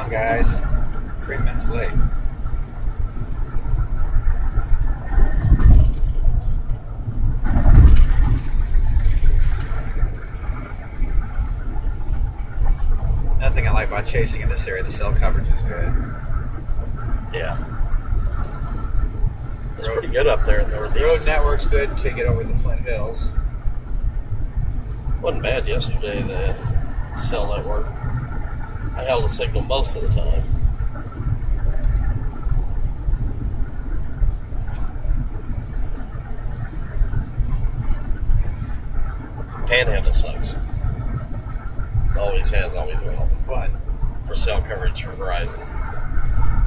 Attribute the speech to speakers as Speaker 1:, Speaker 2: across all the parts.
Speaker 1: on, guys. 3 minutes late. Nothing I like about chasing in this area. The cell coverage is good.
Speaker 2: Yeah. It's pretty good up there in the
Speaker 1: The road
Speaker 2: northeast.
Speaker 1: network's good until you get over the Flint Hills.
Speaker 2: Wasn't bad yesterday, the cell network. I held a signal most of the time. Panhandle sucks. Always has, always will.
Speaker 1: What?
Speaker 2: For cell coverage for Verizon.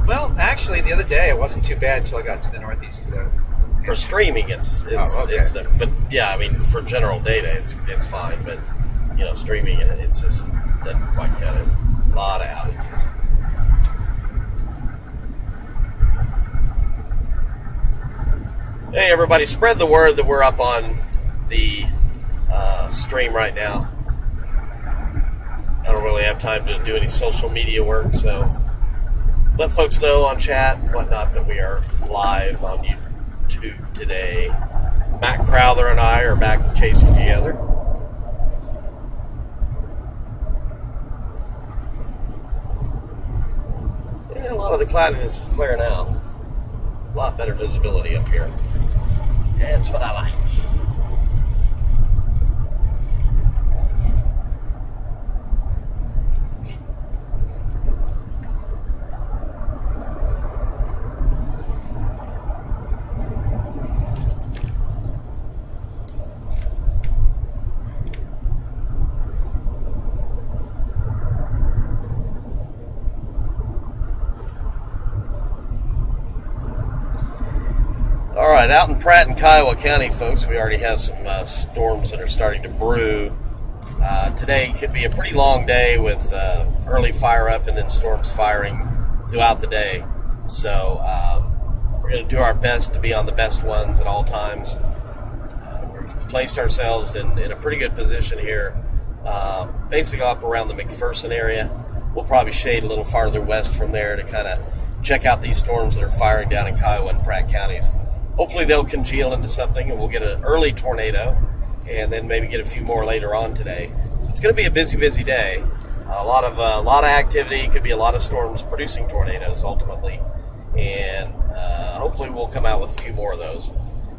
Speaker 1: Well, actually, the other day it wasn't too bad until I got to the northeast.
Speaker 2: For streaming, it's but yeah, I mean, for general data, it's fine. But you know, streaming, it's just doesn't quite cut it. A lot of outages. Hey, everybody, spread the word that we're up on the stream right now. I don't really have time to do any social media work, so let folks know on chat and whatnot that we are live on YouTube today. Matt Crowther and I are back chasing together. Yeah, a lot of the cloudiness is clearing out. A lot better visibility up here. That's what I like. All right, out in Pratt and Kiowa County, folks, we already have some storms that are starting to brew. Today could be a pretty long day with early fire up and then storms firing throughout the day. So we're going to do our best to be on the best ones at all times. We've placed ourselves in a pretty good position here, basically up around the McPherson area. We'll probably shade a little farther west from there to kind of check out these storms that are firing down in Kiowa and Pratt counties. Hopefully they'll congeal into something and we'll get an early tornado and then maybe get a few more later on today. So it's going to be a busy day. A lot of activity. Could be a lot of storms producing tornadoes ultimately. And hopefully we'll come out with a few more of those.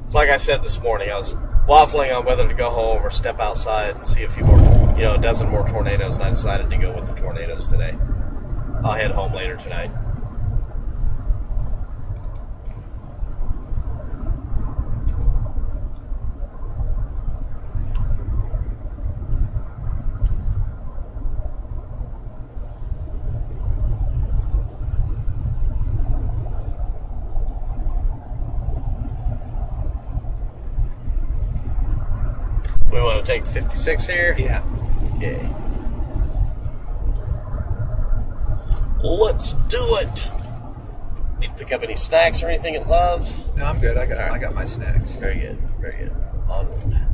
Speaker 2: It's like I said this morning, I was waffling on whether to go home or step outside and see a few more, a dozen more tornadoes, and I decided to go with the tornadoes today. I'll head home later tonight. We want to take 56 here?
Speaker 1: Yeah.
Speaker 2: Okay. Let's do it. Need to pick up any snacks or anything at Love's?
Speaker 1: No, I'm good. I got my snacks.
Speaker 2: Very good. Very good. Onward.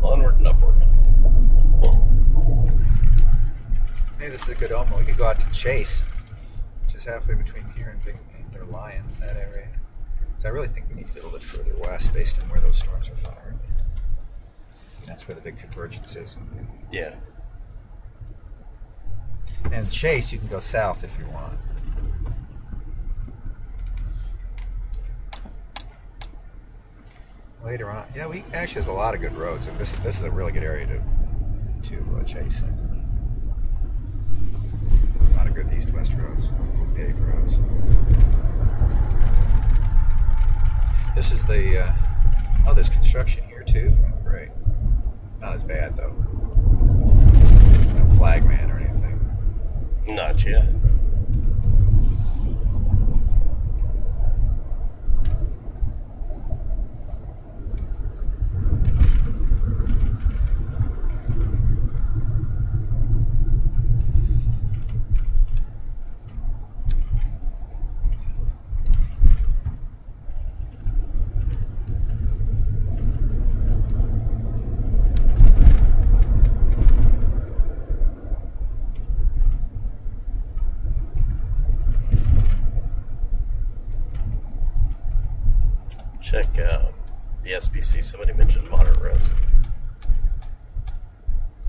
Speaker 2: Onward and upward.
Speaker 1: Maybe this is a good omen. We could go out to Chase, which is halfway between here and or Lyons, that area. So I really think we need to get a little bit further west based on where those storms are firing. That's where the big convergence is.
Speaker 2: Yeah.
Speaker 1: And Chase, you can go south if you want. Later on, yeah, we actually there's a lot of good roads, and this is a really good area to chase in. A lot of good east-west roads, paved roads. This is the there's construction here too. Great. Not as bad though. There's no flagman or anything.
Speaker 2: Not yet. check the SBC. Somebody mentioned moderate risk.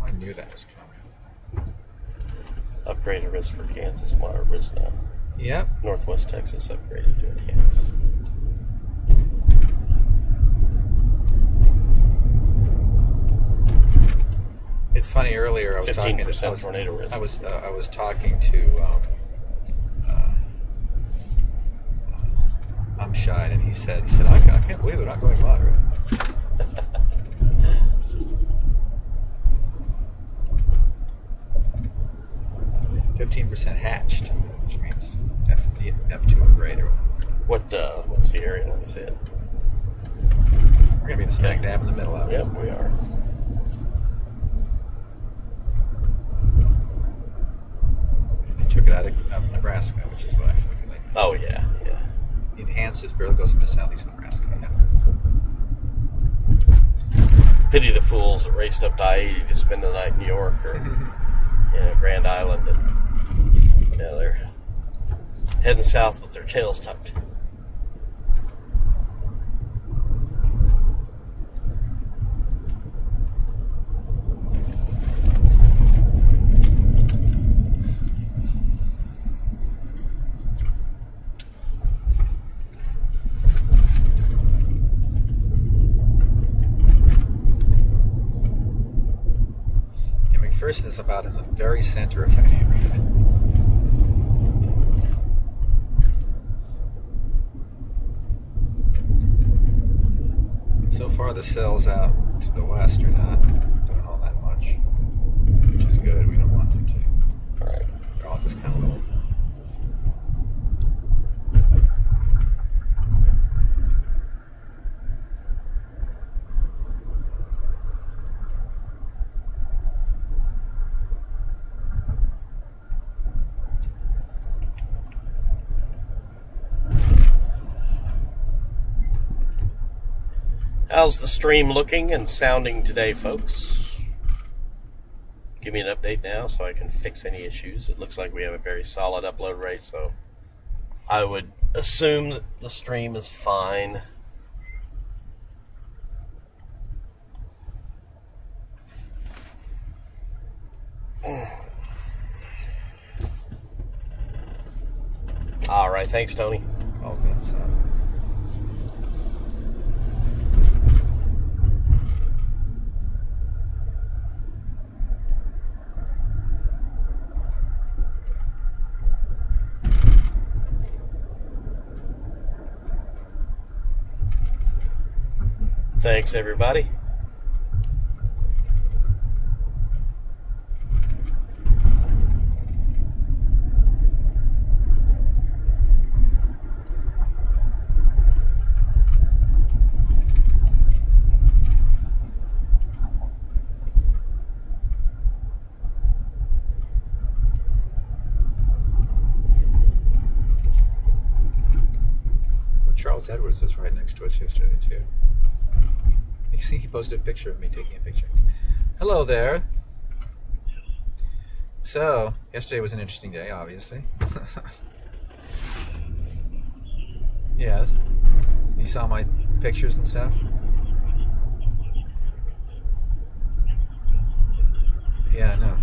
Speaker 1: I knew that was coming.
Speaker 2: Upgraded risk for Kansas, moderate risk now.
Speaker 1: Yep.
Speaker 2: Northwest Texas upgraded to enhanced.
Speaker 1: It's funny. Earlier, I was
Speaker 2: 15% tornado risk.
Speaker 1: I was talking to I'm Shine, and he said, I can't believe they're not going moderate. 15% hatched, which means F2 or greater.
Speaker 2: What's the area? Let me see it.
Speaker 1: We're gonna be smack dab in the middle of it.
Speaker 2: Yep, we are.
Speaker 1: They took it out of Nebraska, which is what I figured. Like,
Speaker 2: Oh yeah.
Speaker 1: the enhanced is barely goes into southeast Nebraska. Yeah.
Speaker 2: Pity the fools that raced up to I-80 to spend the night in New York or Grand Island, and they're heading south with their tails tucked.
Speaker 1: McPherson is about in the very center of that area. So far, the cells out to the west are not doing all that much, which is good. We don't want them to.
Speaker 2: All right.
Speaker 1: They're all just kind of little.
Speaker 2: How's the stream looking and sounding today, folks? Give me an update now so I can fix any issues. It looks like we have a very solid upload rate, so I would assume that the stream is fine. All right, thanks, Tony.
Speaker 1: All good. So.
Speaker 2: Thanks, everybody.
Speaker 1: Well, Charles Edwards was right next to us yesterday, too. You see, he posted a picture of me taking a picture. Hello there. So, yesterday was an interesting day, obviously. Yes. You saw my pictures and stuff? Yeah, I know.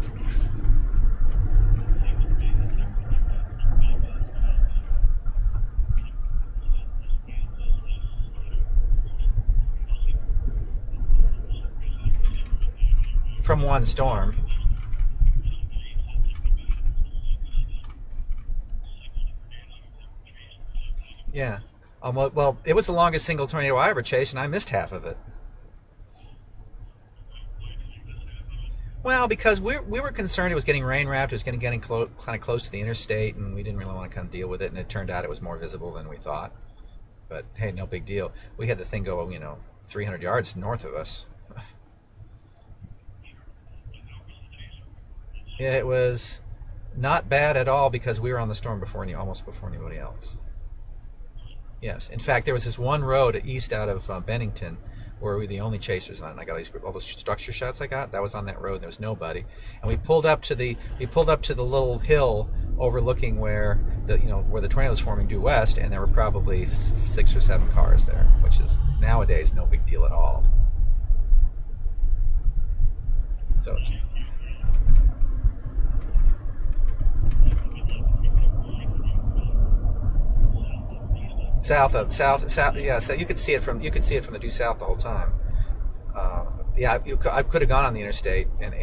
Speaker 1: From one storm. Yeah. Well, it was the longest single tornado I ever chased, and I missed half of it. Well, because we were concerned it was getting rain wrapped, it was getting kind of close to the interstate, and we didn't really want to come deal with it, and it turned out it was more visible than we thought. But hey, no big deal. We had the thing go, 300 yards north of us. Yeah, it was not bad at all because we were on the storm almost before anybody else. Yes. In fact, there was this one road east out of Bennington were we the only chasers on it. And I got all those structure shots I got. That was on that road. And there was nobody, and we pulled up to the little hill overlooking where the tornado was forming due west, and there were probably 6 or 7 cars there, which is nowadays no big deal at all. So. South, yeah. So you could see it from the due south the whole time. I could have gone on the interstate, and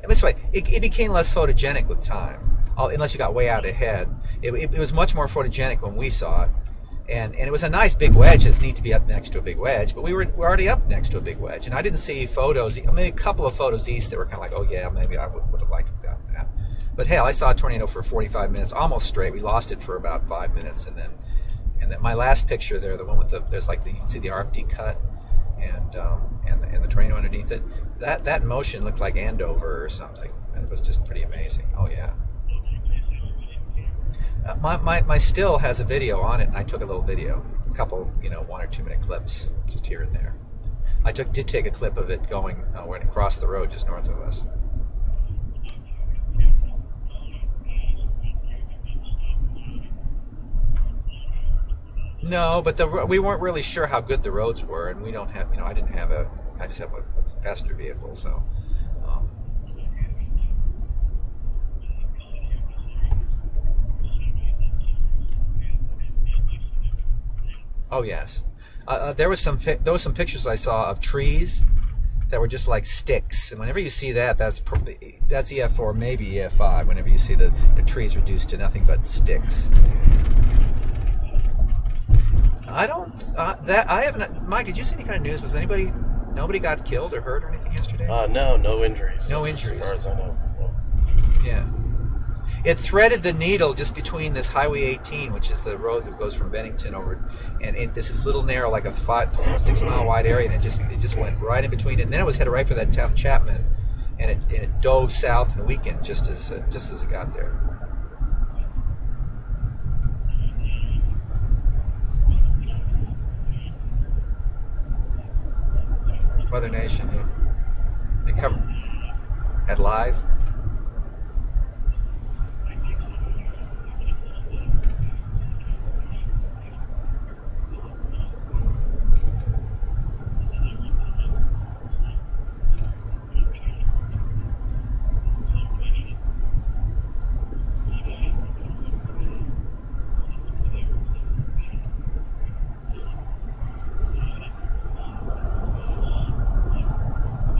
Speaker 1: this way it became less photogenic with time, unless you got way out ahead. It was much more photogenic when we saw it, and it was a nice big wedge. It's neat to be up next to a big wedge, but we're already up next to a big wedge, and I didn't see photos. Maybe a couple of photos east that were kind of like, oh yeah, maybe I would have liked to have gotten that. But hell, I saw a tornado for 45 minutes, almost straight. We lost it for about 5 minutes, and then my last picture there, the one with there's like you can see the RFD cut, and the tornado underneath it. That motion looked like Andover or something. It was just pretty amazing. Oh yeah. My still has a video on it, and I took a little video, a couple 1 or 2 minute clips just here and there. I did take a clip of it going when it crossed the road just north of us. No, but we weren't really sure how good the roads were, and we don't have, I just have a passenger vehicle, so. Oh yes, there was some pictures I saw of trees that were just like sticks, and whenever you see that, that's EF4, maybe EF5. Whenever you see the trees reduced to nothing but sticks. I haven't. Mike, did you see any kind of news? Nobody got killed or hurt or anything yesterday?
Speaker 2: No injuries.
Speaker 1: No injuries.
Speaker 2: As far as I know. No.
Speaker 1: Yeah. It threaded the needle just between this Highway 18, which is the road that goes from Bennington over, and this is little narrow, like a 6 mile wide area, and it just went right in between, and then it was headed right for that town Chapman, and it dove south and weakened just as it got there. Weather Nation, they covered at live.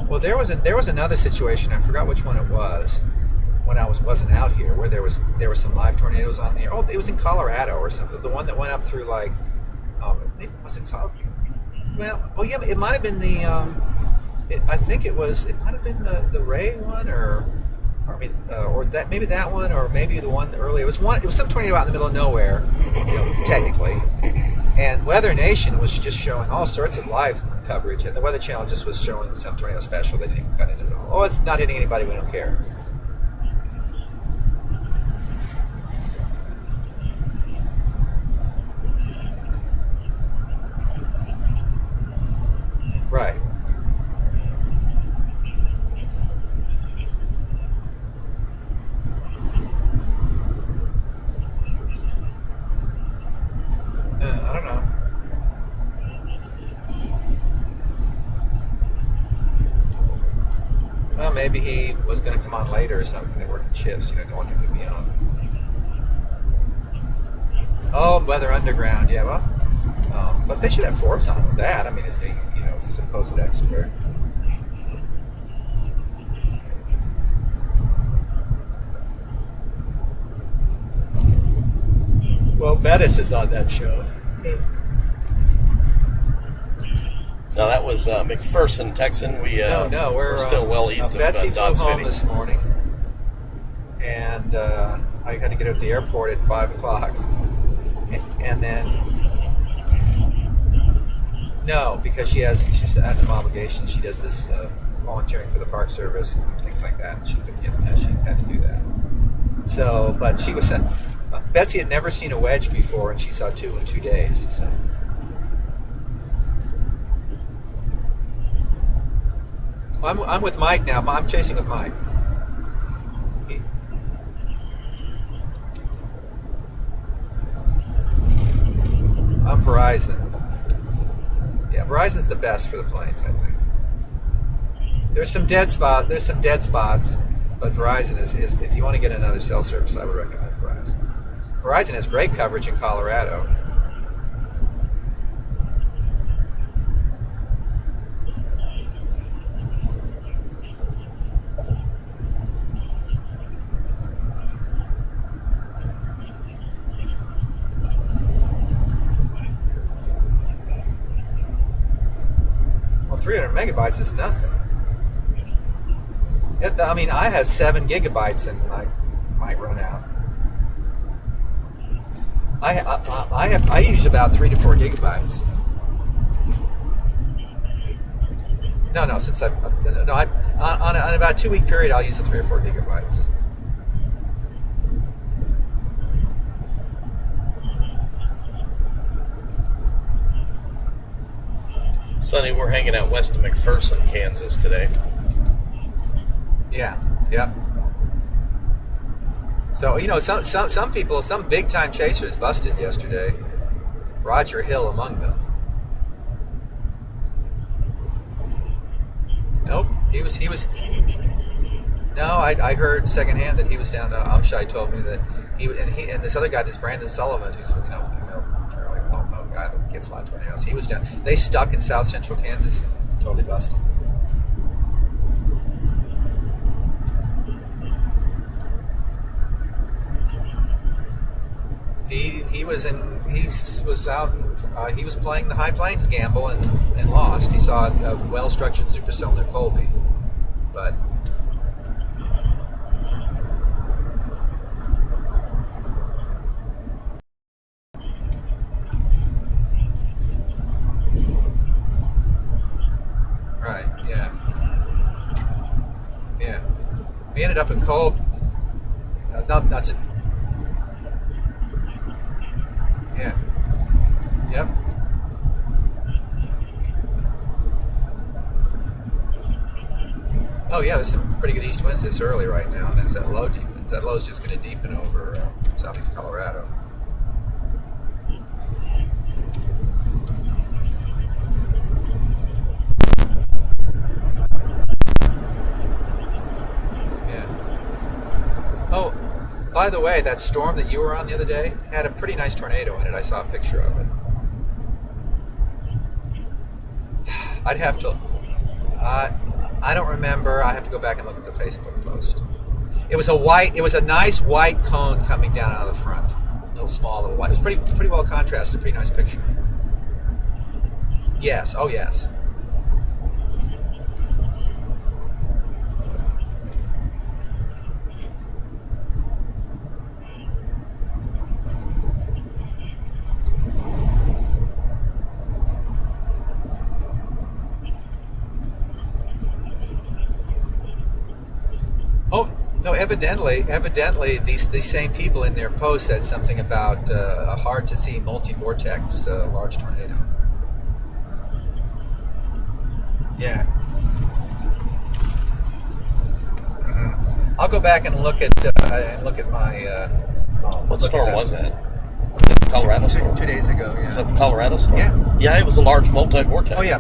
Speaker 1: Well, there was another situation. I forgot which one it was when I wasn't out here, where there were some live tornadoes on the air. Oh, it was in Colorado or something. The one that went up through like, was it Colorado? Well, oh yeah, it might have been the. I think it might have been the Ray one, or that maybe that one, or maybe the one earlier. It was some tornado out in the middle of nowhere, technically. And Weather Nation was just showing all sorts of live coverage, and the Weather Channel just was showing some tornado special. They didn't even cut into it at all. Oh, it's not hitting anybody. We don't care. Right. I don't know. Well, maybe he was going to come on later or something. They work in shifts, no one could be on. Oh, Weather Underground, yeah, well, but they should have Forbes on with that. I mean, as being, as a supposed expert. Well, Bettis is on that show.
Speaker 2: No, that was McPherson, Texan. We're still well east of
Speaker 1: Betsy
Speaker 2: Dodge
Speaker 1: flew home
Speaker 2: City.
Speaker 1: this morning, and I had to get her at the airport at 5 o'clock. And then, no, because she's had some obligations. She does this volunteering for the Park Service and things like that. She couldn't get that. She had to do that. So, but she was Betsy had never seen a wedge before, and she saw 2 in 2 days. So. I'm with Mike now. I'm chasing with Mike. I'm Verizon. Yeah, Verizon's the best for the planes, I think. There's some dead spots, but Verizon is if you want to get another cell service, I would recommend Verizon. Verizon has great coverage in Colorado. Well, 300 megabytes is nothing. I mean, I have 7 gigabytes and I might run out. I use about 3 to 4 gigabytes. On about a 2-week period, I'll use the 3 or 4 gigabytes.
Speaker 2: Sonny, we're hanging out west of McPherson, Kansas today.
Speaker 1: Yeah. So, some people, some big time chasers busted yesterday. Roger Hill among them. Nope, he was. No, I heard secondhand that he was down. Umshai told me that he and this other guy, this Brandon Sullivan, who's fairly well-known guy that gets a lot of tornadoes. He was down. They stuck in south central Kansas, and totally busted. He was playing the High Plains gamble and lost. He saw a well-structured supercell near Colby, but right, yeah. We ended up in Colby. That's it. Yeah. Yep. Oh yeah, there's some pretty good east winds this early right now, and that's that low deepens. That low's just going to deepen over southeast Colorado. Yeah. Oh, by the way, that storm that you were on the other day had a pretty nice tornado in it. I saw a picture of it. I'd have to. I don't remember. I have to go back and look at the Facebook post. It was a nice white cone coming down out of the front. A little small, little white. It was pretty well contrasted. Pretty nice picture. Yes. Oh yes. Oh no! Evidently, these same people in their post said something about a hard to see multi-vortex large tornado. Yeah. I'll go back and look at my.
Speaker 2: What storm was that? Colorado storm?
Speaker 1: 2 days ago. Yeah.
Speaker 2: Was that the Colorado storm?
Speaker 1: Yeah.
Speaker 2: Yeah, it was a large multi-vortex.
Speaker 1: Oh yeah,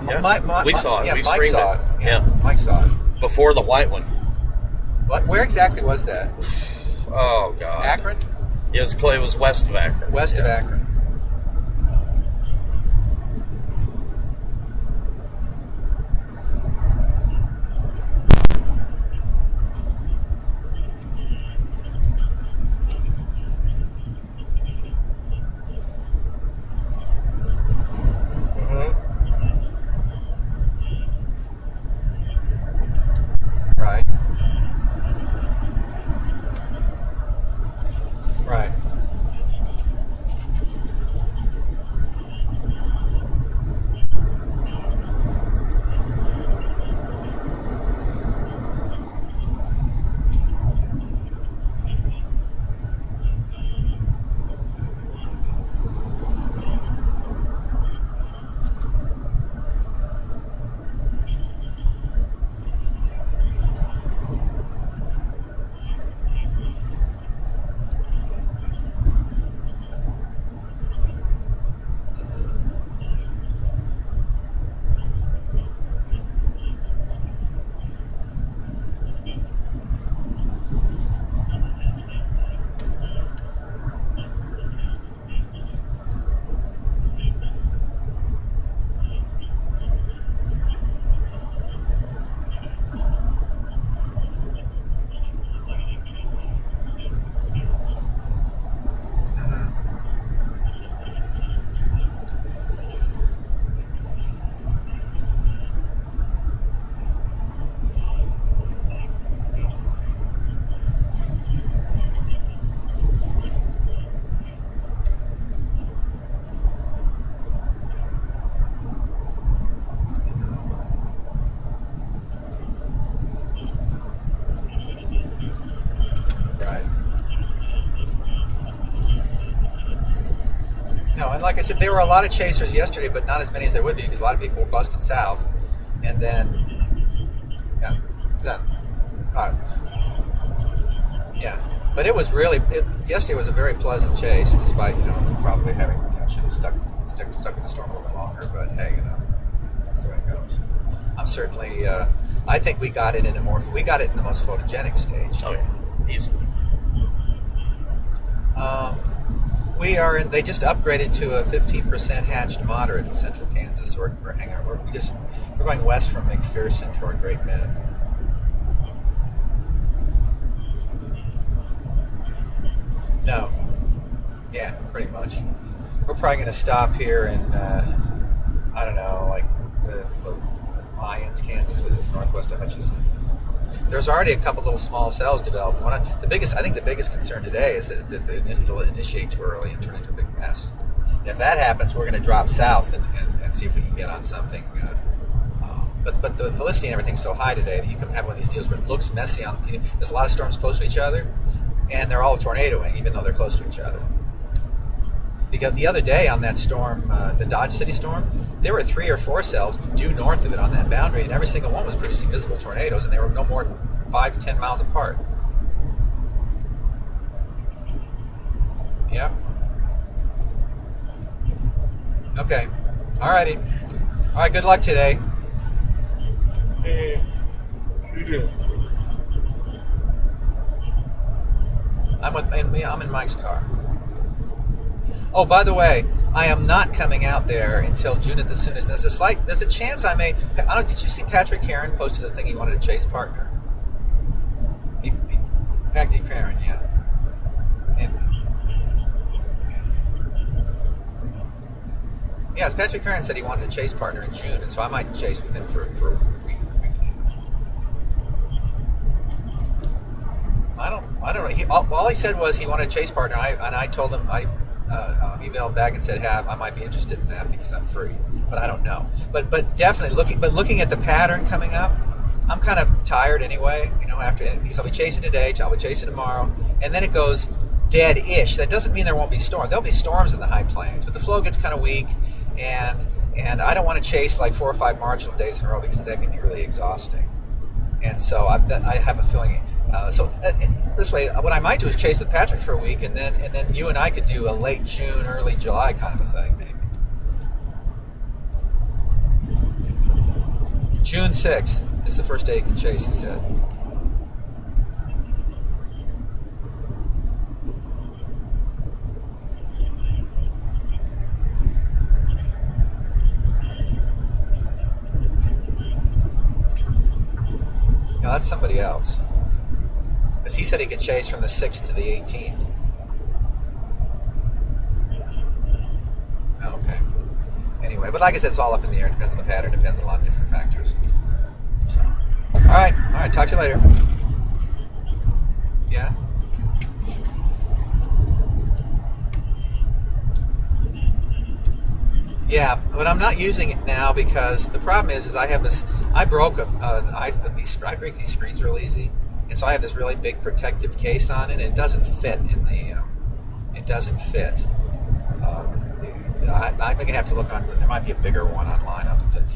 Speaker 2: we saw it.
Speaker 1: Yeah,
Speaker 2: we
Speaker 1: Mike
Speaker 2: streamed
Speaker 1: saw
Speaker 2: it.
Speaker 1: it. Yeah, Mike saw it.
Speaker 2: Before the white one.
Speaker 1: What? Where exactly was that?
Speaker 2: Oh God.
Speaker 1: Akron?
Speaker 2: It was west of Akron.
Speaker 1: West of Akron. Right. Right. I said, there were a lot of chasers yesterday, but not as many as there would be because a lot of people were busted south. And then, but it was really, yesterday was a very pleasant chase, despite, probably having, should have stuck with the storm a little bit longer, but hey, that's the way it goes. I'm certainly, I think we got it in the most photogenic stage.
Speaker 2: Oh, yeah. Easily.
Speaker 1: We are. They just upgraded to a 15% hatched moderate in central Kansas. We're going west from McPherson toward Great Bend. No. Yeah, pretty much. We're probably going to stop here in I don't know, like the Lyons, Kansas, which is northwest of Hutchinson. There's already a couple little small cells developed. I think the biggest concern today is that it'll initiate too early and turn into a big mess. And if that happens, we're going to drop south and see if we can get on something. But the helicity and everything's so high today that you can have one of these deals where it looks messy. There's a lot of storms close to each other, and they're all tornadoing, even though they're close to each other. Because the other day on that storm, the Dodge City storm, there were 3 or 4 cells due north of it on that boundary, and every single one was producing visible tornadoes, and they were no more than 5 to 10 miles apart. Yep. Okay. Alrighty. All right. Good luck today.
Speaker 3: Hey, you do.
Speaker 1: I'm in Mike's car. Oh, by the way, I am not coming out there until June at the soonest. There's a chance I may. Did you see Patrick Heron posted the thing he wanted a chase partner? Patrick Heron, yeah. Yes, Patrick Heron said he wanted a chase partner in June, and so I might chase with him for a week. I don't know. All he said was he wanted a chase partner, and I told him I emailed back and said, I might be interested in that because I'm free, but I don't know. But definitely looking at the pattern coming up, I'm kind of tired anyway. I'll be chasing today, I'll be chasing tomorrow, and then it goes dead-ish. That doesn't mean there won't be storms. There'll be storms in the high plains, but the flow gets kind of weak, and I don't want to chase like 4 or 5 marginal days in a row because that can be really exhausting. And so I have a feeling. This way, what I might do is chase with Patrick for a week, and then you and I could do a late June, early July kind of a thing, maybe. June 6th is the first day you can chase, he said. No, that's somebody else. Because he said he could chase from the 6th to the 18th. Oh, okay. Anyway, but like I said, it's all up in the air. It depends on the pattern. It depends on a lot of different factors. So, all right. Talk to you later. Yeah. Yeah, but I'm not using it now because the problem is I have this. I break these screens real easy, and so I have this really big protective case on it, and it doesn't fit in the. It doesn't fit. I'm gonna have to look on. There might be a bigger one online,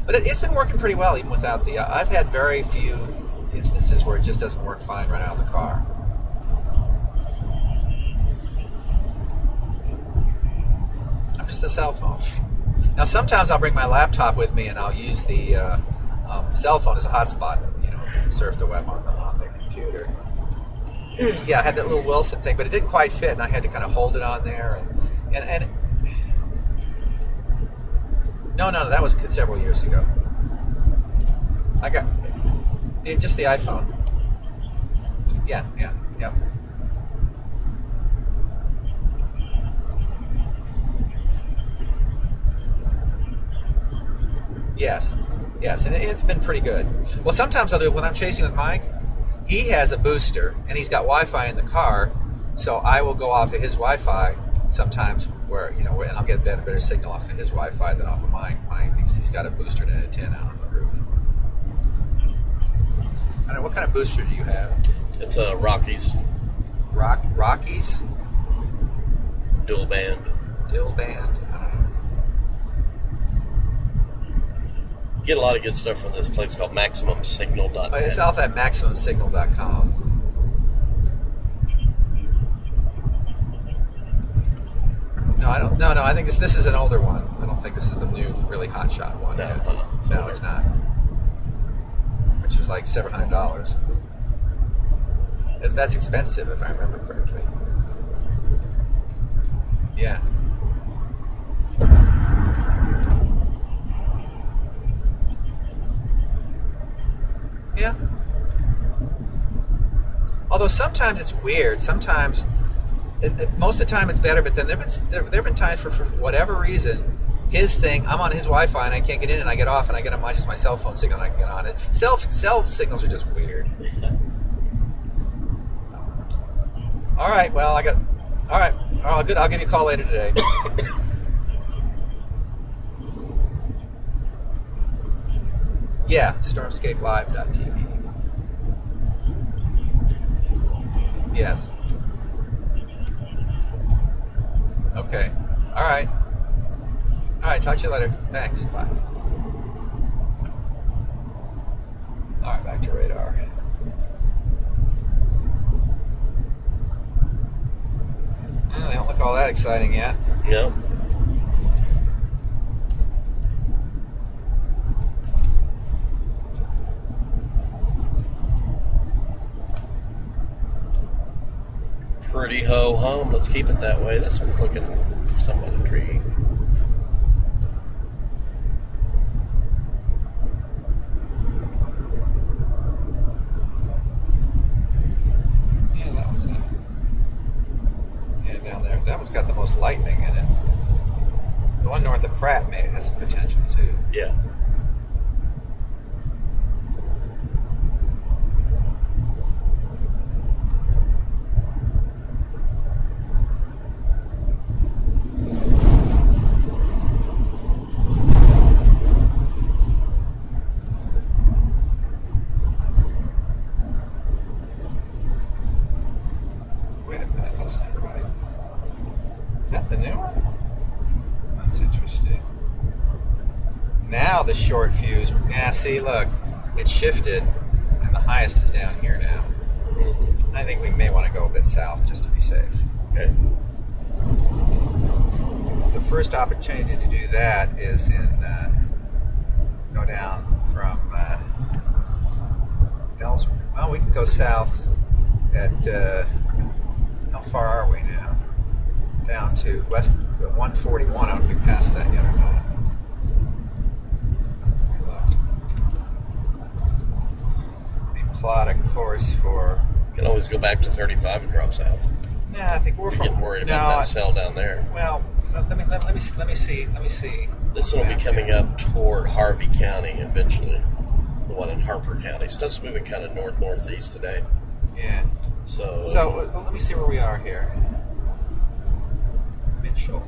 Speaker 1: but it's been working pretty well even without the. I've had very few instances where it just doesn't work fine right out of the car. I'm just a cell phone. Now, sometimes I'll bring my laptop with me and I'll use the cell phone as a hotspot, surf the web on the computer. Yeah, I had that little Wilson thing, but it didn't quite fit, and I had to kind of hold it on there. And no, that was several years ago. I got just the iPhone. Yeah. Yes, and it's been pretty good. Well, sometimes I'll do it when I'm chasing with Mike. He has a booster, and he's got Wi-Fi in the car, so I will go off of his Wi-Fi sometimes where, and I'll get a better signal off of his Wi-Fi than off of mine because he's got a booster and an antenna on the roof. I don't know, what kind of booster do you have?
Speaker 2: It's a Rockies.
Speaker 1: Rockies?
Speaker 2: Dual band.
Speaker 1: Dual band. I don't know.
Speaker 2: Get a lot of good stuff from this place called MaximumSignal.net.
Speaker 1: It's off at MaximumSignal.com. No, I don't. No. I think this is an older one. I don't think this is the new, really hot shot one.
Speaker 2: No,
Speaker 1: no, it's not. Which is like several $700. That's expensive, if I remember correctly. Yeah. Yeah. Although sometimes it's weird. Sometimes, most of the time it's better. But then there've been times for whatever reason, his thing, I'm on his Wi-Fi and I can't get in, and I get off and I get on just my cell phone signal and I can get on it. Cell signals are just weird. All right. Well, all right. Good. I'll give you a call later today. Yeah, StormscapeLive.tv. Yes. Okay. All right. Talk to you later. Thanks. Bye. All right, back to radar. Well, they don't look all that exciting yet.
Speaker 2: No. Pretty ho-hum. Let's keep it that way. This one's looking somewhat intriguing.
Speaker 1: Yeah, that one's down there. That one's got the most lightning in it. The one north of Pratt has some potential too.
Speaker 2: Yeah.
Speaker 1: Wait a minute, that's not right. Is that the new one? That's interesting. Now the short fuse. Yeah, see, look, it's shifted, and the highest is down here now. I think we may want to go a bit south just to be safe.
Speaker 2: Okay.
Speaker 1: The first opportunity to do that is go down from Ellsworth. Well, we can go south at how far are we now? Down to west 141. I don't know if we passed that yet or not. We plot a course for.
Speaker 2: Can always go back to 35 and drop south.
Speaker 1: Nah, I think we're
Speaker 2: Getting worried about that cell down there.
Speaker 1: Well, let me see.
Speaker 2: This one will be coming up toward Harvey County eventually. The one in Harper County. Stuff's moving kind of northeast today.
Speaker 1: Yeah.
Speaker 2: So
Speaker 1: let me see where we are here. Mitchell.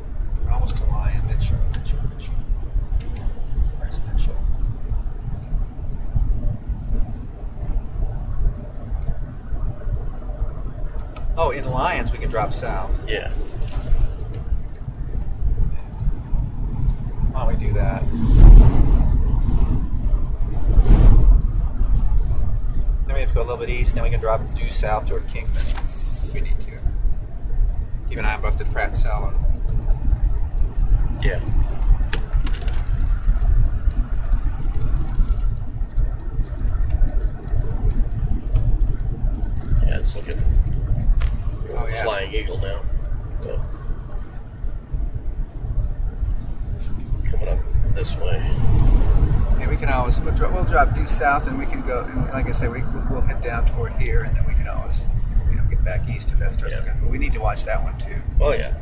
Speaker 1: We're almost to Lyon. Mitchell. Where's Mitchell? Oh, in Lyons we can drop south.
Speaker 2: yeah.
Speaker 1: Why don't we do that? Then we have to go a little bit east, then we can drop due south toward Kingman if we need to. Keep an eye on both the Pratt cell and
Speaker 2: Yeah. Yeah, it's looking Flying Eagle now. So, coming up this way.
Speaker 1: Yeah, we can always we'll drop due south, and we can go. And like I say, we'll head down toward here, and then we can always get back east if that starts looking. But we need to watch that one too.
Speaker 2: Oh yeah.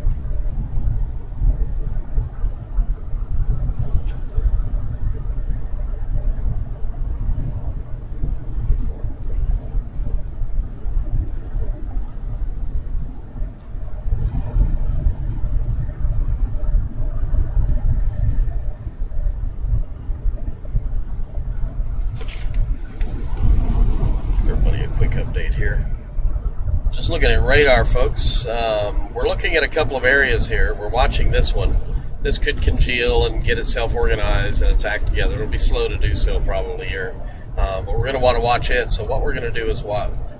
Speaker 2: Update here. Just looking at radar, folks. We're looking at a couple of areas here. We're watching this one. this could congeal and get itself organized and its act together. It'll be slow to do so probably here, but we're going to want to watch it. So what we're going to do is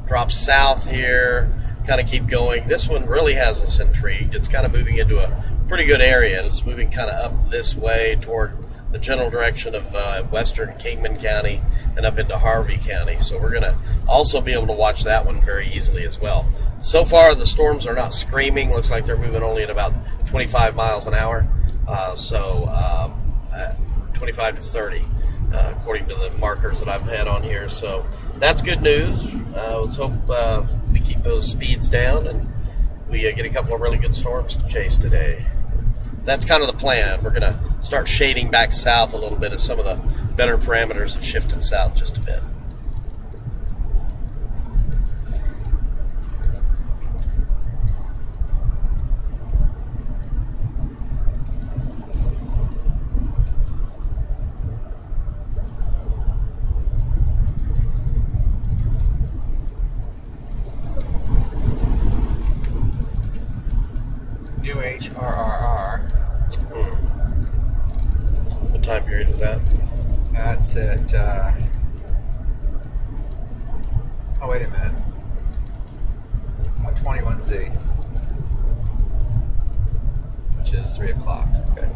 Speaker 2: drop south here, kind of keep going. This one really has us intrigued. It's kind of moving into a pretty good area. It's moving kind of up this way toward the general direction of western Kingman County and up into Harvey County. So we're going to also be able to watch that one very easily as well. So far, the storms are not screaming. Looks like they're moving only at about 25 miles an hour. 25 to 30, according to the markers that I've had on here. So that's good news. Let's hope we keep those speeds down and we get a couple of really good storms to chase today. That's kind of the plan. We're going to start shading back south a little bit as some of the better parameters have shifted south just a bit.
Speaker 1: New HRRR.
Speaker 2: What time period is that?
Speaker 1: That's at, oh, wait a minute. 21Z, which is 3 o'clock. Okay.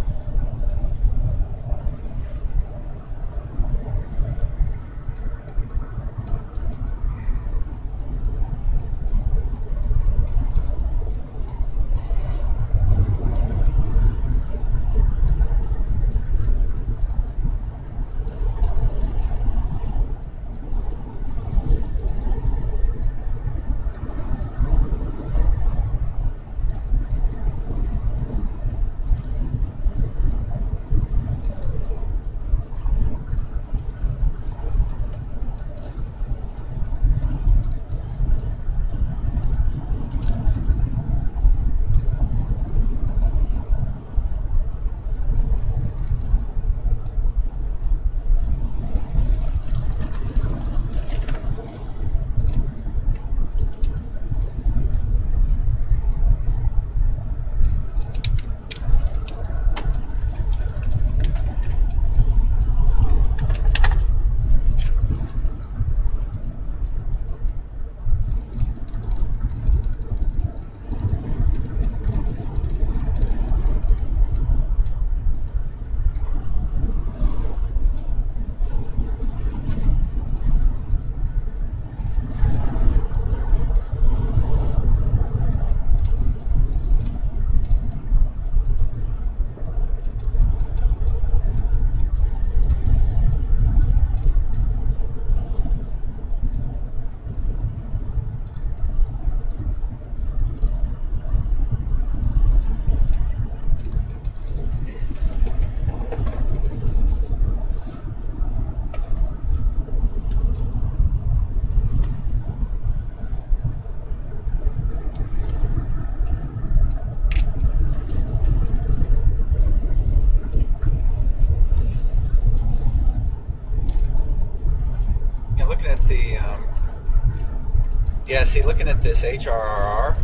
Speaker 1: Yeah, see, looking at this HRRR,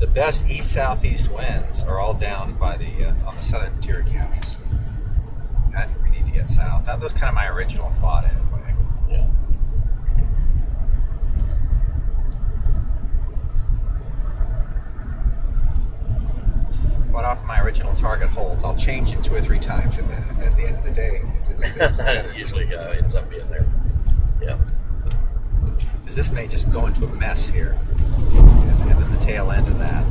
Speaker 1: the best east-southeast winds are all down by the on the southern tier counties. I think we need to get south. That was kind of my original thought, anyway.
Speaker 2: Yeah.
Speaker 1: What off my original target holds, I'll change it 2 or 3 times, and then at the end of the day, it's better.
Speaker 2: Usually ends up being there. Yeah.
Speaker 1: Because this may just go into a mess here, and then the tail end of that.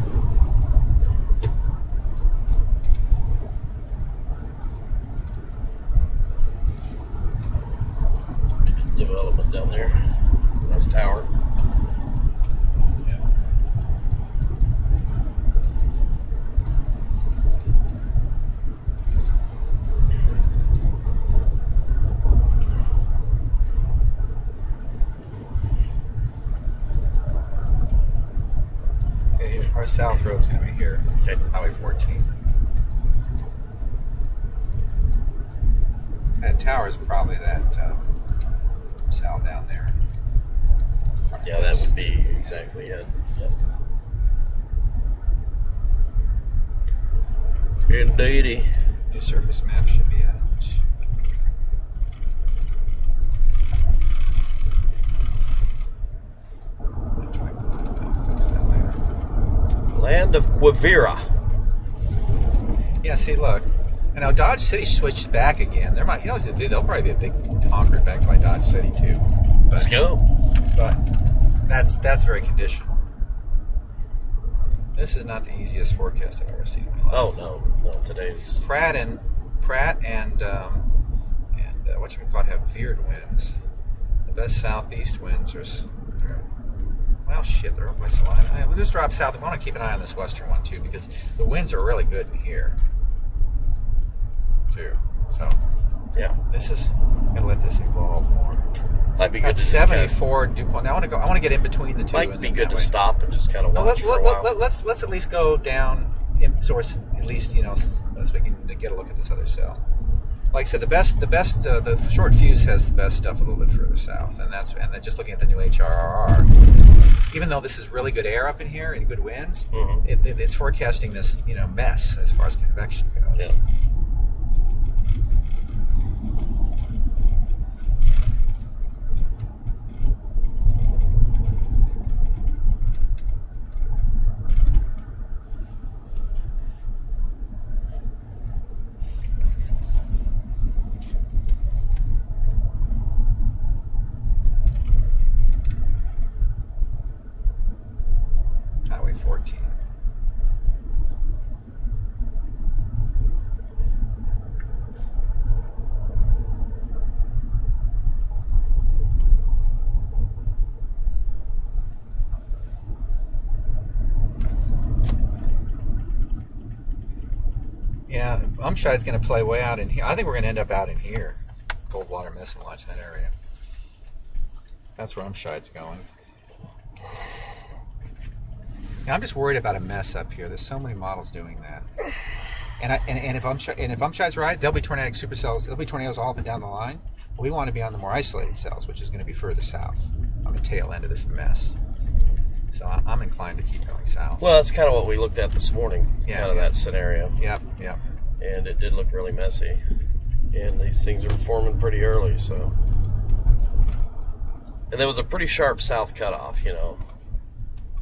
Speaker 2: Development down there. Nice tower.
Speaker 1: Our south road's going to be here.
Speaker 2: Okay.
Speaker 1: Highway 14. That tower's probably that cell down there.
Speaker 2: Yeah, that would be exactly it. Yep. Indeedy.
Speaker 1: New surface map should be out. I'll try to fix that later.
Speaker 2: Land of Quivira.
Speaker 1: Yeah, see, look. And now Dodge City switched back again. There might, they'll probably be a big honker back by Dodge City too. But,
Speaker 2: Let's go.
Speaker 1: But that's very conditional. This is not the easiest forecast I've ever seen in my life.
Speaker 2: Oh no, today's
Speaker 1: Pratt and whatchamacallit have veered winds. The best southeast winds are well, shit, they're up by Salina. We'll just drop south. I want to keep an eye on this western one too because the winds are really good in here too. So
Speaker 2: yeah.
Speaker 1: this is gonna let this evolve more.
Speaker 2: Might be good
Speaker 1: Got
Speaker 2: to
Speaker 1: 74 DuPont. Now I want to get in between the two.
Speaker 2: Might
Speaker 1: and
Speaker 2: be
Speaker 1: then
Speaker 2: good
Speaker 1: that
Speaker 2: to
Speaker 1: way.
Speaker 2: stop and just kind of watch for a while.
Speaker 1: Let's at least go down, so we're at least so we can get a look at this other cell. Like I said, the short fuse has the best stuff a little bit further south, and then just looking at the new HRRR, even though this is really good air up in here and good winds, it's forecasting this mess as far as convection goes.
Speaker 2: Yeah.
Speaker 1: Highway 14. Yeah, Umscheid's going to play way out in here. I think we're going to end up out in here. Goldwater, Medicine Lodge, that area. That's where Umscheid's going. Now, I'm just worried about a mess up here. There's so many models doing that. And if Umscheid's right, there'll be tornadic supercells. There'll be tornadoes all up and down the line. But we want to be on the more isolated cells, which is going to be further south, on the tail end of this mess. So I'm inclined to keep going south.
Speaker 2: Well, that's kind of what we looked at this morning.
Speaker 1: Yeah,
Speaker 2: that scenario.
Speaker 1: Yep.
Speaker 2: And it did look really messy. And these things are forming pretty early, so. And there was a pretty sharp south cutoff,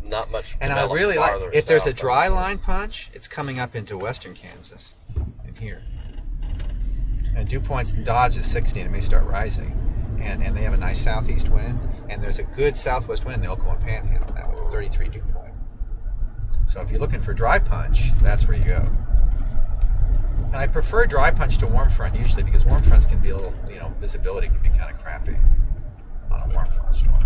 Speaker 2: Not much.
Speaker 1: And I really like, if there's a dry line punch, it's coming up into western Kansas, in here. And dew points in Dodge is 60, and it may start rising. And they have a nice southeast wind, and there's a good southwest wind in the Oklahoma Panhandle now with a 33 dew point. So if you're looking for dry punch, that's where you go. And I prefer dry punch to warm front usually because warm fronts can be a little, visibility can be kind of crappy on a warm front storm.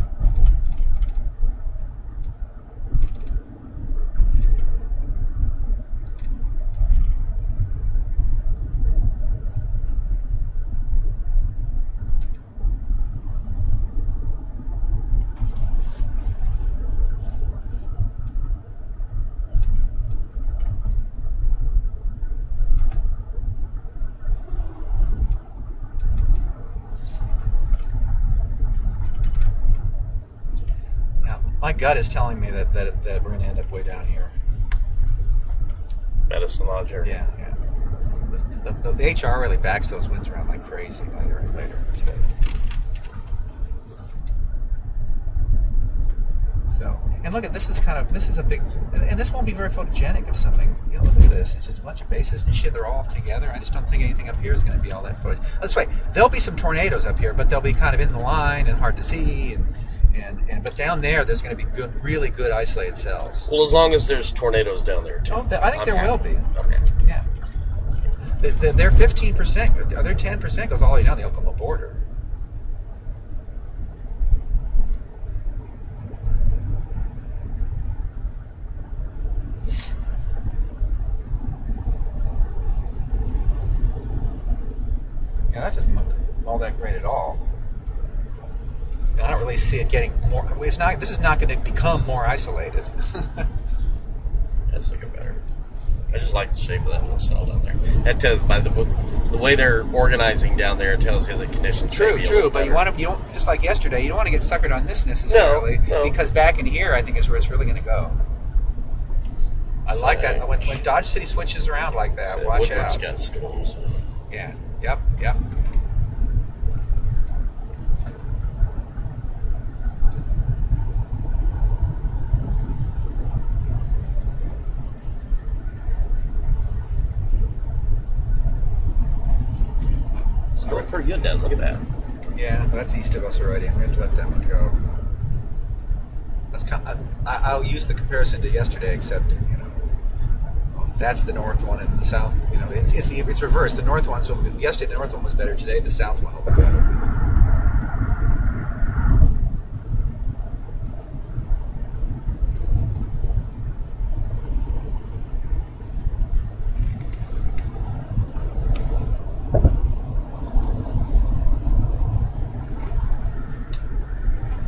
Speaker 1: My gut is telling me that we're going to end up way down here.
Speaker 2: Medicine Lodge area.
Speaker 1: Yeah. The HR really backs those winds around like crazy later today. So, and look at this is a big, and this won't be very photogenic of something. Look at this. It's just a bunch of bases and shit. They're all together. I just don't think anything up here is going to be all that photogenic. That's right. There'll be some tornadoes up here, but they'll be kind of in the line and hard to see but down there's going to be really good isolated cells.
Speaker 2: Well, as long as there's tornadoes down there too.
Speaker 1: Oh, I think there will be.
Speaker 2: Okay.
Speaker 1: Yeah. Their 15%, their 10% goes all the way down the Oklahoma border. Yeah, that doesn't look all that great at all. I don't really see it getting more. This is not going to become more isolated.
Speaker 2: That's looking better. I just like the shape of that little cell down there. That tells by the way they're organizing down there. It tells you the conditions.
Speaker 1: True. But you don't just like yesterday. You don't want to get suckered on this necessarily
Speaker 2: No.
Speaker 1: because back in here, I think is where it's really going to go. I like that. When Dodge City switches around like that, watch
Speaker 2: Woodward's
Speaker 1: out.
Speaker 2: got storms.
Speaker 1: Yeah. Yep.
Speaker 2: It's going pretty good down. Look at that.
Speaker 1: Yeah, that's east of us already, and we have to let that one go. That's I'll use the comparison to yesterday, except that's the north one, and the south. It's reversed. The north one's yesterday. The north one was better. Today, the south one will be better.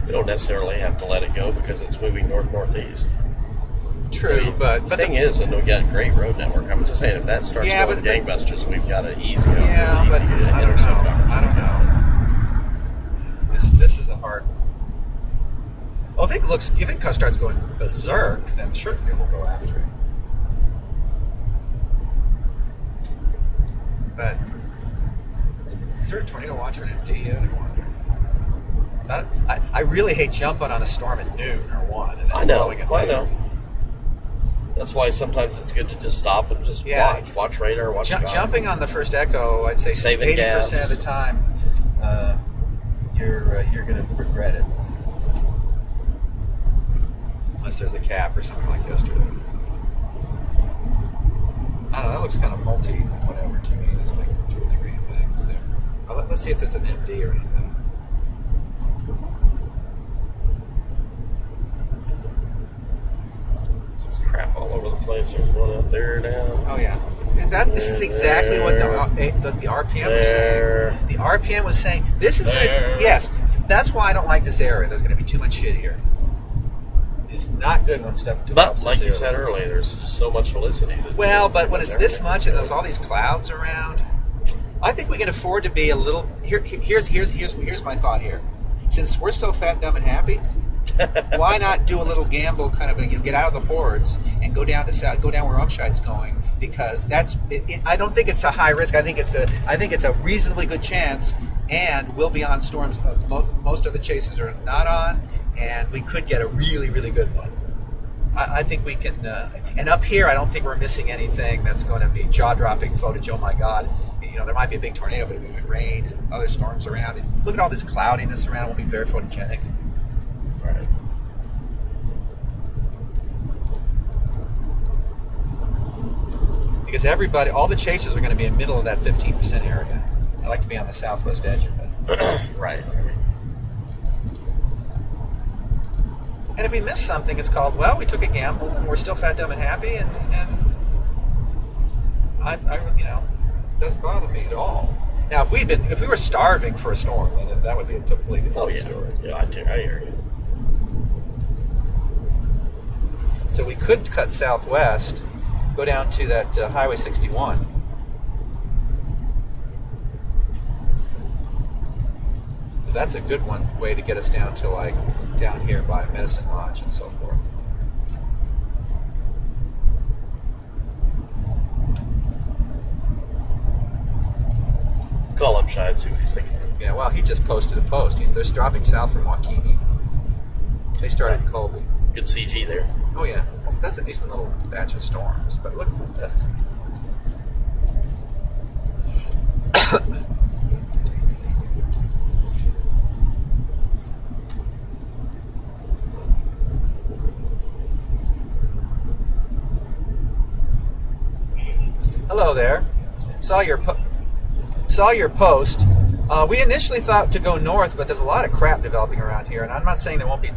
Speaker 2: You don't necessarily have to let it go because it's moving north-northeast.
Speaker 1: True, but
Speaker 2: the thing is, and we got a great road network. I'm just saying, if that starts going gangbusters, we've got an easy
Speaker 1: but I don't know. I don't know. This is a hard. Well, if it starts going berserk, then sure we'll go after it. But is there a tornado watch or an MD yet? I wonder. I really hate jumping on a storm at noon or 1. And then
Speaker 2: I know. That's why sometimes it's good to just stop and just watch radar, watch
Speaker 1: jumping on the first echo. I'd say 80% of the time, you're going to regret it, unless there's a cap or something like yesterday. I don't know. That looks kind of whatever to me. There's like 2 or 3 things there. Let's see if there's an MD or anything.
Speaker 2: Crap all over the place. There's one up there now.
Speaker 1: Oh yeah, this is exactly what the RPM was saying. The RPM was saying this is going to. Yes, that's why I don't like this area. There's going to be too much shit here. It's not good when stuff develops.
Speaker 2: But like you said earlier, there's just so much felicity.
Speaker 1: But when it's this much and there's all these clouds around, I think we can afford to be a little. Here's my thought here. Since we're so fat, dumb, and happy. Why not do a little gamble, kind of get out of the hordes and go down where Umscheid's going? Because I don't think it's a high risk. I think it's a reasonably good chance, and we'll be on storms. Most of the chasers are not on, and we could get a really, really good one. I think we can. And up here, I don't think we're missing anything that's going to be jaw-dropping footage. Oh my God! There might be a big tornado, but it'll be rain and other storms around. And look at all this cloudiness around. It won't be very photogenic.
Speaker 2: Right.
Speaker 1: Because all the chasers are going to be in the middle of that 15% area. I like to be on the southwest edge of it.
Speaker 2: Right.
Speaker 1: And if we miss something, it's called, we took a gamble and we're still fat, dumb, and happy, and I it doesn't bother me at all. Now, if we were starving for a storm, then that would be a completely different story.
Speaker 2: Yeah, I hear you.
Speaker 1: So we could cut southwest, go down to that Highway 61. Because that's a good way to get us down to down here by Medicine Lodge and so forth.
Speaker 2: Call him, Shine, see what he's thinking.
Speaker 1: Yeah, well, he just posted a post. They're dropping south from Waukene. They started in Colby.
Speaker 2: Good CG there.
Speaker 1: Oh yeah, that's a decent little batch of storms. But look at this. Hello there. Saw your post. We initially thought to go north, but there's a lot of crap developing around here, and I'm not saying there won't be.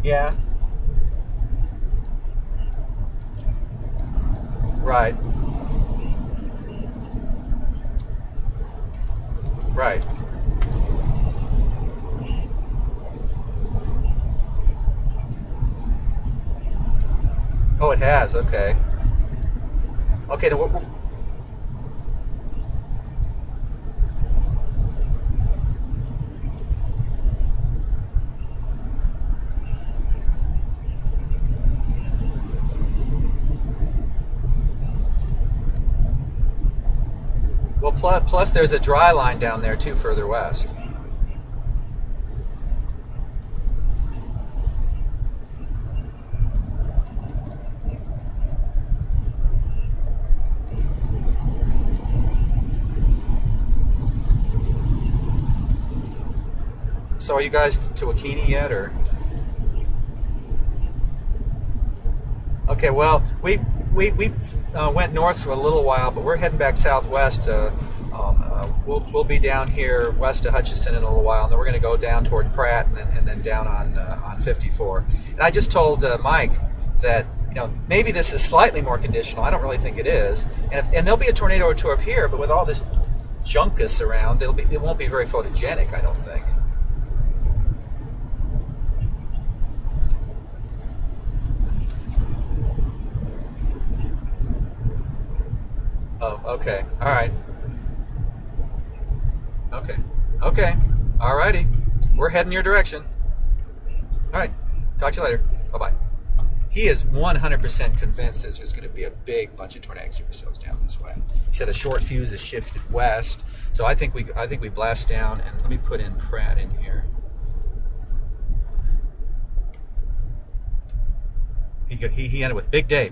Speaker 1: Yeah. Right. Right. Oh, it has. Okay. Okay. Well, plus there's a dry line down there too, further west. So are you guys to Wakini yet, or? Okay, well, we went north for a little while, but we're heading back southwest. We'll be down here west of Hutchinson in a little while, and then we're going to go down toward Pratt, and then down on 54. And I just told Mike that maybe this is slightly more conditional. I don't really think it is, and there'll be a tornado or two up here, but with all this junkus around, it won't be very photogenic, I don't think. Oh, okay. All right. Okay. All righty. We're heading your direction. All right. Talk to you later. Bye-bye. He is 100% convinced there's just going to be a big bunch of tornadic supercells down this way. He said a short fuse is shifted west, so I think we blast down, and let me put in Pratt in here. He ended with big day.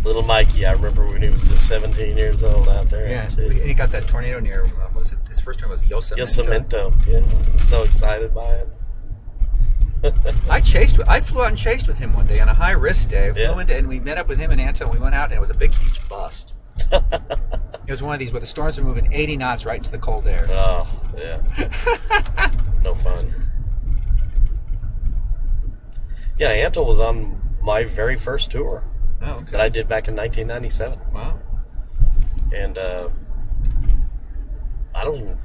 Speaker 2: Little Mikey, I remember when he was just 17 years old out there.
Speaker 1: Yeah, he got that tornado near, his first term was Yosemite.
Speaker 2: Yeah, so excited by it.
Speaker 1: I flew out and chased with him one day on a high risk day. And we met up with him and Anto, and we went out, and it was a big, huge bust. It was one of these where the storms were moving 80 knots right into the cold air.
Speaker 2: Oh, yeah. No fun. Yeah, Anto was on my very first tour.
Speaker 1: Oh, okay.
Speaker 2: That I did back in 1997.
Speaker 1: Wow.
Speaker 2: And I don't even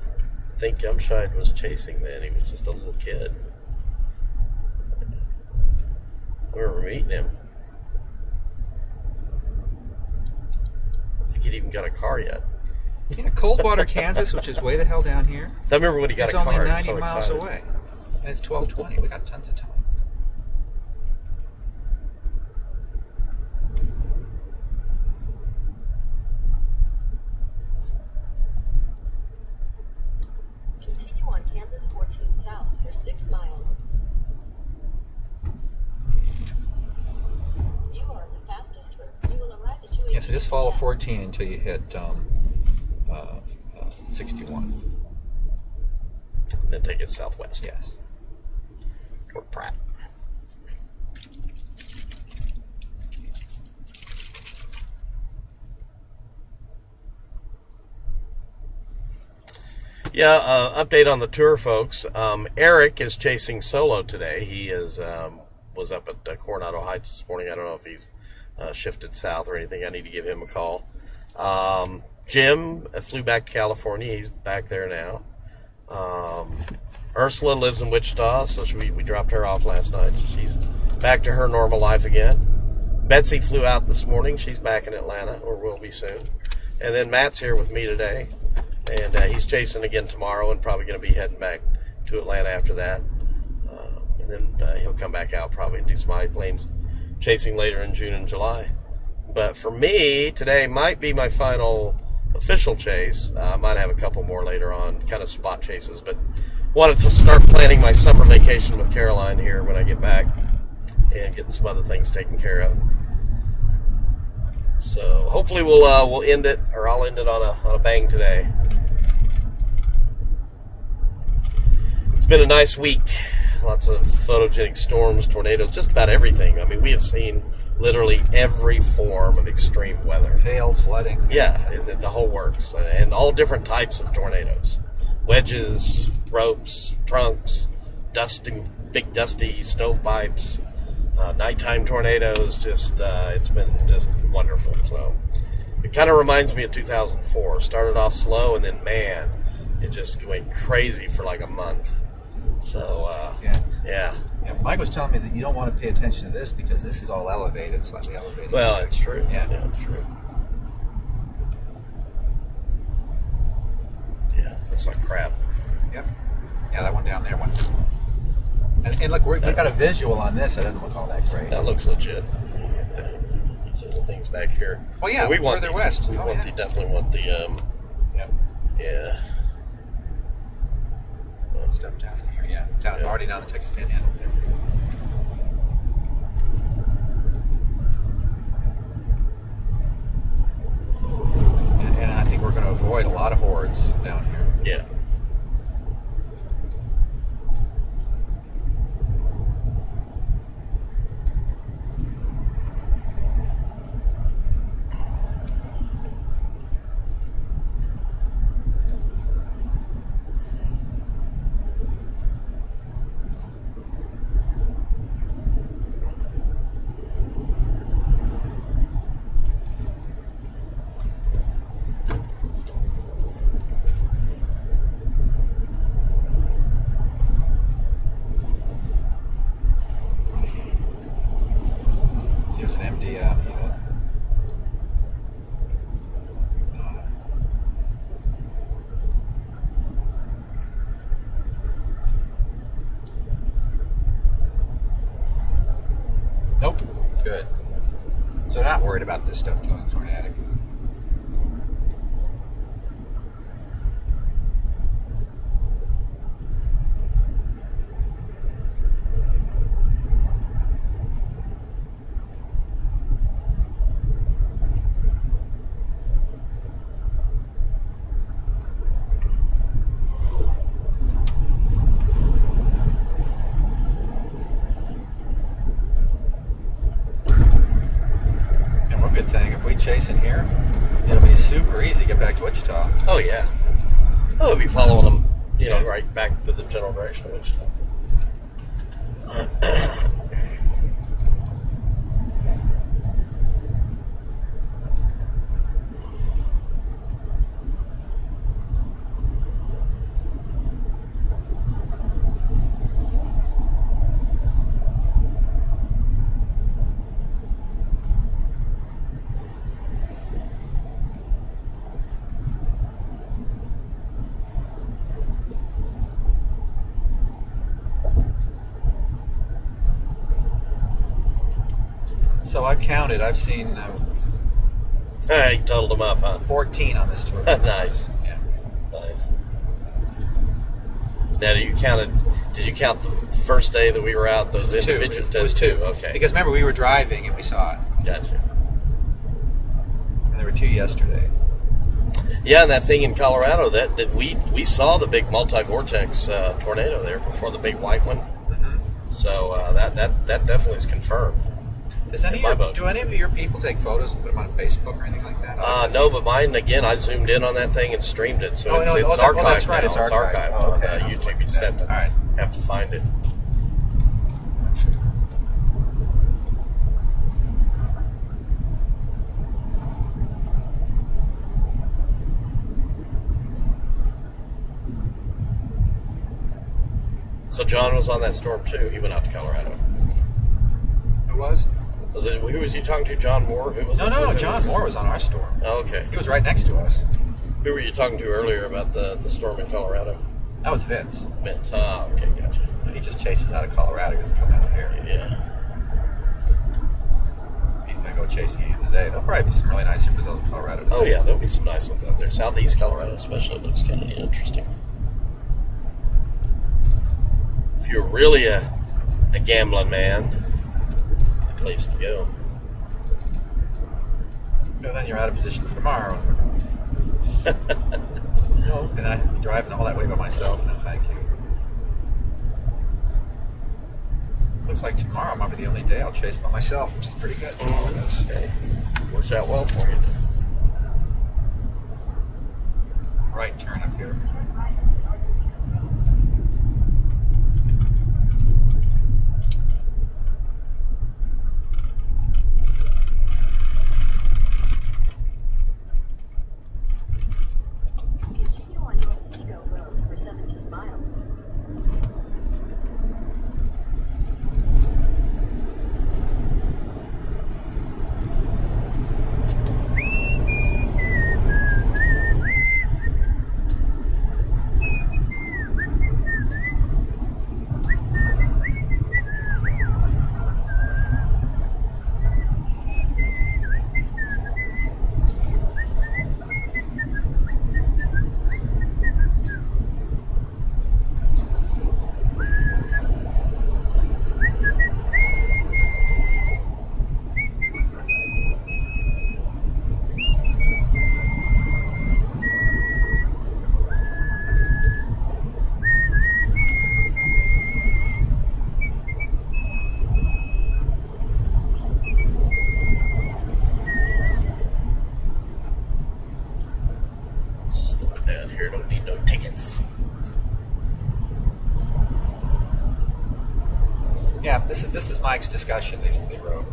Speaker 2: think Gumshide was chasing then. He was just a little kid. I remember meeting him. I think he'd even got a car yet.
Speaker 1: Yeah, Coldwater, Kansas, which is way the hell down here.
Speaker 2: So I remember when he got a car.
Speaker 1: It's only 90
Speaker 2: so
Speaker 1: miles
Speaker 2: excited.
Speaker 1: away. And it's 12:20. We got tons of time.
Speaker 3: Continue on Kansas 14 south for 6 miles. You are the fastest route. You will arrive at 2
Speaker 1: Yes, it is follow 14 until you hit 61.
Speaker 2: Then take it southwest.
Speaker 1: Yes.
Speaker 2: Toward Pratt. Yeah, update on the tour, folks. Eric is chasing solo today. He was up at Coronado Heights this morning. I don't know if he's shifted south or anything. I need to give him a call. Jim flew back to California. He's back there now. Ursula lives in Wichita, so we dropped her off last night. So she's back to her normal life again. Betsy flew out this morning. She's back in Atlanta, or will be soon. And then Matt's here with me today. And he's chasing again tomorrow and probably going to be heading back to Atlanta after that. And then he'll come back out probably and do some high plains chasing later in June and July. But for me, today might be my final official chase. I might have a couple more later on, kind of spot chases. But wanted to start planning my summer vacation with Caroline here when I get back and getting some other things taken care of. So hopefully we'll end it, or I'll end it on a bang today. It's been a nice week. Lots of photogenic storms, tornadoes, just about everything. I mean, we have seen literally every form of extreme weather.
Speaker 1: Hail, flooding.
Speaker 2: Yeah, the whole works. And all different types of tornadoes. Wedges, ropes, trunks, big dusty stovepipes, nighttime tornadoes. Just it's been just wonderful. So it kind of reminds me of 2004. Started off slow, and then, man, it just went crazy for like a month. So, yeah.
Speaker 1: Mike was telling me that you don't want to pay attention to this because this is all elevated, slightly elevated.
Speaker 2: Well, it's true.
Speaker 1: Yeah,
Speaker 2: it's true. Yeah, looks like crap.
Speaker 1: Yep. Yeah, that one down there went. And look, we got a visual on this. That doesn't look all that great.
Speaker 2: That looks legit. These little things back here.
Speaker 1: Oh yeah,
Speaker 2: so we want
Speaker 1: further
Speaker 2: these,
Speaker 1: west.
Speaker 2: We
Speaker 1: Oh,
Speaker 2: want
Speaker 1: yeah.
Speaker 2: the definitely want the
Speaker 1: Yep.
Speaker 2: yeah.
Speaker 1: Stuff down in here. Yeah,
Speaker 2: Yeah.
Speaker 1: already down the Texas Panhandle. And I think we're going to avoid a lot of hordes down here.
Speaker 2: Yeah.
Speaker 1: See, there's an MD out here. Nope. Good. So not worried about this stuff going tornadic. And one good thing, if we chase in here, it'll be super easy to get back to Wichita.
Speaker 2: Oh yeah. Oh, we'll be following them, right back to the general direction of Wichita.
Speaker 1: So I've counted. I've seen
Speaker 2: Hey, you totaled them up, huh?
Speaker 1: 14 on this tour.
Speaker 2: Nice.
Speaker 1: Yeah.
Speaker 2: Nice. Now, did you count the first day that we were out, those
Speaker 1: It
Speaker 2: individual
Speaker 1: was two.
Speaker 2: Okay.
Speaker 1: Because remember, we were driving and we saw it.
Speaker 2: Gotcha.
Speaker 1: And there were 2 yesterday.
Speaker 2: Yeah, and that thing in Colorado, that we saw the big multi-vortex tornado there before the big white one.
Speaker 1: Mm-hmm.
Speaker 2: So that definitely is confirmed.
Speaker 1: Does any
Speaker 2: In my
Speaker 1: of your,
Speaker 2: boat.
Speaker 1: do any of your people take photos and put them on Facebook or anything like that?
Speaker 2: No, but mine, again, I zoomed in on that thing and streamed it. So
Speaker 1: Oh, no,
Speaker 2: it's
Speaker 1: oh,
Speaker 2: archived
Speaker 1: that's right,
Speaker 2: now.
Speaker 1: it's
Speaker 2: It's
Speaker 1: archived.
Speaker 2: archived
Speaker 1: Oh,
Speaker 2: on
Speaker 1: okay.
Speaker 2: YouTube. You just have to,
Speaker 1: All right.
Speaker 2: have to find it. So John was on that storm too. He went out to Colorado.
Speaker 1: Who was?
Speaker 2: Who was you talking to? John Moore? Who was it?
Speaker 1: No,
Speaker 2: Was it-
Speaker 1: John Moore was on our storm.
Speaker 2: Oh, okay.
Speaker 1: He was right next to us.
Speaker 2: Who were you talking to earlier about the storm in Colorado?
Speaker 1: That was Vince.
Speaker 2: Vince. Ah, okay, gotcha.
Speaker 1: He just chases out of Colorado. He doesn't come out here.
Speaker 2: Yeah.
Speaker 1: He's going to go chasing again today. There'll probably be some really nice super in Colorado today.
Speaker 2: Oh yeah, there'll be some nice ones out there. Southeast Colorado especially looks kind of interesting. If you're really a gambling man, a place to go.
Speaker 1: No, then you're out of position for tomorrow. No, and I'm driving all that way by myself. No, thank you. Looks like tomorrow might be the only day I'll chase by myself, which is pretty good.
Speaker 2: Okay. Works out well for you.
Speaker 1: Right turn up here.
Speaker 3: Turn right onto North Seacoast Road. Continue on North Seacoast Road for 17 miles.
Speaker 1: road.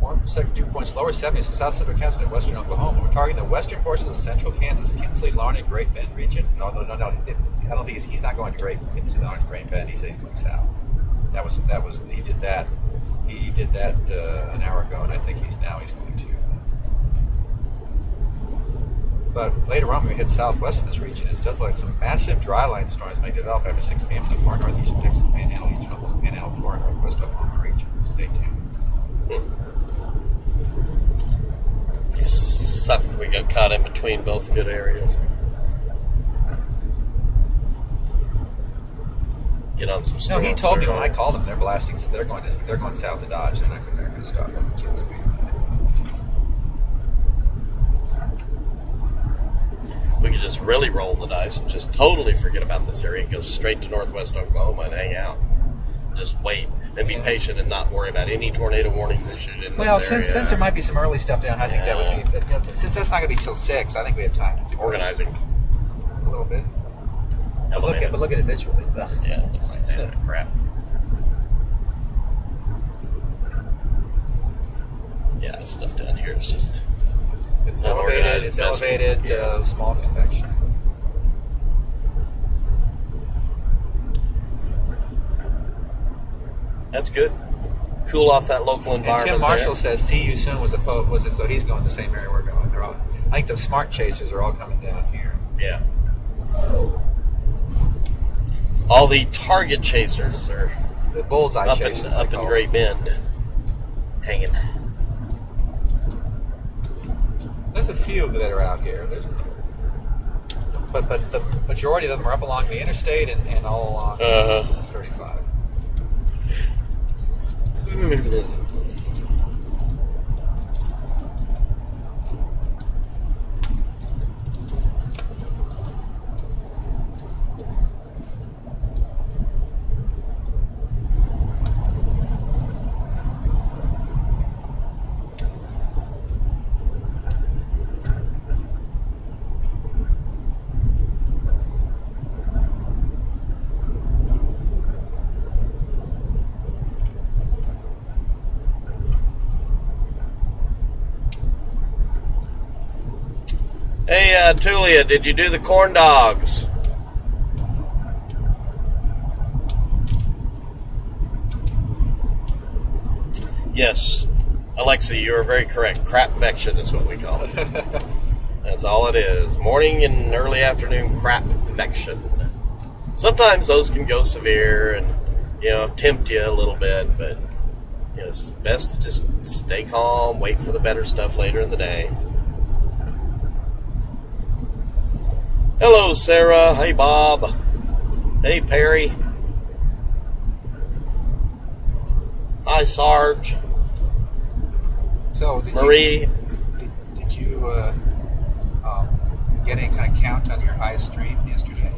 Speaker 1: Warm second dew points lower 70s in south central Kansas and western Oklahoma. We're targeting the western portions of central Kansas, Kinsley, Larned, Great Bend region. No. I don't think he's not going to Kinsley, Larned, Great Bend. He said he's going south. That was he did that. He did that an hour ago, and I think he's going to. But later on, when we hit southwest of this region, it does look like some massive dryline storms may develop after 6 p.m. in the far northeastern Texas Panhandle, eastern Oklahoma Panhandle, far northwest Oklahoma region. Stay tuned.
Speaker 2: We got caught in between both good areas. Get on some.
Speaker 1: No, he told me when I called them, they're blasting. They're going south of Dodge. They're not going to stop them.
Speaker 2: We could just really roll the dice and just totally forget about this area and go straight to northwest Oklahoma and hang out. Just wait and be patient and not worry about any tornado warnings issued in this area.
Speaker 1: Since there might be some early stuff down, I think that would be. Since that's not going to be till 6, I think we have time to do
Speaker 2: organizing
Speaker 1: a little bit. But look at it visually.
Speaker 2: Yeah, it looks like that. Crap. Yeah, this stuff down here is just.
Speaker 1: It's elevated. It's elevated.
Speaker 2: Yeah.
Speaker 1: Small convection.
Speaker 2: That's good. Cool off that local environment.
Speaker 1: And Tim Marshall says, "See you soon." Was it? So he's going the same area we're going. I think the smart chasers are all coming down here.
Speaker 2: Yeah. All the target chasers are
Speaker 1: the bullseye chasers
Speaker 2: up in Great Bend, hanging.
Speaker 1: There's a few that are out here. But the majority of them are up along the interstate and all along 35.
Speaker 2: Hey, Tulia, did you do the corn dogs? Yes, Alexa, you are very correct. Crapvection is what we call it. That's all it is. Morning and early afternoon crapvection. Sometimes those can go severe and, tempt you a little bit, but it's best to just stay calm, wait for the better stuff later in the day. Hello, Sarah. Hey, Bob. Hey, Perry. Hi, Sarge.
Speaker 1: So,
Speaker 2: Marie.
Speaker 1: Did you get any kind of count on your highest stream yesterday?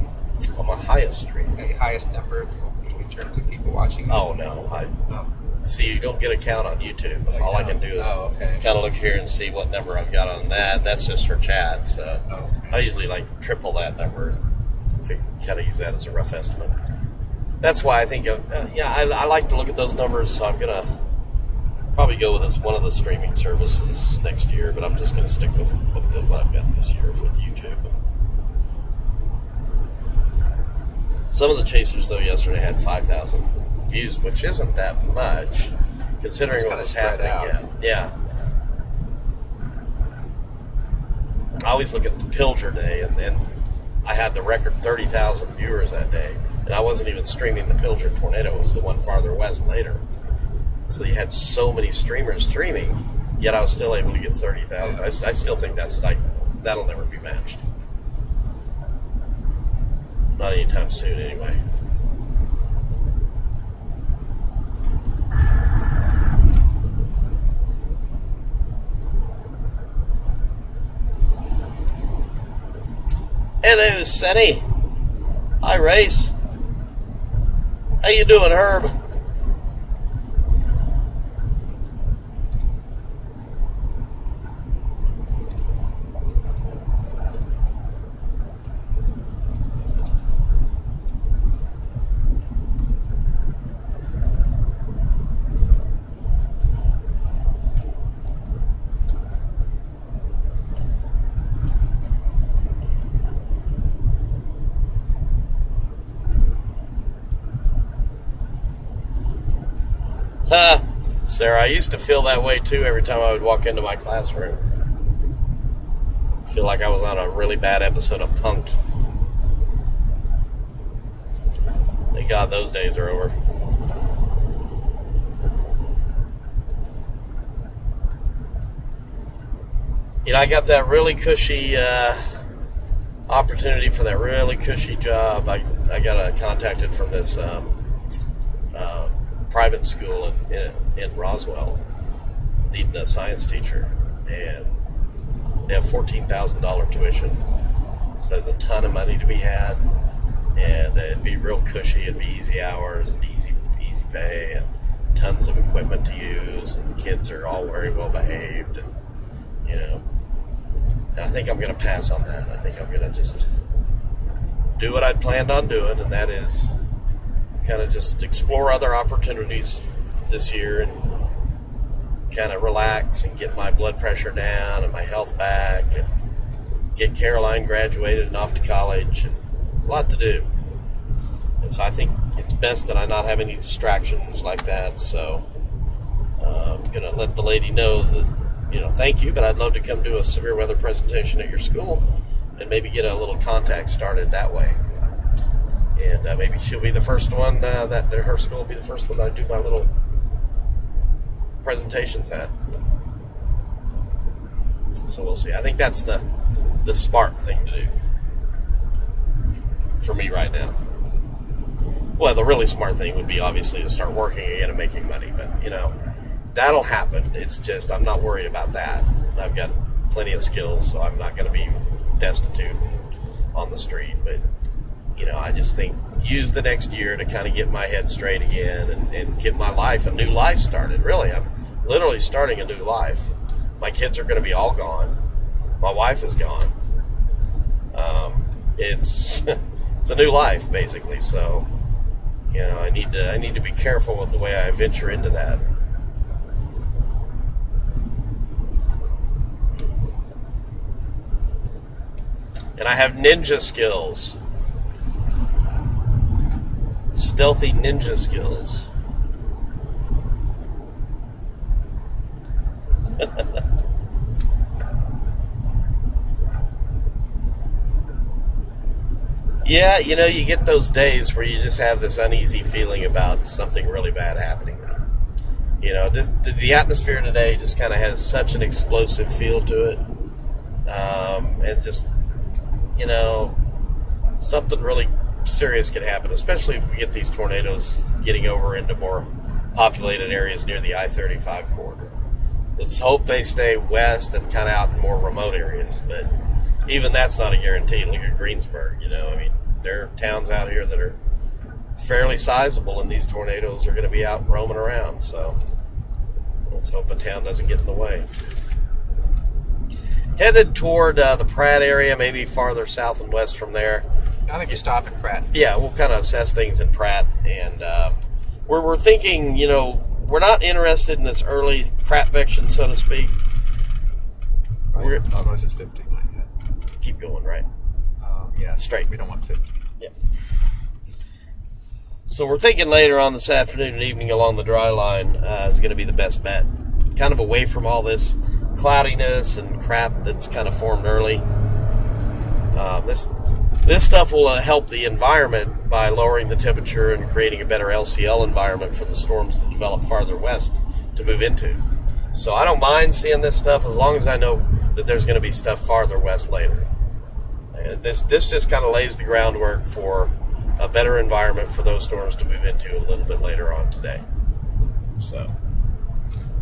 Speaker 2: On my highest stream?
Speaker 1: The highest number in terms of people watching?
Speaker 2: Oh, no. See, you don't get a count on YouTube. All I can do is kind of look here and see what number I've got on that. That's just for chat. So I usually triple that number. Kind of use that as a rough estimate. That's why I think, I like to look at those numbers. So I'm going to probably go with one of the streaming services next year. But I'm just going to stick with what I've got this year with YouTube. Some of the chasers, though, yesterday had 5,000 views, which isn't that much considering what was happening. Yeah. I always look at the Pilger day, and then I had the record 30,000 viewers that day, and I wasn't even streaming the Pilger tornado. It was the one farther west later. So you had so many streamers streaming, yet I was still able to get 30,000. I still think that'll never be matched. Not anytime soon, anyway. Hello, Sonny. Hi, Race. How you doing, Herb? Sarah, I used to feel that way too every time I would walk into my classroom. Feel like I was on a really bad episode of Punk'd. Thank God those days are over. You know, I got that really cushy opportunity for that really cushy job. I got contacted from this private school in Roswell, needing a science teacher, and they have $14,000 tuition. So there's a ton of money to be had, and it'd be real cushy. It'd be easy hours and easy pay, and tons of equipment to use, and the kids are all very well behaved, and you know. And I think I'm going to pass on that. I think I'm going to just do what I'd planned on doing, and that is kind of just explore other opportunities this year and kind of relax and get my blood pressure down and my health back and get Caroline graduated and off to college. And there's a lot to do. And so I think it's best that I not have any distractions like that. So I'm going to let the lady know that, you know, thank you, but I'd love to come do a severe weather presentation at your school and maybe get a little contact started that way. And maybe she'll be the first one, her school will be the first one that I do my little presentations at. So we'll see. I think that's the smart thing to do for me right now. Well, the really smart thing would be obviously to start working again and making money, but, you know, that'll happen. It's just, I'm not worried about that. I've got plenty of skills, so I'm not going to be destitute on the street. But, you know, I just think use the next year to kind of get my head straight again and get my life, a new life started. Really, I'm literally starting a new life. My kids are going to be all gone. My wife is gone. It's it's a new life, basically. So, you know, I need to be careful with the way I venture into that. And I have ninja skills. Stealthy ninja skills. Yeah, you know, you get those days where you just have this uneasy feeling about something really bad happening. You know, the atmosphere today just kind of has such an explosive feel to it. And just, you know, something really serious could happen, especially if we get these tornadoes getting over into more populated areas near the I-35 corridor. Let's hope they stay west and kind of out in more remote areas, but even that's not a guarantee. Look at Greensburg, you know. I mean, there are towns out here that are fairly sizable, and these tornadoes are going to be out roaming around, so let's hope the town doesn't get in the way. Headed toward the Pratt area, maybe farther south and west from there.
Speaker 1: I think you stop in Pratt.
Speaker 2: Yeah, we'll kind of assess things in Pratt, and we're thinking, you know, we're not interested in this early crapvection, so to speak.
Speaker 1: Right. Otherwise it's 50, not yet.
Speaker 2: Keep going, right?
Speaker 1: Yeah,
Speaker 2: Straight.
Speaker 1: We don't want 50.
Speaker 2: Yeah. So we're thinking later on this afternoon and evening along the dry line is going to be the best bet. Kind of away from all this cloudiness and crap that's kind of formed early. This stuff will help the environment by lowering the temperature and creating a better LCL environment for the storms that develop farther west to move into. So I don't mind seeing this stuff as long as I know that there's going to be stuff farther west later. This just kind of lays the groundwork for a better environment for those storms to move into a little bit later on today. So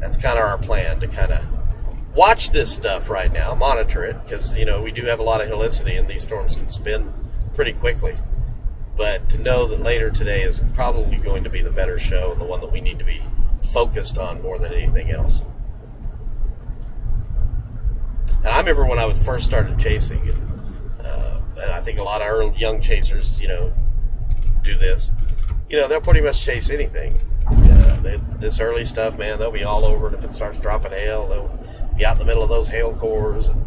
Speaker 2: that's kind of our plan, to kind of watch this stuff right now, monitor it, because, you know, we do have a lot of helicity and these storms can spin pretty quickly. But to know that later today is probably going to be the better show and the one that we need to be focused on more than anything else. And I remember when I was first started chasing, and I think a lot of early young chasers, you know, do this. You know, they'll pretty much chase anything. This early stuff, man, they'll be all over it. If it starts dropping hail, they'll be out in the middle of those hail cores, and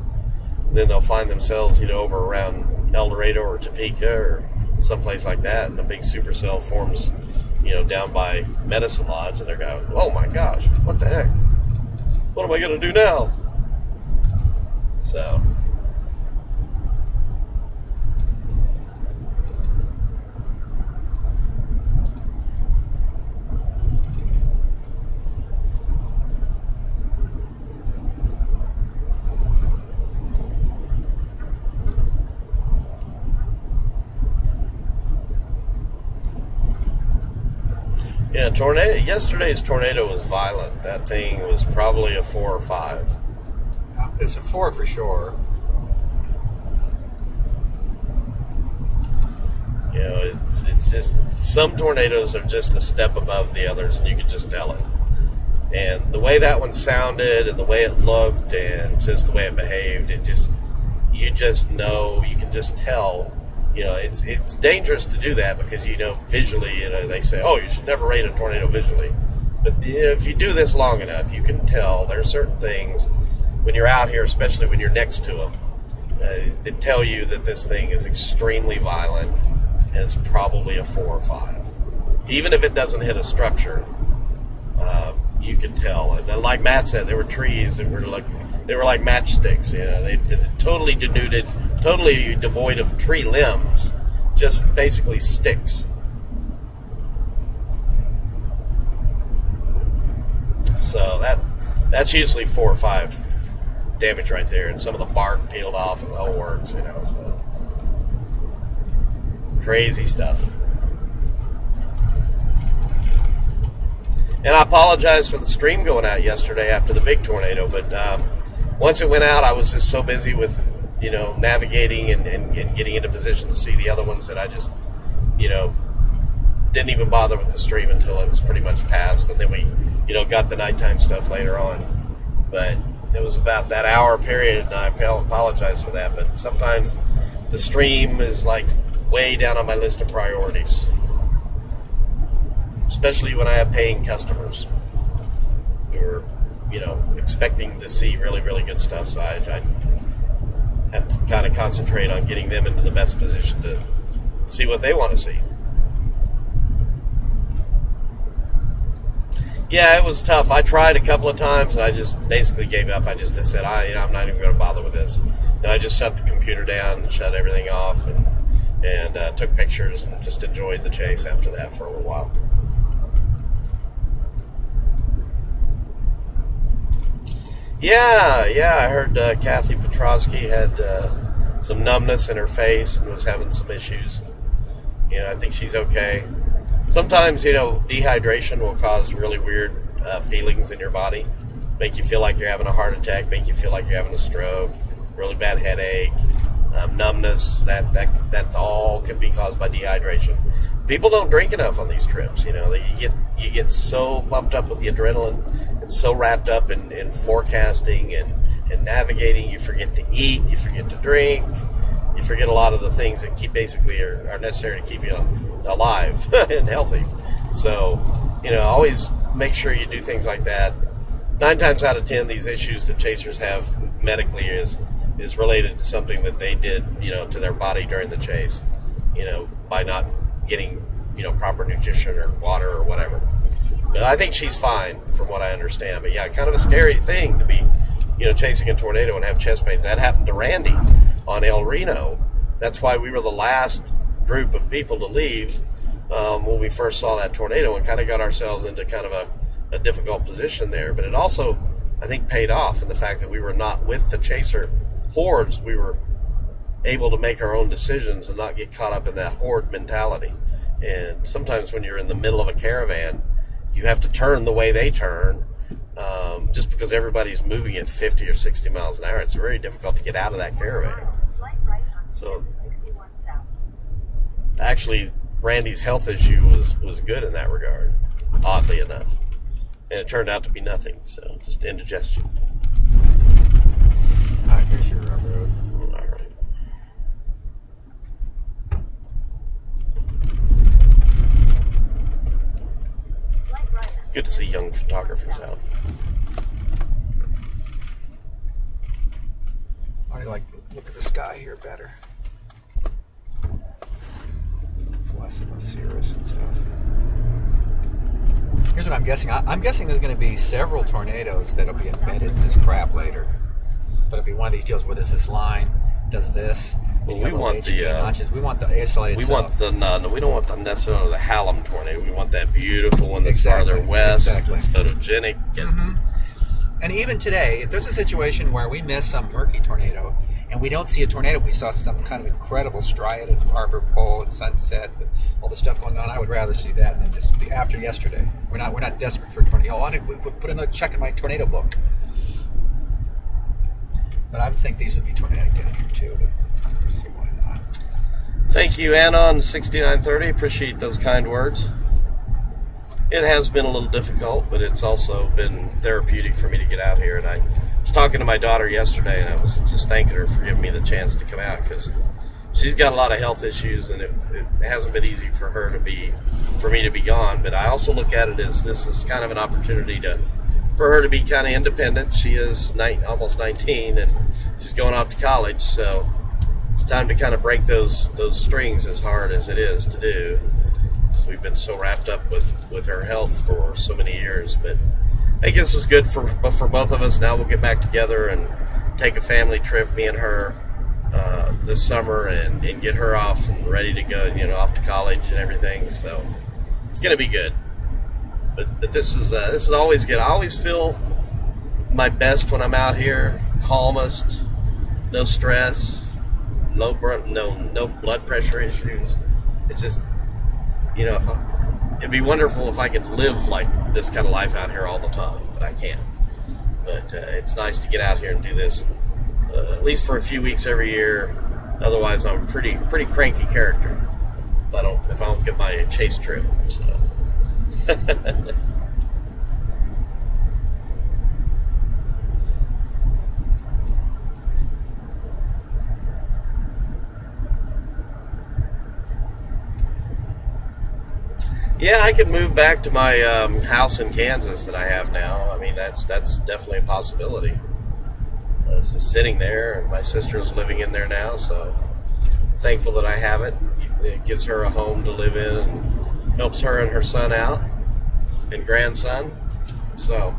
Speaker 2: then they'll find themselves, you know, over around El Dorado or Topeka or someplace like that, and a big supercell forms, down by Medicine Lodge, and they're going, oh my gosh, what the heck? What am I going to do now? So... yeah, tornado. Yesterday's tornado was violent. That thing was probably a 4 or 5.
Speaker 1: It's a 4 for sure.
Speaker 2: It's just some tornadoes are just a step above the others, and you can just tell it. And the way that one sounded, and the way it looked, and just the way it behaved, you just know, you can just tell. It's dangerous to do that because, visually, they say, oh, you should never rate a tornado visually. But if you do this long enough, you can tell there are certain things when you're out here, especially when you're next to them, that tell you that this thing is extremely violent and is probably a 4 or 5. Even if it doesn't hit a structure, you can tell. And like Matt said, there were trees that were like matchsticks. They totally denuded, totally devoid of tree limbs, just basically sticks. So that's usually 4 or 5 damage right there, and some of the bark peeled off and the whole works. So crazy stuff. And I apologize for the stream going out yesterday after the big tornado, but once it went out, I was just so busy with, navigating and getting into position to see the other ones that I just, didn't even bother with the stream until it was pretty much past. And then we, got the nighttime stuff later on. But it was about that hour period, and I apologize for that. But sometimes the stream is like way down on my list of priorities, especially when I have paying customers who are, expecting to see really, really good stuff. So I have to kind of concentrate on getting them into the best position to see what they want to see. Yeah, it was tough. I tried a couple of times, and I just basically gave up. I just said, I'm not even going to bother with this. And I just shut the computer down and shut everything off and took pictures and just enjoyed the chase after that for a little while. Yeah, I heard Kathy Petrosky had some numbness in her face and was having some issues. I think she's okay. Sometimes, dehydration will cause really weird feelings in your body. Make you feel like you're having a heart attack, make you feel like you're having a stroke, really bad headache, numbness. That all can be caused by dehydration. People don't drink enough on these trips. You get so pumped up with the adrenaline and so wrapped up in forecasting and navigating, you forget to eat, you forget to drink, you forget a lot of the things that basically are necessary to keep you alive and healthy. So, always make sure you do things like that. 9 times out of 10, these issues that chasers have medically is related to something that they did, to their body during the chase, by not getting, proper nutrition or water or whatever. But I think she's fine from what I understand. But yeah, kind of a scary thing to be, chasing a tornado and have chest pains. That happened to Randy on El Reno. That's why we were the last group of people to leave when we first saw that tornado, and kind of got ourselves into kind of a difficult position there. But it also, I think, paid off in the fact that we were not with the chaser hordes. We were able to make our own decisions and not get caught up in that horde mentality. And sometimes when you're in the middle of a caravan, you have to turn the way they turn. Just because everybody's moving at 50 or 60 miles an hour, it's very difficult to get out of that caravan. So actually, Randy's health issue was good in that regard, oddly enough. And it turned out to be nothing, so just indigestion.
Speaker 1: I guess you're on the road.
Speaker 2: All right. Good to see young photographers out.
Speaker 1: I like to look at the sky here better. Less of a cirrus and stuff. Here's what I'm guessing. I'm guessing there's going to be several tornadoes that'll be embedded in this crap later. But it'll be one of these deals where there's this line, does this.
Speaker 2: Well,
Speaker 1: you
Speaker 2: we
Speaker 1: got
Speaker 2: want
Speaker 1: little HP notches. We want the isolated
Speaker 2: we
Speaker 1: stuff.
Speaker 2: want the we don't want the necessarily the Hallam tornado. We want that beautiful one that's
Speaker 1: Exactly.
Speaker 2: farther west,
Speaker 1: Exactly.
Speaker 2: that's photogenic. And
Speaker 1: And even today, if there's a situation where we miss some murky tornado and we don't see a tornado, we saw some kind of incredible striated arbor pole at sunset with all the stuff going on, I would rather see that than just be after yesterday. We're not desperate for a tornado. Oh, I need to put another check in my tornado book. But I would think these would be tornadic down here too. But so why not?
Speaker 2: Thank you, Anon 6930. Appreciate those kind words. It has been a little difficult, but it's also been therapeutic for me to get out here. And I was talking to my daughter yesterday, and I was just thanking her for giving me the chance to come out because she's got a lot of health issues, and it hasn't been easy for me to be gone. But I also look at it as this is kind of an opportunity for her to be kind of independent. She is almost 19, and she's going off to college, so it's time to kind of break those strings, as hard as it is to do. Because we've been so wrapped up with her health for so many years. But I guess it was good for both of us. Now we'll get back together and take a family trip, me and her, this summer, and get her off and ready to go, off to college and everything. So it's going to be good. But this is always good. I always feel my best when I'm out here, calmest, no stress, no blood pressure issues. It's just, it'd be wonderful if I could live like this kind of life out here all the time, but I can't. But it's nice to get out here and do this, at least for a few weeks every year. Otherwise, I'm a pretty cranky character if I don't get my chase trip. So. Yeah, I could move back to my house in Kansas that I have now. I mean, that's definitely a possibility. It's just sitting there, and my sister's living in there now, so thankful that I have it. It gives her a home to live in and helps her and her son out and grandson. So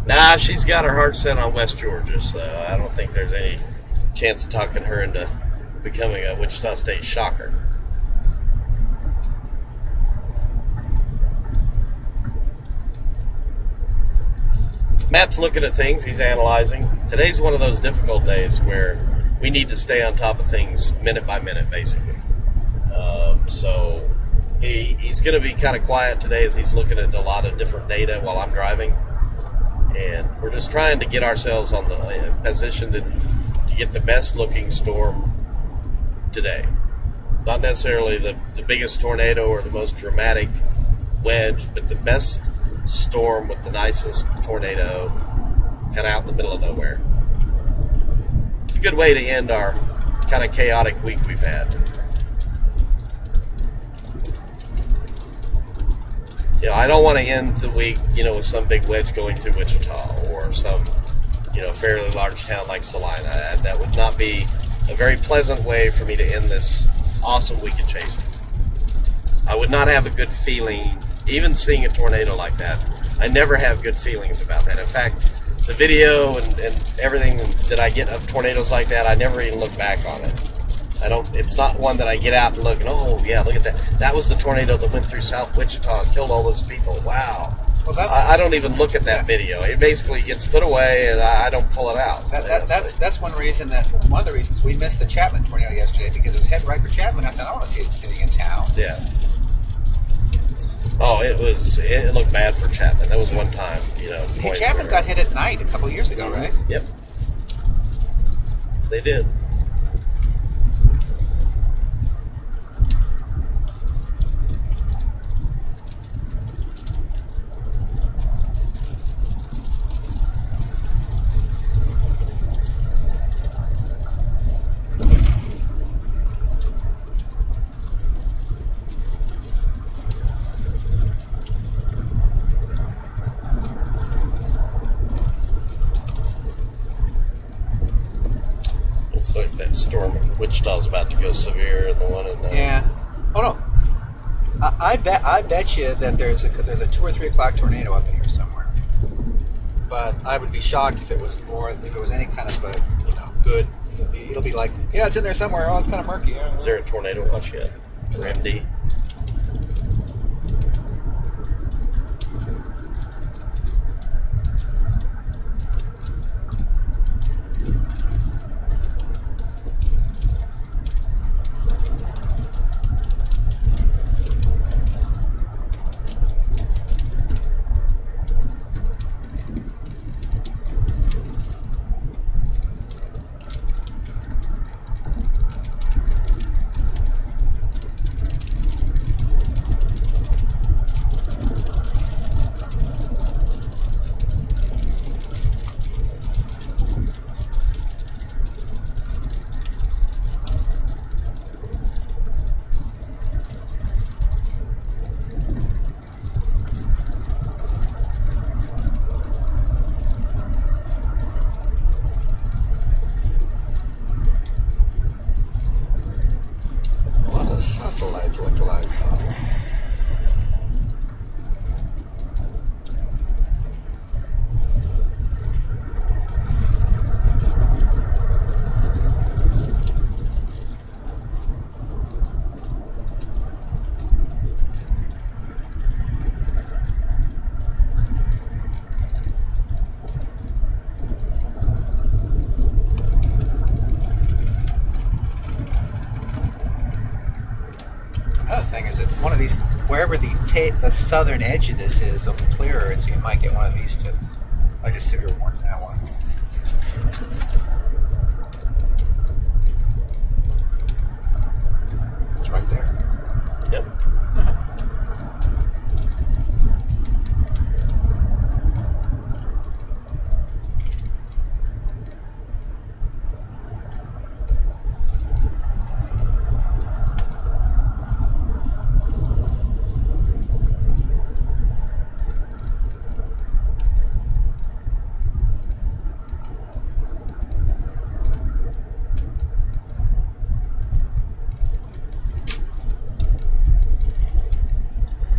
Speaker 2: nah, she's got her heart set on West Georgia, so I don't think there's any chance of talking her into becoming a Wichita State Shocker. Matt's looking at things, he's analyzing. Today's one of those difficult days where we need to stay on top of things minute by minute, basically. So he's going to be kind of quiet today as he's looking at a lot of different data while I'm driving. And we're just trying to get ourselves on the position to get the best looking storm today. Not necessarily the biggest tornado or the most dramatic wedge, but the best storm with the nicest tornado kind of out in the middle of nowhere. It's a good way to end our kind of chaotic week we've had. I don't want to end the week, with some big wedge going through Wichita or some, fairly large town like Salina. That would not be a very pleasant way for me to end this awesome week of chasing. I would not have a good feeling, even seeing a tornado like that. I never have good feelings about that. In fact, the video and everything that I get of tornadoes like that, I never even look back on it. It's not one that I get out and look, oh yeah, look at that. That was the tornado that went through South Wichita and killed all those people. Wow. Well, I don't even look at that video. It basically gets put away and I don't pull it out.
Speaker 1: That's one of the reasons we missed the Chapman tornado yesterday, because it was heading right for Chapman. I said, I want to see it sitting in town.
Speaker 2: Yeah. Oh, it looked bad for Chapman. That was one time,
Speaker 1: Hey, Chapman got hit at night a couple of years ago, right?
Speaker 2: Yep. They did. the storm in Wichita's about to go severe, and the one in
Speaker 1: Yeah. Oh no. I bet you that there's a 2 or 3 o'clock tornado up in here somewhere. But I would be shocked if it was any kind of a good. It'll be like, yeah, it's in there somewhere. Oh, it's kind of murky.
Speaker 2: Is there a tornado watch yet for MD?
Speaker 1: Satellite. Another thing is that one of these, wherever the southern edge of this is, it'll be clearer, and so you might get one of these to, like a severe warning, that one. It's right there.
Speaker 2: Yep.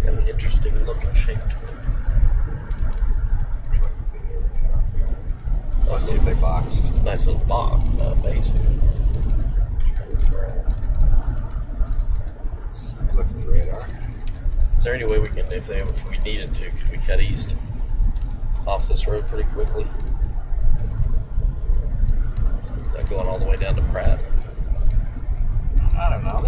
Speaker 2: Got an interesting looking shape to it.
Speaker 1: Let's see if they boxed.
Speaker 2: Nice little base here.
Speaker 1: Let me look at the radar.
Speaker 2: Is there any way we can, if we needed to, could we cut east off this road pretty quickly? Not going all the way down to Pratt.
Speaker 1: I don't know.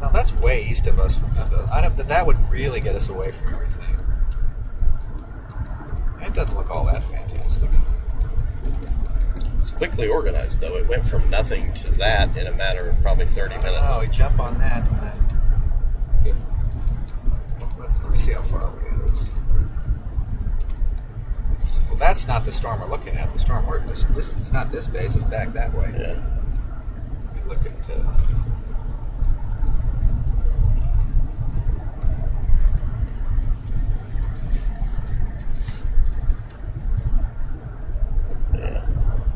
Speaker 1: Now that's way east of us. That would really get us away from everything. It doesn't look all that fantastic.
Speaker 2: It's quickly organized, though. It went from nothing to that in a matter of probably 30 minutes.
Speaker 1: Oh, we jump on that and then. Good. Let me see how far away it is. Well, that's not the storm we're looking at. The storm it's not this base. It's back that way.
Speaker 2: Yeah.
Speaker 1: We look at.
Speaker 2: Yeah.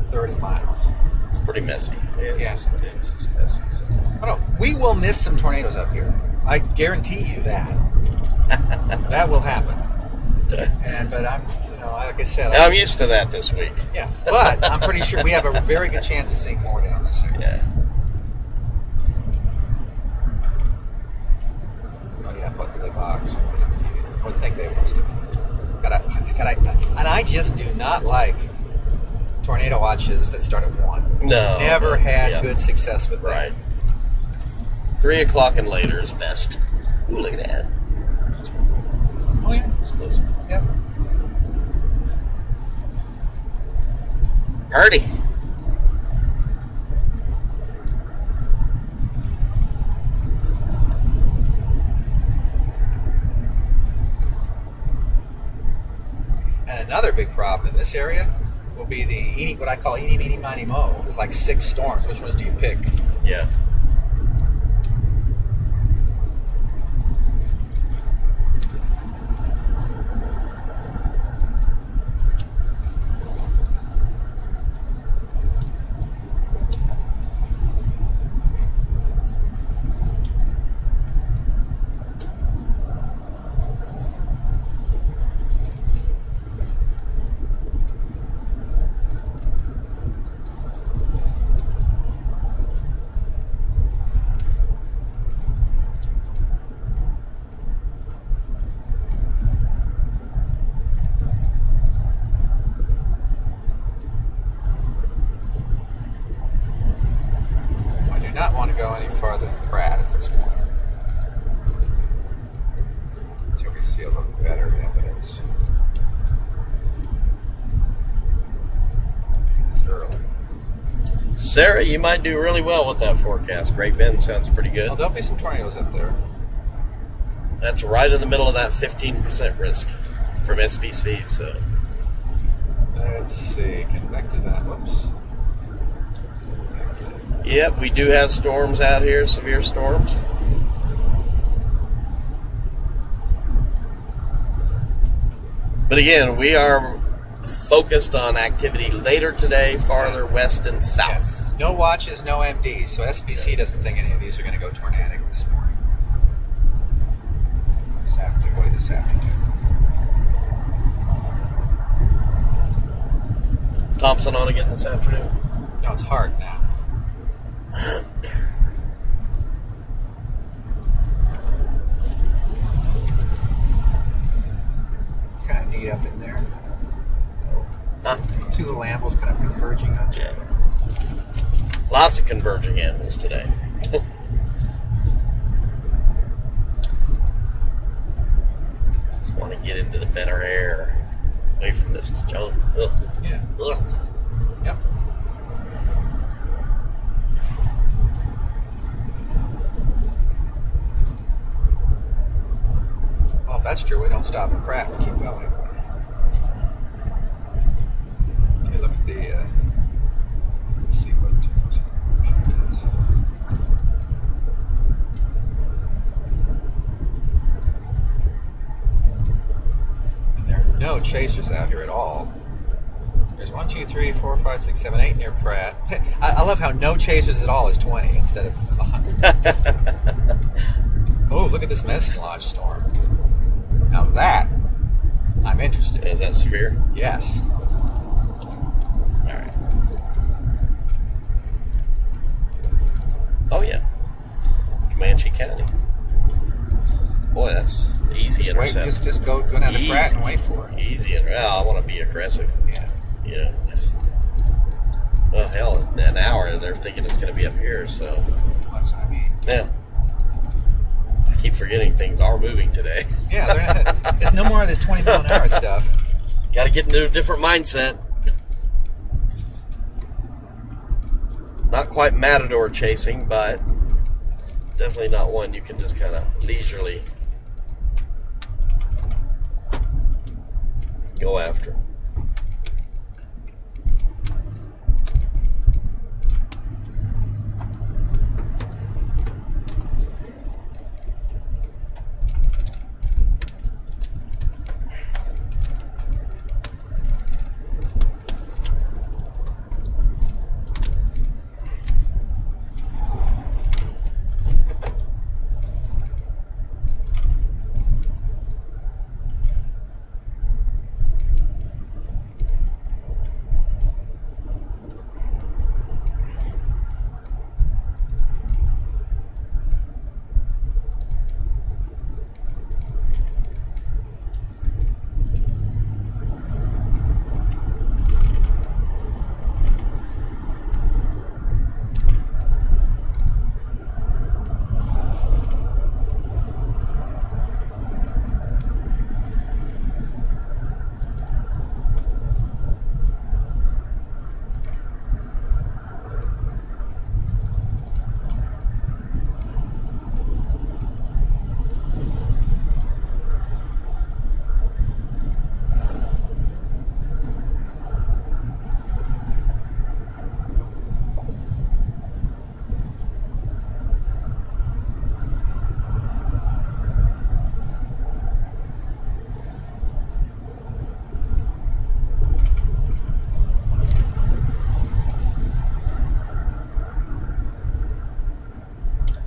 Speaker 1: 30 miles.
Speaker 2: It's pretty messy. It's
Speaker 1: Yeah.
Speaker 2: it's just messy. So.
Speaker 1: Oh no, we will miss some tornadoes up here. I guarantee you that. That will happen. But I'm, like I said,
Speaker 2: I'm used to that this week.
Speaker 1: yeah. But I'm pretty sure we have a very good chance of seeing more down this area.
Speaker 2: Yeah.
Speaker 1: Oh yeah, but do they box? I would think they must have. And I just do not like tornado watches that start at 1.
Speaker 2: No.
Speaker 1: Never had
Speaker 2: Yeah.
Speaker 1: good success with that.
Speaker 2: Right. 3 o'clock and later is best. Ooh, look at that.
Speaker 1: Oh yeah.
Speaker 2: Explosive.
Speaker 1: Yep.
Speaker 2: Party.
Speaker 1: And another big problem in this area will be what I call eeny, meeny, miny, mo. There's like 6 storms. Which ones do you pick?
Speaker 2: Yeah.
Speaker 1: farther than Pratt at this point. Until we see a little better evidence. It's early.
Speaker 2: Sarah, you might do really well with that forecast. Great Bend sounds pretty good.
Speaker 1: Well, there'll be some tornadoes up there.
Speaker 2: That's right in the middle of that 15% risk from SPC. So
Speaker 1: Let's see. Convective that. Whoops.
Speaker 2: yep, we do have storms out here, severe storms. But again, we are focused on activity later today, farther west and south.
Speaker 1: Yeah. No watches, no MDs. So SPC doesn't think any of these are going to go tornadic this morning. This afternoon.
Speaker 2: Thompson on again this afternoon.
Speaker 1: No, it's hard now. Kind of neat up in there.
Speaker 2: Huh?
Speaker 1: Two little animals kind of converging on each other.
Speaker 2: Lots of converging animals today. Just want to get into the better air, away from this junk. Ugh.
Speaker 1: Yeah.
Speaker 2: Ugh.
Speaker 1: Yep. Well, if that's true, we don't stop at Pratt. We keep going. Let me look at the. See what it is. And there are no chasers out here at all. There's 1, 2, 3, 4, 5, 6, 7, 8 near Pratt. I love how no chasers at all is 20 instead of 100. Oh, look at this medicine lodge storm. Now that, I'm interested.
Speaker 2: Is that severe?
Speaker 1: Yes.
Speaker 2: All right. Oh, yeah. Comanche County. Boy, that's easy
Speaker 1: Just wait,
Speaker 2: intercept.
Speaker 1: just go down to Pratt and wait for it.
Speaker 2: Easy intercept. I want to be aggressive.
Speaker 1: Yeah.
Speaker 2: You know, well, hell, in an hour, they're thinking it's going to be up here, so,
Speaker 1: That's what I mean.
Speaker 2: yeah. I keep forgetting things are moving today.
Speaker 1: Yeah, it's no more of this 20 mile an hour stuff.
Speaker 2: Got to get into a different mindset. Not quite matador chasing, but definitely not one you can just kind of leisurely go after.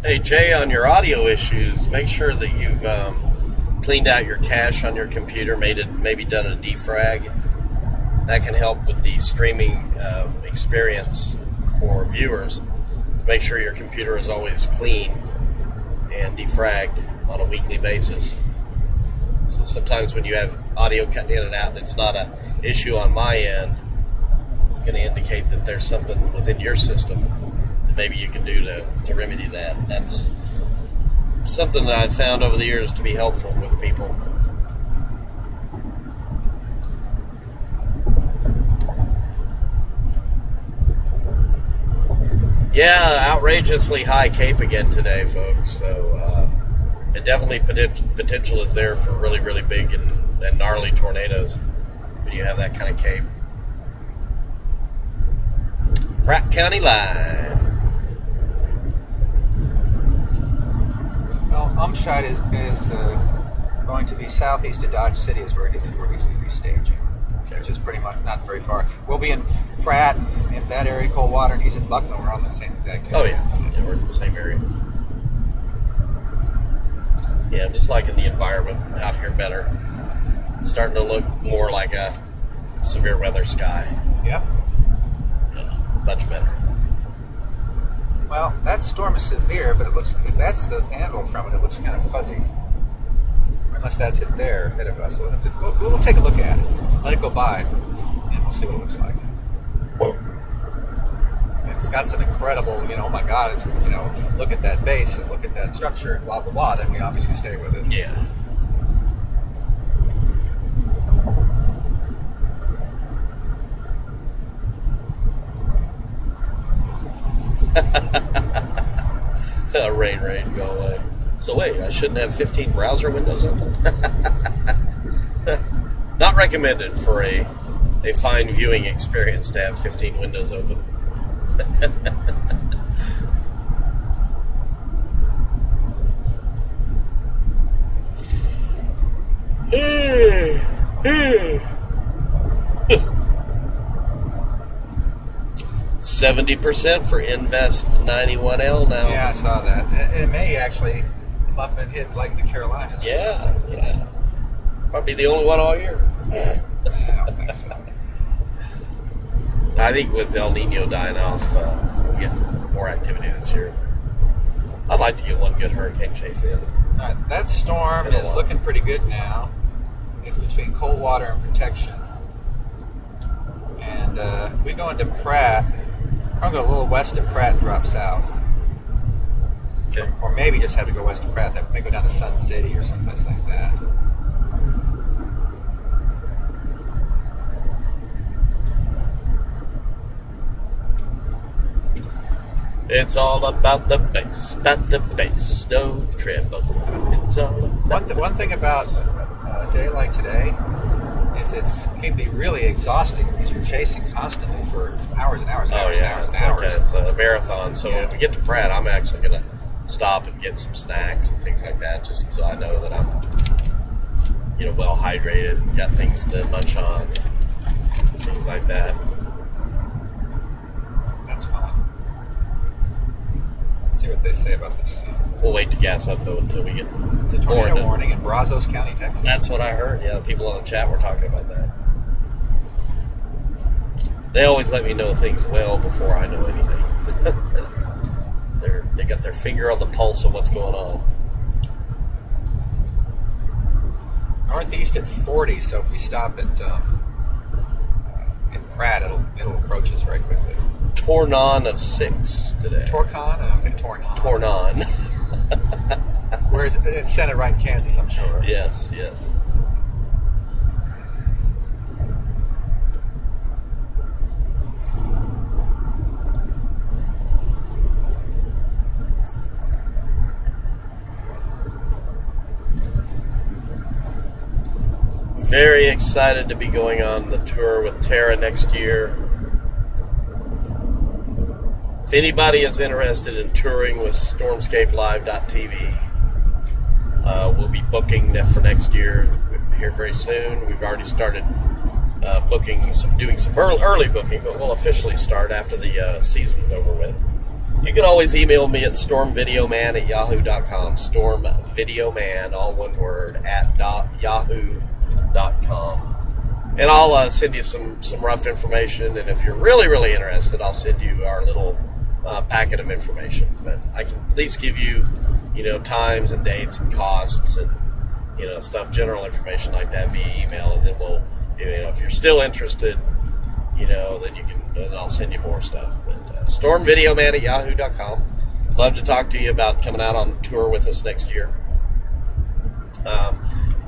Speaker 2: Hey Jay, on your audio issues, make sure that you've cleaned out your cache on your computer, maybe done a defrag. That can help with the streaming experience for viewers. Make sure your computer is always clean and defragged on a weekly basis. So sometimes when you have audio cutting in and out and it's not an issue on my end, it's going to indicate that there's something within your system maybe you can do to remedy that. That's something that I've found over the years to be helpful with people. Yeah, outrageously high Cape again today, folks. So it definitely potential is there for really, really big and gnarly tornadoes when you have that kind of Cape. Pratt County line.
Speaker 1: Well, Umshide is going to be southeast of Dodge City is where he's going to be staging, which is pretty much not very far. We'll be in Pratt, in that area, Coldwater, and he's in Buckland. We're on the same exact area.
Speaker 2: Oh, yeah. We're in the same area. Yeah, I'm just liking the environment out here better. It's starting to look more like a severe weather sky.
Speaker 1: Yep.
Speaker 2: Yeah, much better.
Speaker 1: Well, that storm is severe, but it looks, if that's the angle from it, it looks kind of fuzzy. Unless that's it there ahead of us. We'll take a look at it. Let it go by, and we'll see what it looks like. And it's got some incredible, oh my God, it's, look at that base and look at that structure and blah, blah, blah. Then we obviously stay with it.
Speaker 2: Yeah. Rain, go away. So wait, I shouldn't have 15 browser windows open? Not recommended for a fine viewing experience to have 15 windows open. %70 for Invest 91L now.
Speaker 1: Yeah, I saw that. It may actually come up and hit like the Carolinas.
Speaker 2: Yeah. Probably the only one all year.
Speaker 1: I don't think so.
Speaker 2: I think with El Nino dying off, we'll get more activity this year. I'd like to get one good hurricane chase in.
Speaker 1: All right, that storm is looking pretty good now. It's between Coldwater and Protection. And we go into Pratt. I'm going to go a little west of Pratt and drop south.
Speaker 2: Okay.
Speaker 1: Or maybe just have to go west of Pratt. That may go down to Sun City or someplace like that.
Speaker 2: It's all about the bass, no treble. It's all about
Speaker 1: One thing about a day like today is it can be really exhausting because you're chasing constantly for hours and hours and hours and hours and hours.
Speaker 2: It's a marathon. So
Speaker 1: Yeah.
Speaker 2: when we get to Pratt, I'm actually going to stop and get some snacks and things like that, just so I know that I'm, well hydrated and got things to munch on, things like that.
Speaker 1: That's fine. Let's see what they say about this.
Speaker 2: We'll wait to gas up though until we get.
Speaker 1: It's a tornado warning in Brazos County, Texas.
Speaker 2: That's what I heard. Yeah, people on the chat were talking about that. They always let me know things well before I know anything. They got their finger on the pulse of what's going on.
Speaker 1: Northeast at 40, so if we stop at in Pratt, it'll approach us very quickly.
Speaker 2: Tornon of 6 today.
Speaker 1: Torcon? Okay, Tornon.
Speaker 2: Tornon.
Speaker 1: Whereas it's Senate right in Kansas, I'm sure.
Speaker 2: Yes. Very excited to be going on the tour with Tara next year. If anybody is interested in touring with StormscapeLive.tv, we'll be booking for next year here very soon. We've already started doing some early booking, but we'll officially start after the season's over with. You can always email me at stormvideoman@yahoo.com. Stormvideoman, all one word, at yahoo.com. And I'll send you some rough information, and if you're really, really interested, I'll send you our little packet of information. But I can at least give you, times and dates and costs and, stuff, general information like that via email, and then we'll, if you're still interested, then then I'll send you more stuff. But stormvideoman@yahoo.com. Love to talk to you about coming out on tour with us next year.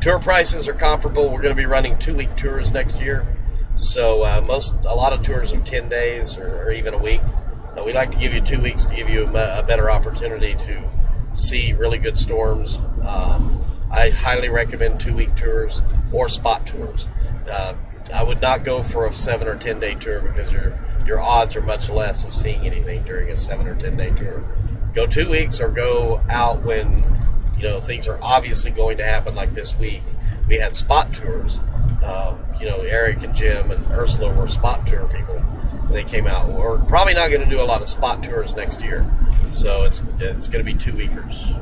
Speaker 2: Tour prices are comparable. We're going to be running 2-week tours next year. So a lot of tours are 10 days or even a week. We like to give you 2 weeks to give you a better opportunity to see really good storms. I highly recommend 2-week tours or spot tours. I would not go for a 7 or 10 day tour because your odds are much less of seeing anything during a 7 or 10 day tour. Go 2 weeks or go out when things are obviously going to happen. Like this week, we had spot tours. Eric and Jim and Ursula were spot tour people. They came out. We're probably not going to do a lot of spot tours next year, so it's going to be 2-weekers.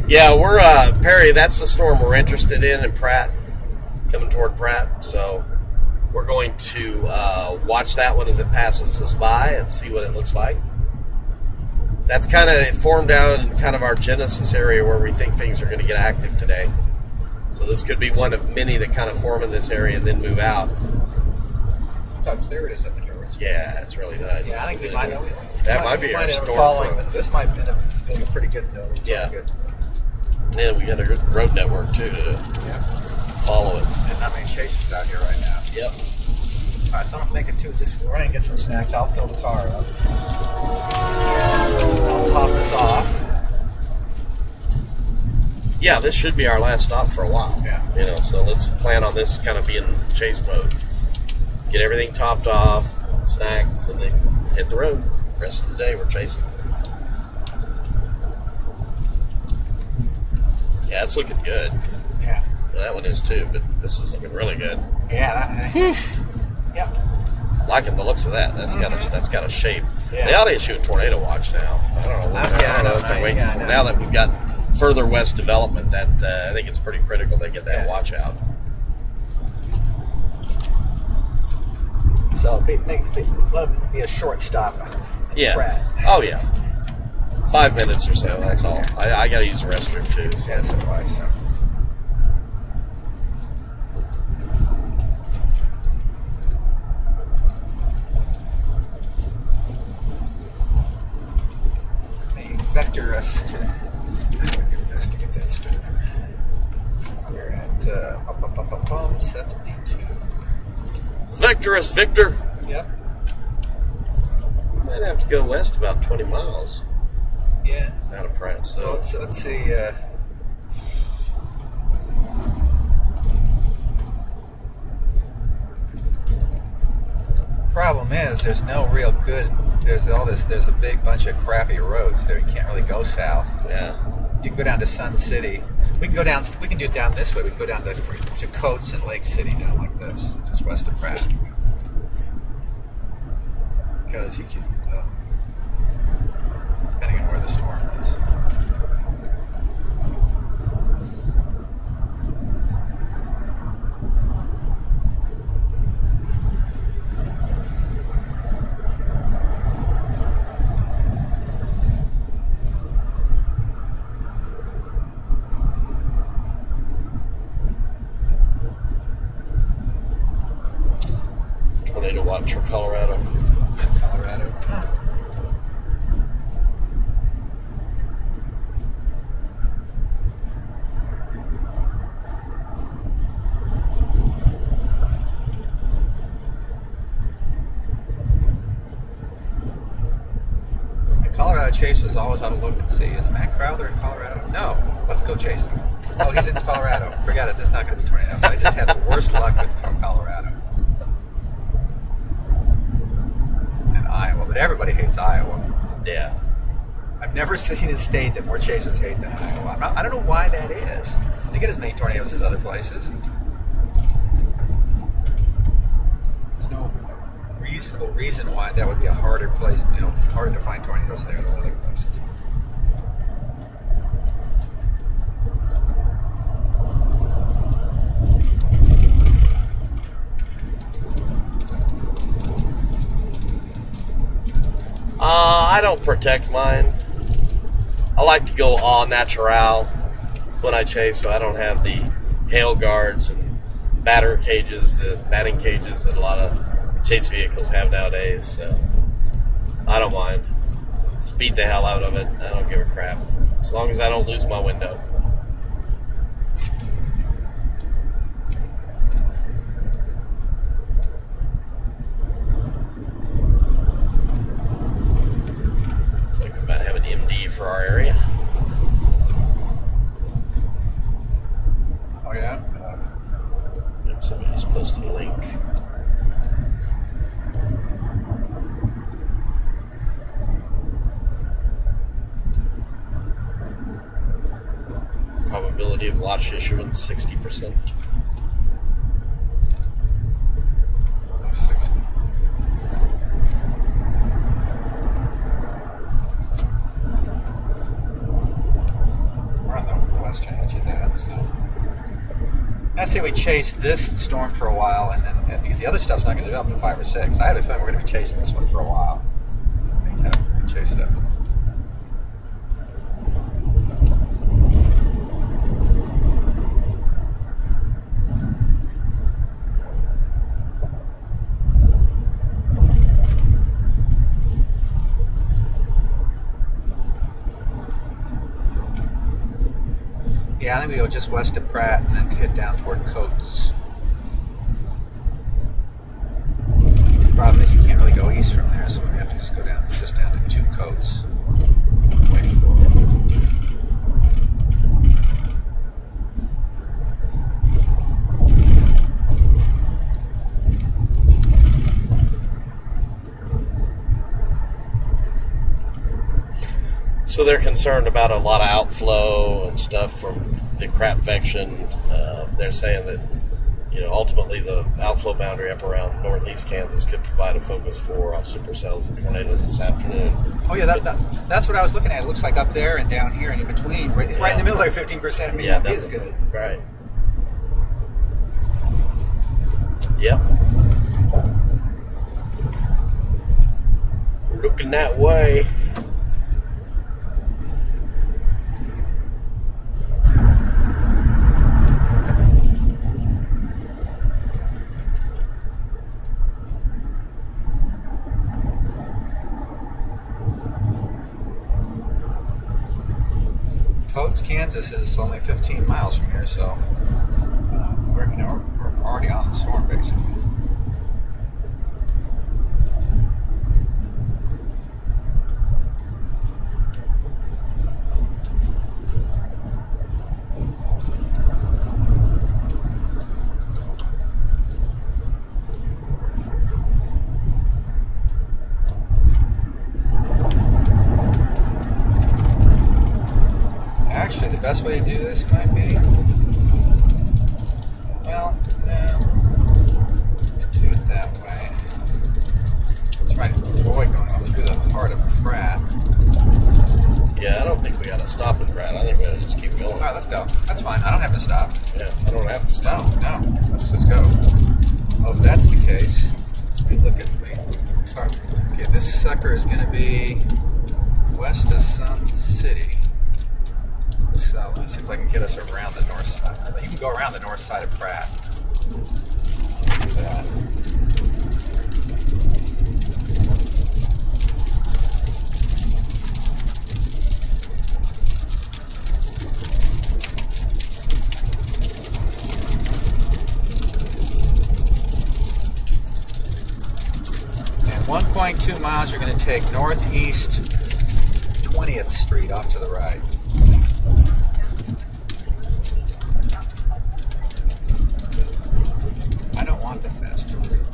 Speaker 2: Yeah, we're Perry. That's the storm we're interested in Pratt, coming toward Pratt. So we're going to watch that one as it passes us by and see what it looks like. That's kind of formed down in kind of our Genesis area where we think things are going to get active today. So this could be one of many that kind of form in this area and then move out.
Speaker 1: How clear it is up in here.
Speaker 2: Yeah, it's really nice.
Speaker 1: Yeah, I think we might know.
Speaker 2: That might be our storm front.
Speaker 1: This might be pretty good, though. It's
Speaker 2: Yeah.
Speaker 1: Good.
Speaker 2: And we got a good road network, too, to follow it.
Speaker 1: There's not many chasers out here right now.
Speaker 2: Yep.
Speaker 1: All right, so I'm thinking, too, we're going to get some snacks. I'll fill the car up. I'll top this off.
Speaker 2: Yeah, this should be our last stop for a while.
Speaker 1: Yeah.
Speaker 2: So let's plan on this kind of being chase mode. Get everything topped off, snacks, and then hit the road. The rest of the day, we're chasing. Yeah, it's looking good.
Speaker 1: Yeah.
Speaker 2: Well, that one is too, but this is looking really good.
Speaker 1: Yeah. Yep.
Speaker 2: Liking the looks of that. That's got a shape.
Speaker 1: Yeah.
Speaker 2: They ought to issue a tornado watch now. I don't know. I don't know if they're waiting for. Now that we've got further west development, that I think it's pretty critical they get that watch out.
Speaker 1: So let it be a short stop.
Speaker 2: Yeah.
Speaker 1: Pratt.
Speaker 2: Oh yeah. 5 minutes or so. That's all. I got to use the restroom too. So.
Speaker 1: Yeah, so do I. So. They vector us to get that started. We're at 72.
Speaker 2: Vector us, Victor.
Speaker 1: Yep.
Speaker 2: Might have to go west about 20 miles.
Speaker 1: Yeah.
Speaker 2: Out of Pratt. So
Speaker 1: Well, let's see. Problem is, there's no real good. There's a big bunch of crappy roads there. You can't really go south.
Speaker 2: yeah.
Speaker 1: You can go down to Sun City. We can go down. We can do it down this way. We can go down to Coates and Lake City down like this, just west of Pratt. Because you can, depending on where the storm is.
Speaker 2: Tornado watch for Colorado.
Speaker 1: In Colorado. Huh. The Colorado Chasers always ought to look and see. Is Matt Crowther in Colorado? No. Let's go chase him. Oh, he's in Colorado. Forgot it. There's not going to be tornadoes. I just had the worst luck with Colorado. And Iowa. But everybody hates Iowa.
Speaker 2: Yeah.
Speaker 1: I've never seen a state that more chasers hate than Iowa. I don't know why that is. They get as many tornadoes as other places. There's no reasonable reason why that would be a harder place, harder to find tornadoes there than other places.
Speaker 2: I don't protect mine. I like to go au natural when I chase, so I don't have the hail guards and batting cages that a lot of chase vehicles have nowadays. So I don't mind. Just beat the hell out of it. I don't give a crap. As long as I don't lose my window. Looks like we might have an MD for our area.
Speaker 1: Oh yeah.
Speaker 2: Yep, somebody just posted a link. Probability of watch issuance 60%.
Speaker 1: Only 60. We're on the western edge of that, so. I say we chase this storm for a while, and then because the other stuff's not going to develop in 5 or 6. I have a feeling we're going to be chasing this one for a while. Anytime we chase it up. Yeah, I think we go just west of Pratt and then head down toward Coates. The problem is you can't really go east from there, so we have to just go down to 2 Coates. Wait for it.
Speaker 2: So they're concerned about a lot of outflow and stuff from the crapvection. They're saying that, ultimately the outflow boundary up around northeast Kansas could provide a focus for supercells and tornadoes this afternoon.
Speaker 1: Oh yeah, that's what I was looking at. It looks like up there and down here and in between, right in the middle of 15%. I mean, that is good.
Speaker 2: Right. Yep. We're looking that way.
Speaker 1: Coates, Kansas is only 15 miles from here, so we're already on the storm basically. Actually, the best way to do this might be, do it that way. Try to avoid going through the heart of Pratt.
Speaker 2: Yeah, I don't think we got to stop at Pratt. I think we got to just keep going.
Speaker 1: All right, let's go. That's fine. I don't have to stop.
Speaker 2: Yeah, I don't have to stop.
Speaker 1: No, let's just go. Oh, if that's the case, let me look at me. Okay, this sucker is going to be west of Sun City. So let me see if I can get us around the north side. You can go around the north side of Pratt. I'll do that. And 1.2 miles, you're going to take northeast 20th Street off to the right. I don't want the faster route.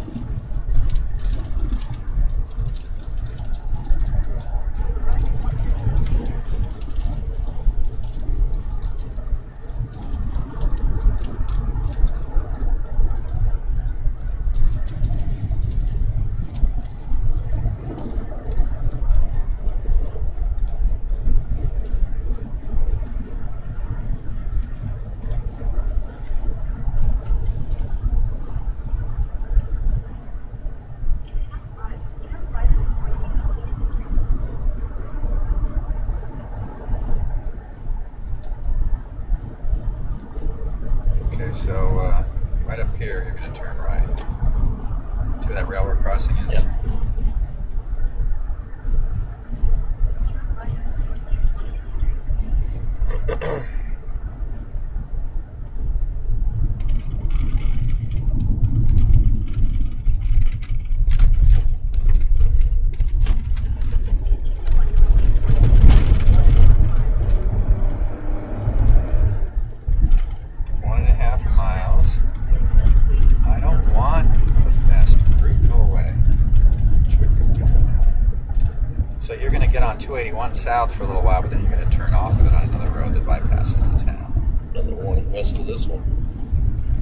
Speaker 1: So you're going to get on 281 south for a little while, but then you're going to turn off of it on another road that bypasses the town.
Speaker 2: Another warning west of this one.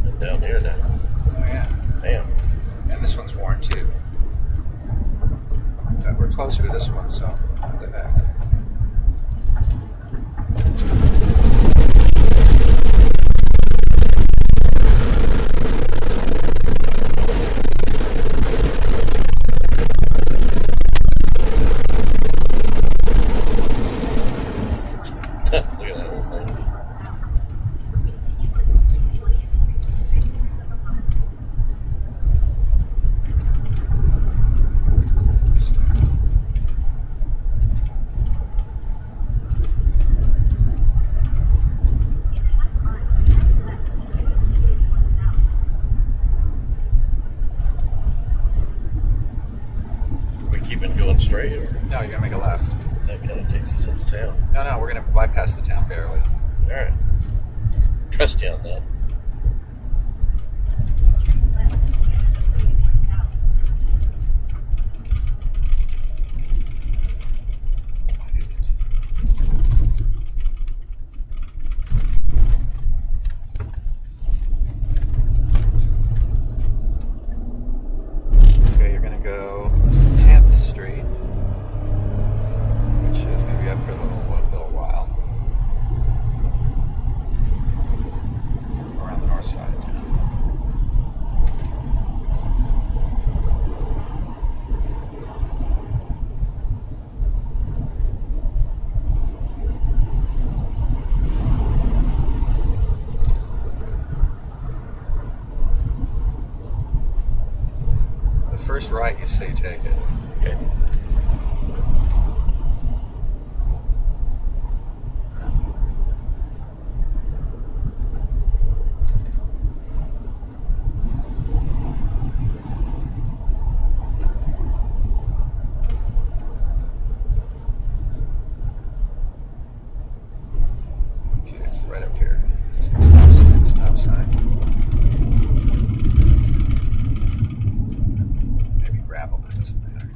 Speaker 2: And down here now.
Speaker 1: Oh, yeah.
Speaker 2: Damn.
Speaker 1: And this one's warned too. But we're closer to this one, so what the heck.
Speaker 2: Look at that whole thing.
Speaker 3: Continue on East 20th Street for 3 quarters of a mile. In half a mile, turn left on US 281 South.
Speaker 2: We keep it going straight, or
Speaker 1: No, you're going to make a left.
Speaker 2: that kind of takes us into town?
Speaker 1: No, we're going to bypass the town barely.
Speaker 2: All right. Trust you on that.
Speaker 3: Left on US 281 South.
Speaker 1: Okay, you're going to go to 10th Street, which is going to be up for a little while. Around the north side of town. The first right you see, take it.
Speaker 2: Okay.
Speaker 1: Okay, it's right up here. Stop sign. Maybe gravel, but it doesn't matter.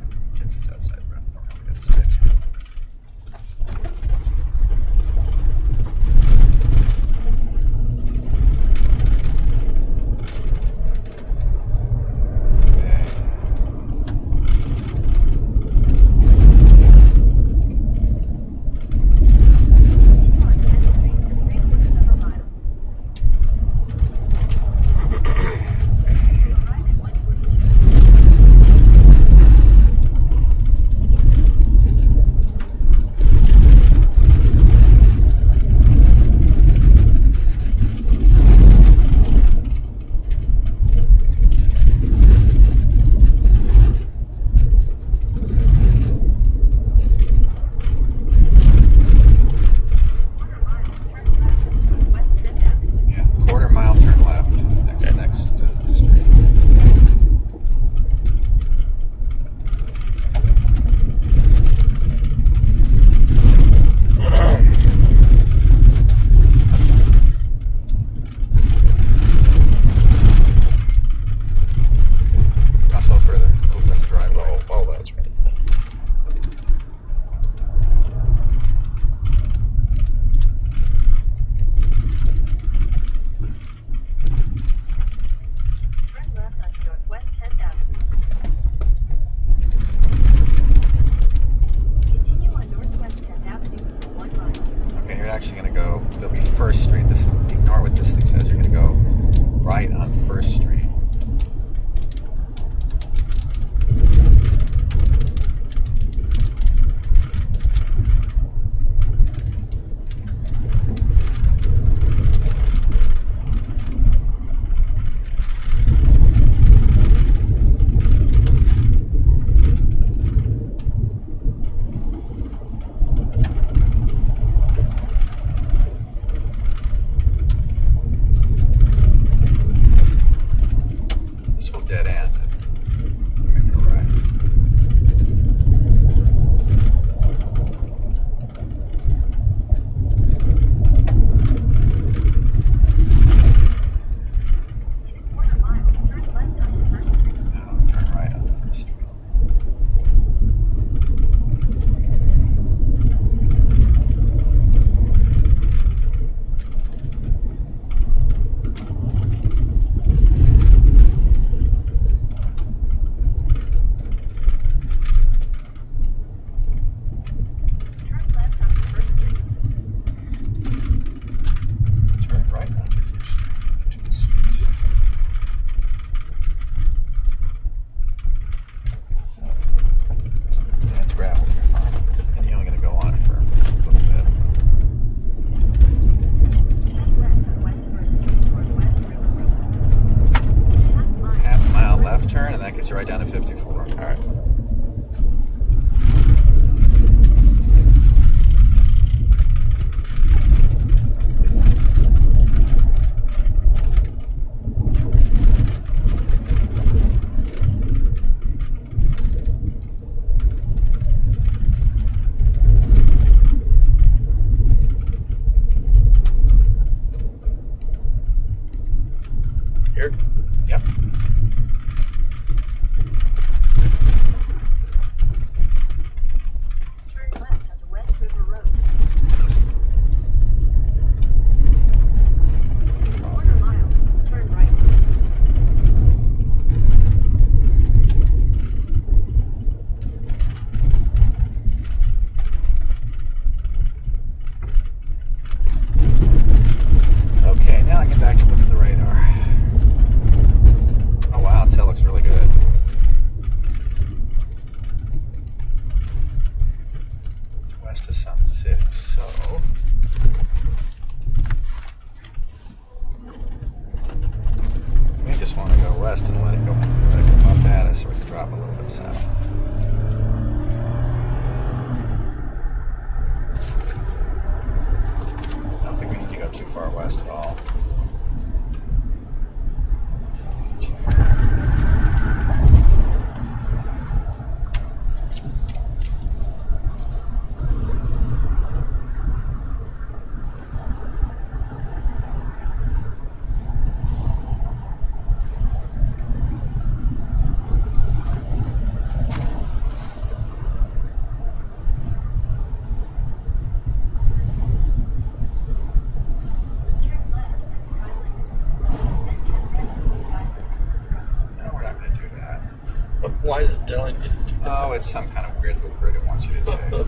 Speaker 1: No, it's some kind of weird loop route it wants you to take.
Speaker 3: Continue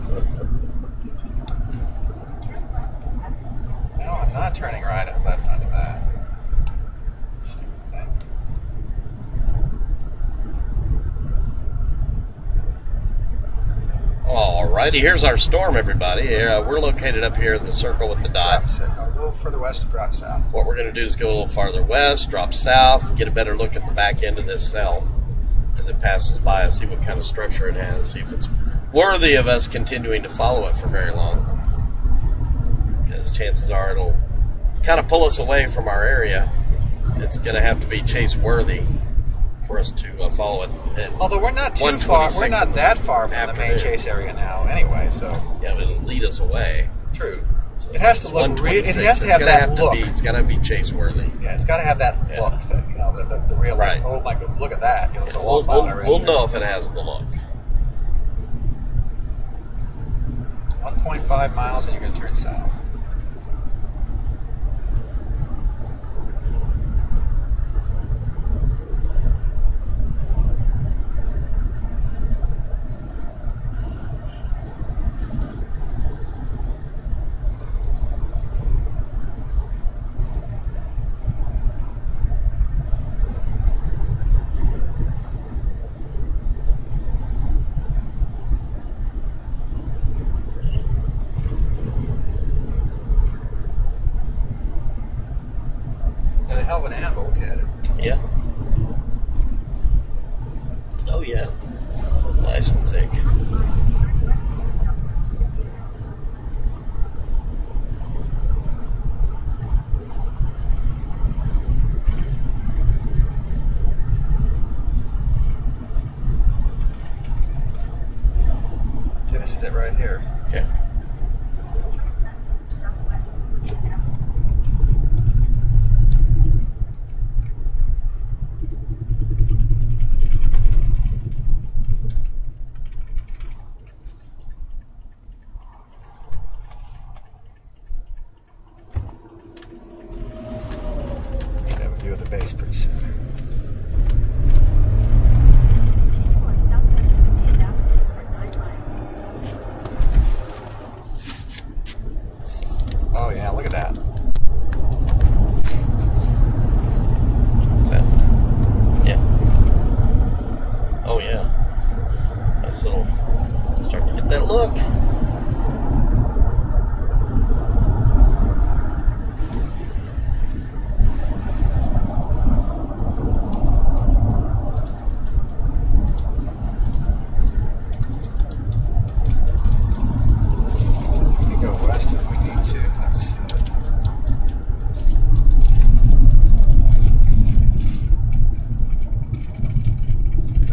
Speaker 3: on South. Turn left at Access Road.
Speaker 1: No, I'm not turning right and left onto that. Stupid thing.
Speaker 2: Alrighty, here's our storm, everybody. We're located up here at the circle with the dot.
Speaker 1: Go a little further west and drop south.
Speaker 2: What we're going to do is go a little farther west, drop south, get a better look at the back end of this cell as it passes by us, see what kind of structure it has, see if it's worthy of us continuing to follow it for very long. Because chances are it'll kind of pull us away from our area. It's going to have to be chase worthy for us to follow it. And
Speaker 1: Although we're not too far, we're
Speaker 2: 1:26
Speaker 1: not that far from the main
Speaker 2: afternoon.
Speaker 1: chase area now, anyway. So
Speaker 2: yeah, but it'll lead us away.
Speaker 1: true.
Speaker 2: So
Speaker 1: It has to
Speaker 2: it's
Speaker 1: look. It
Speaker 2: 1:26.
Speaker 1: has to
Speaker 2: It's
Speaker 1: have
Speaker 2: gonna
Speaker 1: that
Speaker 2: have to
Speaker 1: look.
Speaker 2: be- It's got to be chase worthy.
Speaker 1: Yeah, it's got to have that
Speaker 2: Yeah.
Speaker 1: look. That, you know, the real.
Speaker 2: Right.
Speaker 1: Like, oh my God, look at that! You know, it's a
Speaker 2: We'll,
Speaker 1: wallflower already.
Speaker 2: we'll know if it has the look.
Speaker 1: 1.5 miles, and you're going to turn south. Got a hell of an anvil. Look at it.
Speaker 2: Yeah. Oh yeah. Nice and thick.
Speaker 3: Turn left southwest of Fifth.
Speaker 1: Yeah, this is it right here.
Speaker 2: Okay.
Speaker 3: Southwest.
Speaker 1: Should have a view of the base pretty soon.
Speaker 3: Continue on Southwest 50th Avenue for 9 miles.
Speaker 1: Oh yeah, look at that.
Speaker 2: What's that? Yeah. Oh yeah. Nice little. Starting to get that look.
Speaker 1: So we can go west if we need to. Let's see.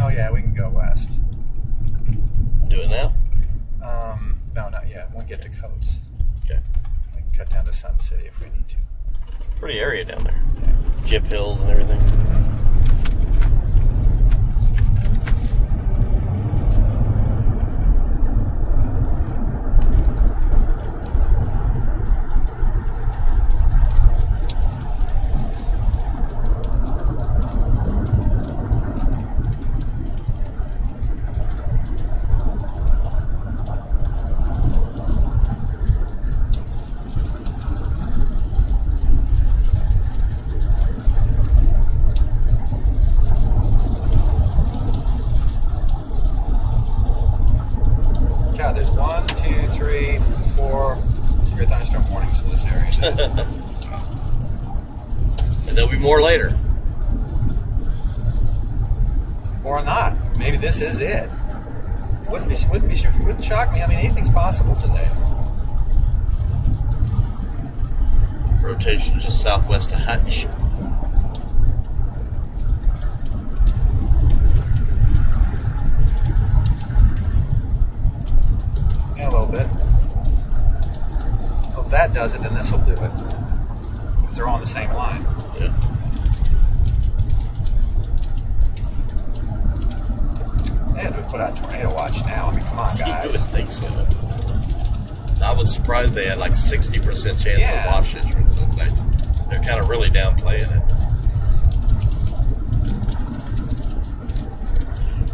Speaker 1: Oh yeah, we can go west.
Speaker 2: Do it now.
Speaker 1: No, not yet. We'll get to Coates.
Speaker 2: Okay.
Speaker 1: We can cut down to Sun City if we need to.
Speaker 2: Pretty area down there. Jip Hills and everything.
Speaker 1: God, there's 1, 2, 3, 4 severe thunderstorm warnings in this area.
Speaker 2: And there'll be more later.
Speaker 1: Or not. Maybe this is it. Wouldn't shock me. I mean, anything's possible today.
Speaker 2: Rotation just southwest of Hutch.
Speaker 1: Yeah, a little bit. Well, if that does it, then this will do it. Because they're all on the same line.
Speaker 2: Yeah.
Speaker 1: They had to put out tornado watch now. I mean, come on,
Speaker 2: You would
Speaker 1: guys.
Speaker 2: think so. I was surprised they had like 60% chance
Speaker 1: Yeah.
Speaker 2: of washage. So it's like they're kind of really downplaying it.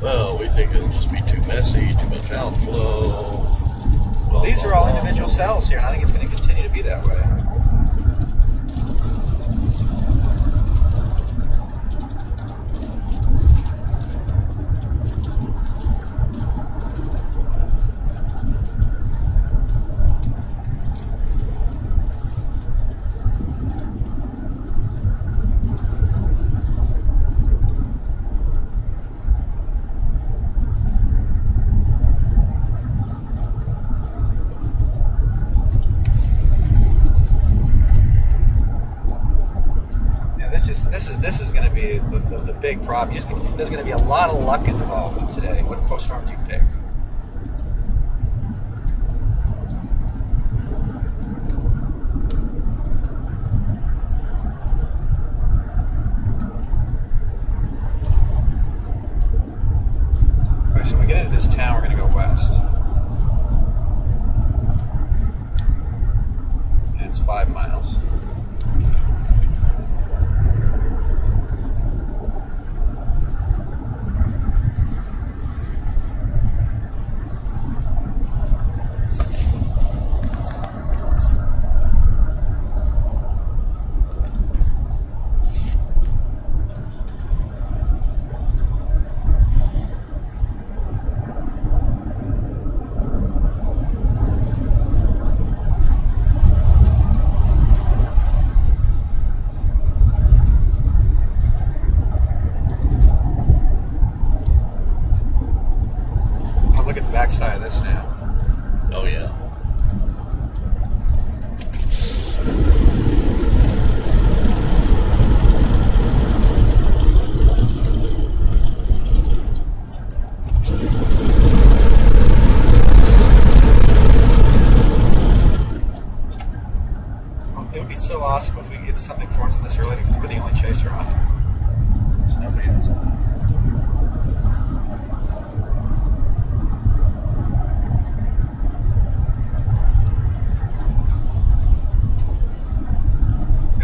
Speaker 2: Well, we think it'll just be too messy, too much outflow.
Speaker 1: Well, these are all individual cells here, and I think it's going to continue to be that way. This is going to be the big problem. There's going to be a lot of luck involved today. What post-storm do you pick? All right, so when we get into this town, we're going to go west. And it's 5 miles. Backside of this now.
Speaker 2: Oh yeah.
Speaker 1: Well, it would be so awesome if we get something forms on this early because we're the only chaser on it. There's nobody else on it.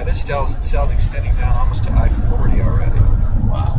Speaker 1: This cell's extending down almost to I-40 already.
Speaker 2: Wow.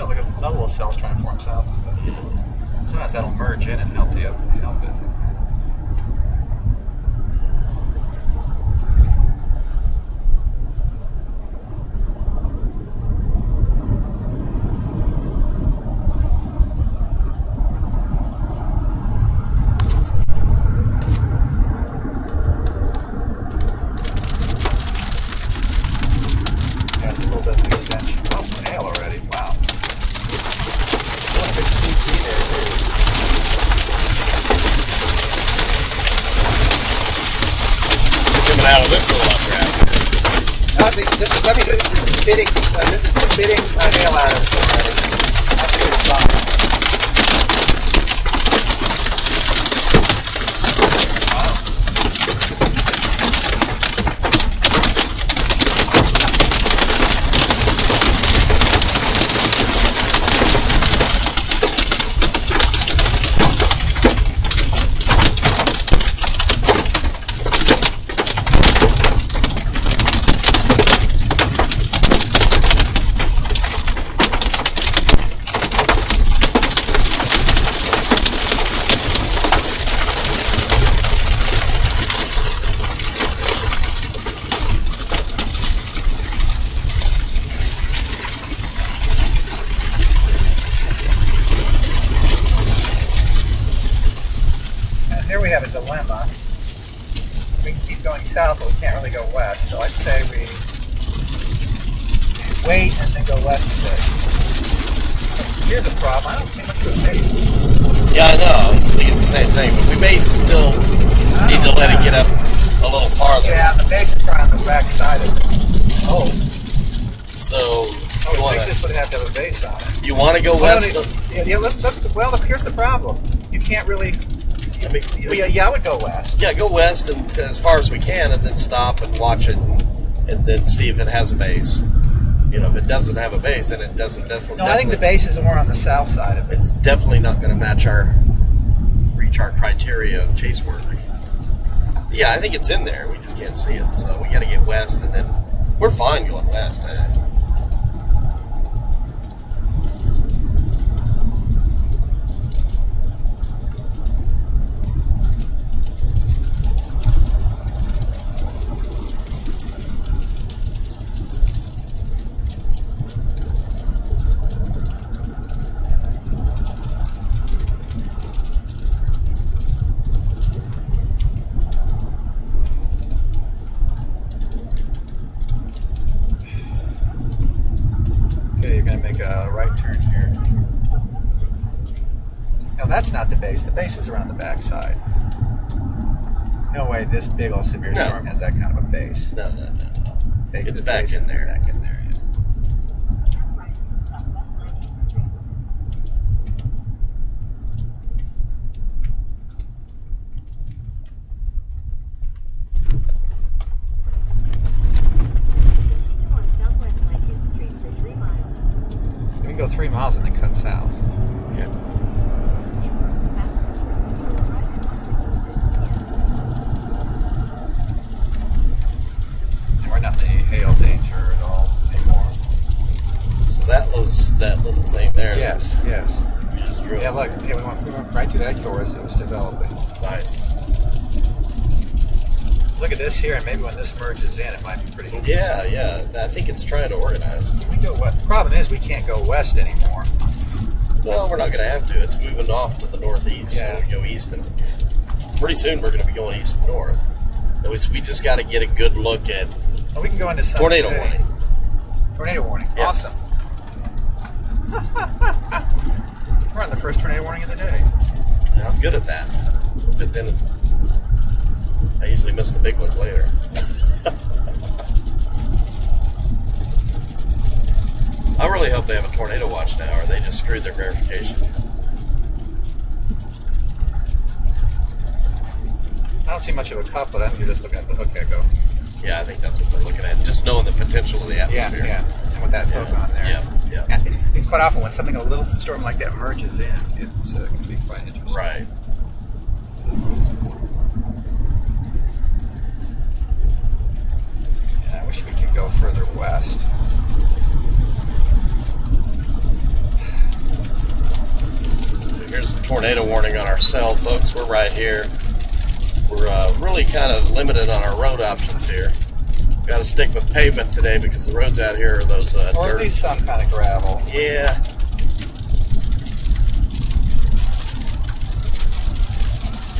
Speaker 1: Like another little cell's trying to form south. Sometimes that'll merge in and help it. Yeah, it's a little bit of an extension. Oh, some hail already. Wow.
Speaker 2: Coming out of this little updraft.
Speaker 1: No, this is spitting hail out of it already. That's a good sign. Here we have a dilemma. We can keep going south, but we can't really go west. So I'd say we wait and then go west a bit. Here's a problem. I don't see much of a base.
Speaker 2: Yeah, I know. I was thinking the same thing, but we may still need to let it get up a little farther.
Speaker 1: Yeah, the base is probably on the back side of it. Oh.
Speaker 2: So
Speaker 1: I would think this would have to have a base on it.
Speaker 2: you want to go west?
Speaker 1: Yeah, let's. Well, here's the problem. You can't really.
Speaker 2: I mean,
Speaker 1: Yeah, I would go west.
Speaker 2: yeah, go west and as far as we can, and then stop and watch it, and then see if it has a base. You know, if it doesn't have a base, then it doesn't.
Speaker 1: No, I think the base is more on the south side of it.
Speaker 2: It's definitely not going to reach our criteria of chase worthy. Yeah, I think it's in there. We just can't see it, so we got to get west, and then we're fine going west.
Speaker 1: Okay, you're going to make a right turn here.
Speaker 3: Southwest 19th Street.
Speaker 1: No, that's not the base. The base is around the back side. There's no way this big old severe
Speaker 2: No.
Speaker 1: storm has that kind of a base.
Speaker 2: No. It's
Speaker 1: The
Speaker 2: back
Speaker 1: base
Speaker 2: in
Speaker 1: is
Speaker 2: there.
Speaker 1: Back in there. Yeah.
Speaker 3: Turn right for Southwest 19th Street. Continue on Southwest 19th Street for 3 miles.
Speaker 1: We can go 3 miles and then cut south.
Speaker 2: Okay.
Speaker 3: Fastest route for arrival on 56 p.m.
Speaker 1: And we're not in any hail danger at all anymore.
Speaker 2: So that was that little thing there.
Speaker 1: Yes, yes.
Speaker 2: We just drove.
Speaker 1: Yeah, look, we went right to that course that was developing.
Speaker 2: Nice.
Speaker 1: Look at this here, and maybe when this merges in, it might be pretty interesting.
Speaker 2: Yeah. I think it's trying to organize.
Speaker 1: We go west. Problem is, we can't go west anymore.
Speaker 2: Well, we're not going to have to. It's moving off to the northeast.
Speaker 1: Yeah.
Speaker 2: So we go east, and pretty soon we're going to be going east and north. We just got to get a good look at
Speaker 1: Oh, we can go into Sun
Speaker 2: tornado
Speaker 1: City.
Speaker 2: warning.
Speaker 1: Tornado warning.
Speaker 2: Yeah.
Speaker 1: Awesome. We're on the first tornado warning of the day.
Speaker 2: And I'm good at that. But then I usually miss the big ones later. I really hope they have a tornado watch now, or they just screwed their verification.
Speaker 1: I don't see much of a cup, but I think you're just looking at the hook echo.
Speaker 2: Yeah, I think that's what they're looking at. Just knowing the potential of the
Speaker 1: Yeah,
Speaker 2: atmosphere.
Speaker 1: yeah. And with that hook on there.
Speaker 2: Yeah.
Speaker 1: And quite often, when something a little storm like that merges in, it's can be quite interesting.
Speaker 2: Right.
Speaker 1: And I wish we could go further west.
Speaker 2: Here's the tornado warning on our cell, folks. We're right here. We're really kind of limited on our road options here. Got to stick with pavement today because the roads out here are those
Speaker 1: Or at
Speaker 2: dirt.
Speaker 1: least some kind of gravel.
Speaker 2: Yeah.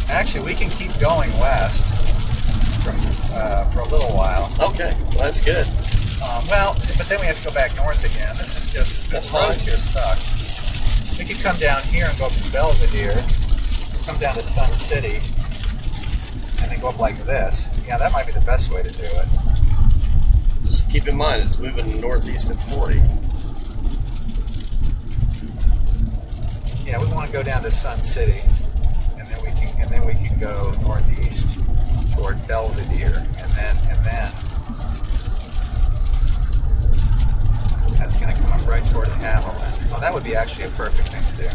Speaker 1: Actually, we can keep going west for a little while.
Speaker 2: Okay. Well, that's good.
Speaker 1: Well, but then we have to go back north again. This is just,
Speaker 2: That's
Speaker 1: the roads
Speaker 2: fine.
Speaker 1: here suck. We could come down here and go up to Belvedere, come down to Sun City, and then go up like this. Yeah, that might be the best way to do it.
Speaker 2: Just keep in mind it's moving northeast at 40.
Speaker 1: Yeah, we want to go down to Sun City, and then we can go northeast toward Belvedere, and then that's going to come up right toward Haviland. Oh, that would be actually a perfect thing to do.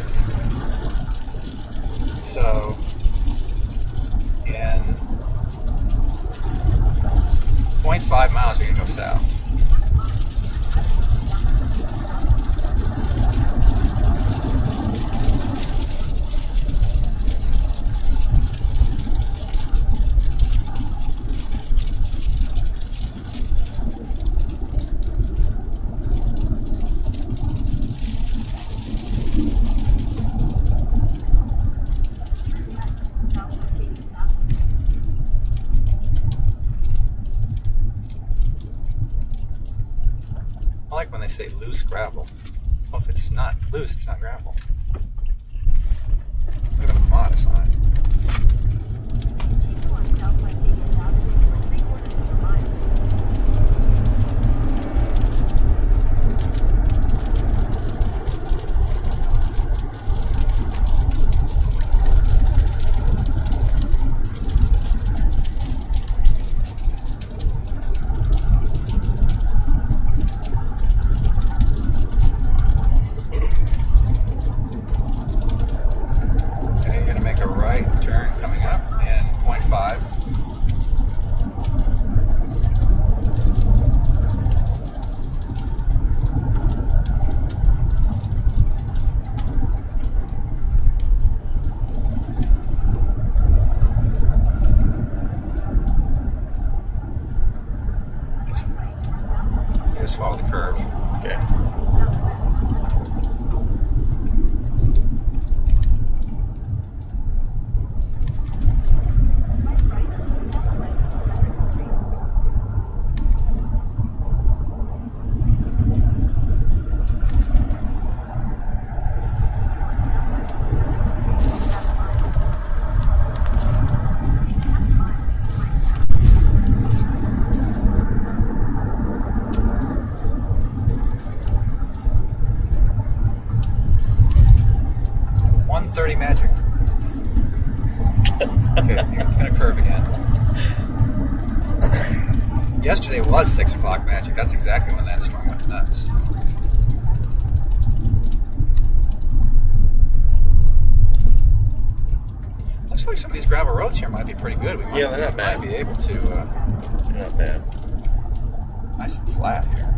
Speaker 1: So, in 0.5 miles, you're going to go south.
Speaker 3: Southwest 80th.
Speaker 1: I like when they say loose gravel. Well, if it's not loose, it's not gravel. Look at the modest on it.
Speaker 3: Continue on Southwest 80th Avenue for 3/4 of a mile.
Speaker 1: Okay, you're gonna make a right turn coming up in 0.5. You just follow the curve.
Speaker 2: Okay.
Speaker 3: Swipe right until southwest of 11th Street. Continue on southwest of 11th Street for half a mile. Half a mile, right.
Speaker 1: 1:30 magic. Okay, it's gonna curve again. Yesterday was 6 o'clock magic. That's exactly when that storm went nuts. Looks like some of these gravel roads here might be pretty good. We might,
Speaker 2: Yeah, they're not bad.
Speaker 1: might be able to.
Speaker 2: Not bad.
Speaker 1: Nice and flat here.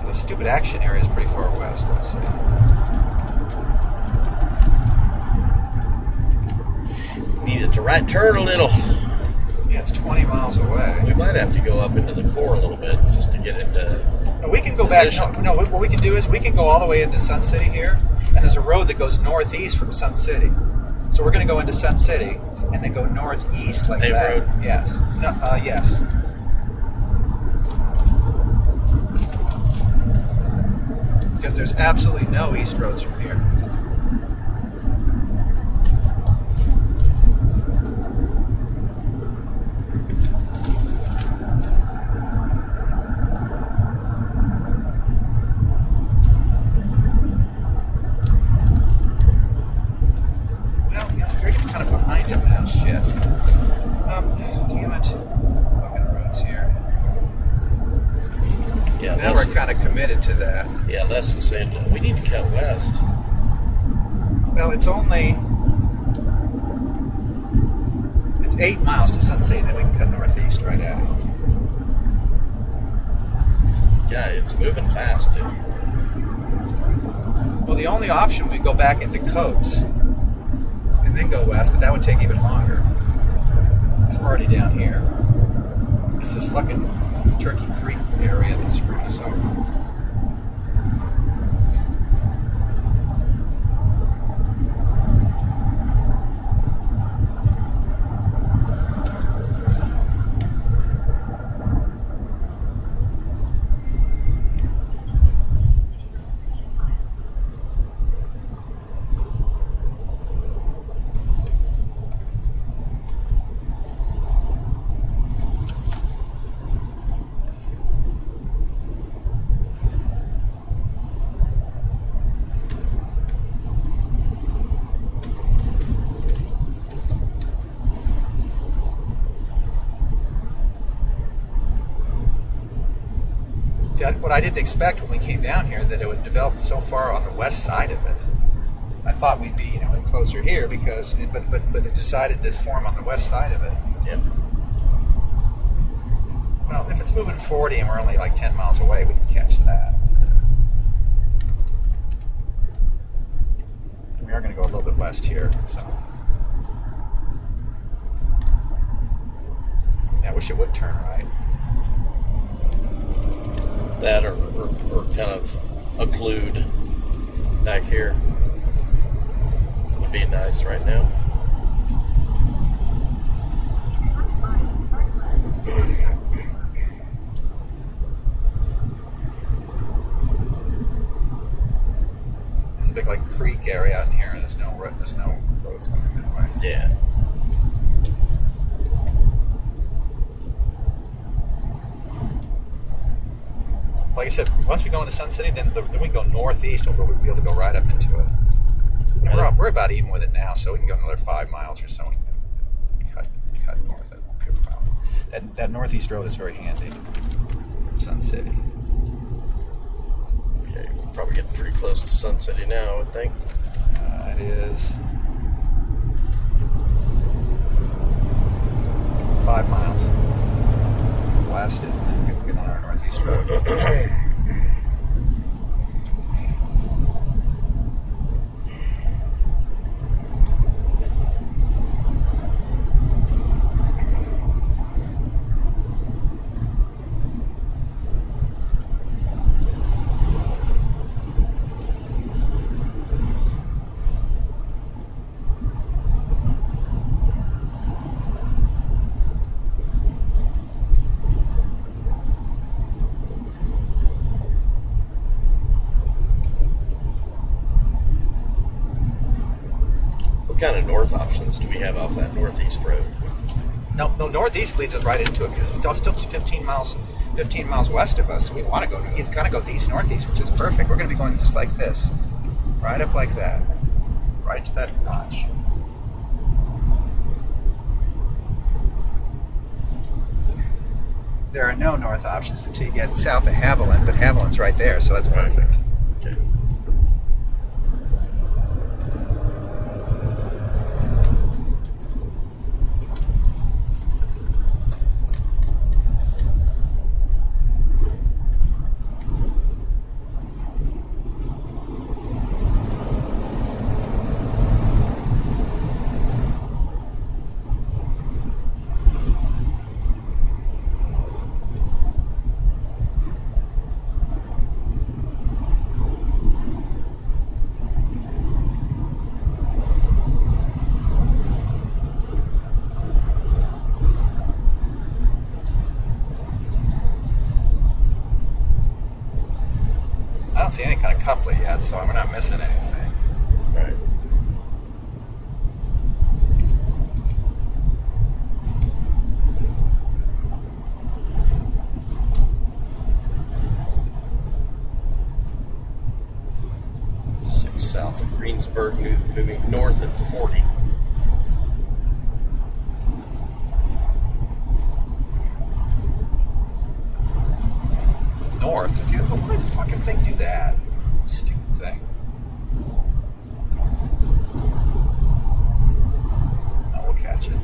Speaker 1: The stupid action area is pretty far west. Let's see.
Speaker 2: Needed to right turn a little.
Speaker 1: Yeah, it's 20 miles away.
Speaker 2: We might have to go up into the core a little bit just to get into.
Speaker 1: No, we can go back.
Speaker 2: Position.
Speaker 1: No, what we can do is we can go all the way into Sun City here, and there's a road that goes northeast from Sun City. So we're going to go into Sun City and then go northeast like
Speaker 2: Paved
Speaker 1: that.
Speaker 2: road?
Speaker 1: Yes. No, yes. Because there's absolutely no east roads from here. Well, yeah, we're getting kind of behind him now. Shit. Damn it. Fucking roads here.
Speaker 2: Yeah,
Speaker 1: Now
Speaker 2: this
Speaker 1: we're
Speaker 2: is,
Speaker 1: kind of committed to that.
Speaker 2: yeah, that's the same. We need to cut west.
Speaker 1: Well, it's 8 miles to Sun City, then we can cut northeast right at it.
Speaker 2: Yeah, it's moving fast, dude.
Speaker 1: Well, the only option would go back into Coates and then go west, but that would take even longer. We're already down here. It's this fucking Turkey Creek area that's screwing us over.
Speaker 3: Continue on Sun City Road for 2 miles.
Speaker 1: See, what I didn't expect when we came down here that it would develop so far on the west side of it. I thought we'd be, closer here because, but it decided to form on the west side of it.
Speaker 2: Yeah.
Speaker 1: Well, if it's moving 40 and we're only like 10 miles away, we can catch that. We are going to go a little bit west here, so. Yeah, I wish it would turn right.
Speaker 2: That or kind of occlude back here would be nice right now.
Speaker 3: Half a mile, turn left. miles. Exits.
Speaker 1: There's a big like creek area out in here, and there's no roads going that way.
Speaker 2: Yeah.
Speaker 1: Like I said, once we go into Sun City, then we go northeast, and we'll be able to go right up into it. And we're about even with it now, so we can go another 5 miles or so and cut north. It won't be a problem. That northeast road is very handy from Sun City.
Speaker 2: Okay, we're probably getting pretty close to Sun City now, I would think.
Speaker 1: It is 5 miles. Blast it, and then get on our northeast road.
Speaker 2: What kind of north options do we have off that northeast road?
Speaker 1: No, northeast leads us right into it because it's still 15 miles west of us. So we want to go. It kind of goes east northeast, which is perfect. We're going to be going just like this, right up like that, right to that notch. There are no north options until you get south of Haviland, but Haviland's right there, so that's perfect.
Speaker 2: Okay.
Speaker 1: I don't see any kind of couplet yet, so we're not missing anything.
Speaker 2: Right. Six south of Greensburg, moving north at 40.
Speaker 1: North? See, why the fucking thing do that? Stupid thing. Oh, we'll catch it.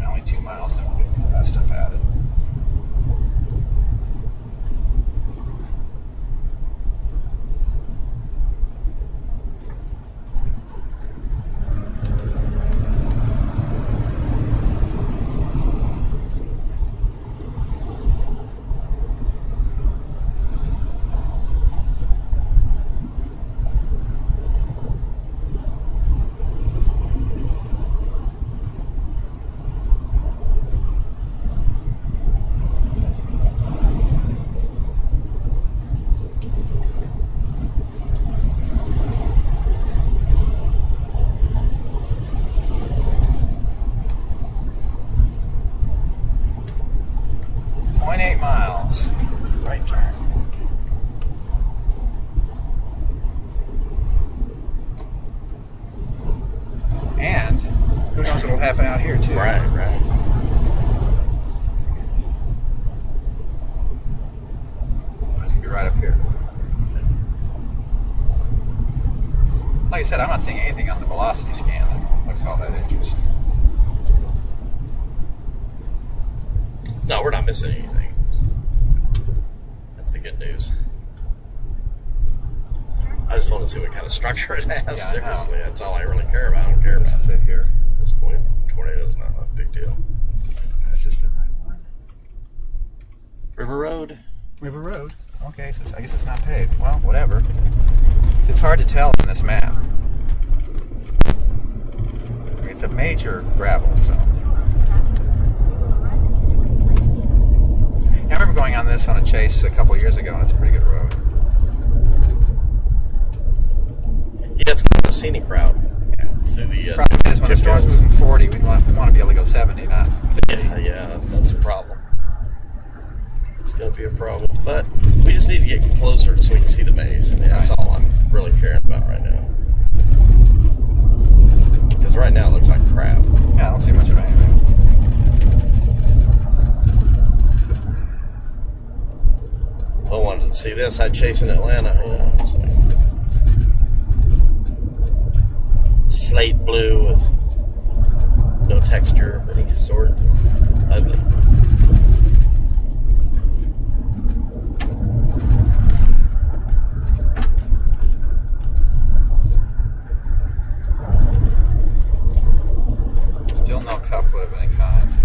Speaker 1: Only 2 miles, then we'll get the rest up at it. Right turn. And who knows what will happen out here too.
Speaker 2: Right.
Speaker 1: It's gonna be right up here. Like I said, I'm not seeing anything on the velocity scan that looks all that interesting.
Speaker 2: No, we're not missing anything. That's the good news. I just want to see what kind of structure it has.
Speaker 1: Yeah,
Speaker 2: Seriously, that's all I really care about. I don't care
Speaker 1: This
Speaker 2: about
Speaker 1: is it here.
Speaker 2: at this point. Tornado's not a big deal.
Speaker 1: This is the right one.
Speaker 2: River Road.
Speaker 1: River Road. Oh, okay, so I guess it's not paved. Well, whatever. It's hard to tell on this map. I mean, it's a major gravel zone. I remember going on this on a chase a couple years ago, and it's a pretty good road.
Speaker 2: Yeah, it's kind of a scenic route.
Speaker 1: Yeah.
Speaker 2: Through the
Speaker 1: Problem is, when the storm's moving 40, we want to be able to go 70, not 50.
Speaker 2: Yeah, that's a problem. It's going to be a problem. But we just need to get closer so we can see the bays. And that's all I'm really caring about right now. Because right now it looks like crap.
Speaker 1: Yeah, I don't see much of anything.
Speaker 2: If I wanted to see this, I'd chase in Atlanta. Yeah, so. Slate blue with no texture of any sort. Ugly.
Speaker 1: Still no couplet of any kind.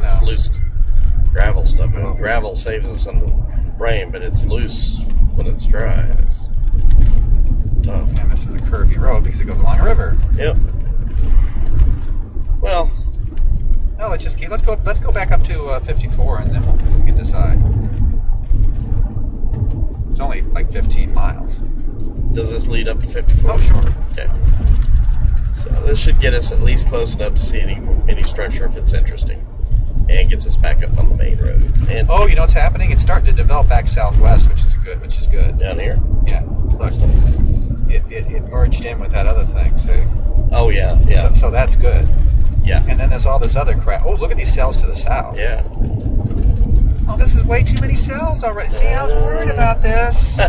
Speaker 2: It's loose gravel stuff. I mean, gravel saves us some rain, but it's loose when it's dry. It's tough.
Speaker 1: And this is a curvy road because it goes along a river.
Speaker 2: Yep. Well,
Speaker 1: no, let's just keep. Let's go back up to 54, and then we can decide. It's only like 15 miles.
Speaker 2: Does this lead up to 54?
Speaker 1: Oh, sure.
Speaker 2: Okay. So this should get us at least close enough to see any structure if it's interesting, and gets us back up on the main road. And
Speaker 1: oh, you know what's happening? It's starting to develop back southwest, which is good.
Speaker 2: Down here.
Speaker 1: Yeah. Look, it merged in with that other thing. See?
Speaker 2: Oh yeah.
Speaker 1: So that's good.
Speaker 2: Yeah.
Speaker 1: And then there's all this other crap. Oh, look at these cells to the south.
Speaker 2: Yeah.
Speaker 1: Oh, this is way too many cells already. See, I was worried about this.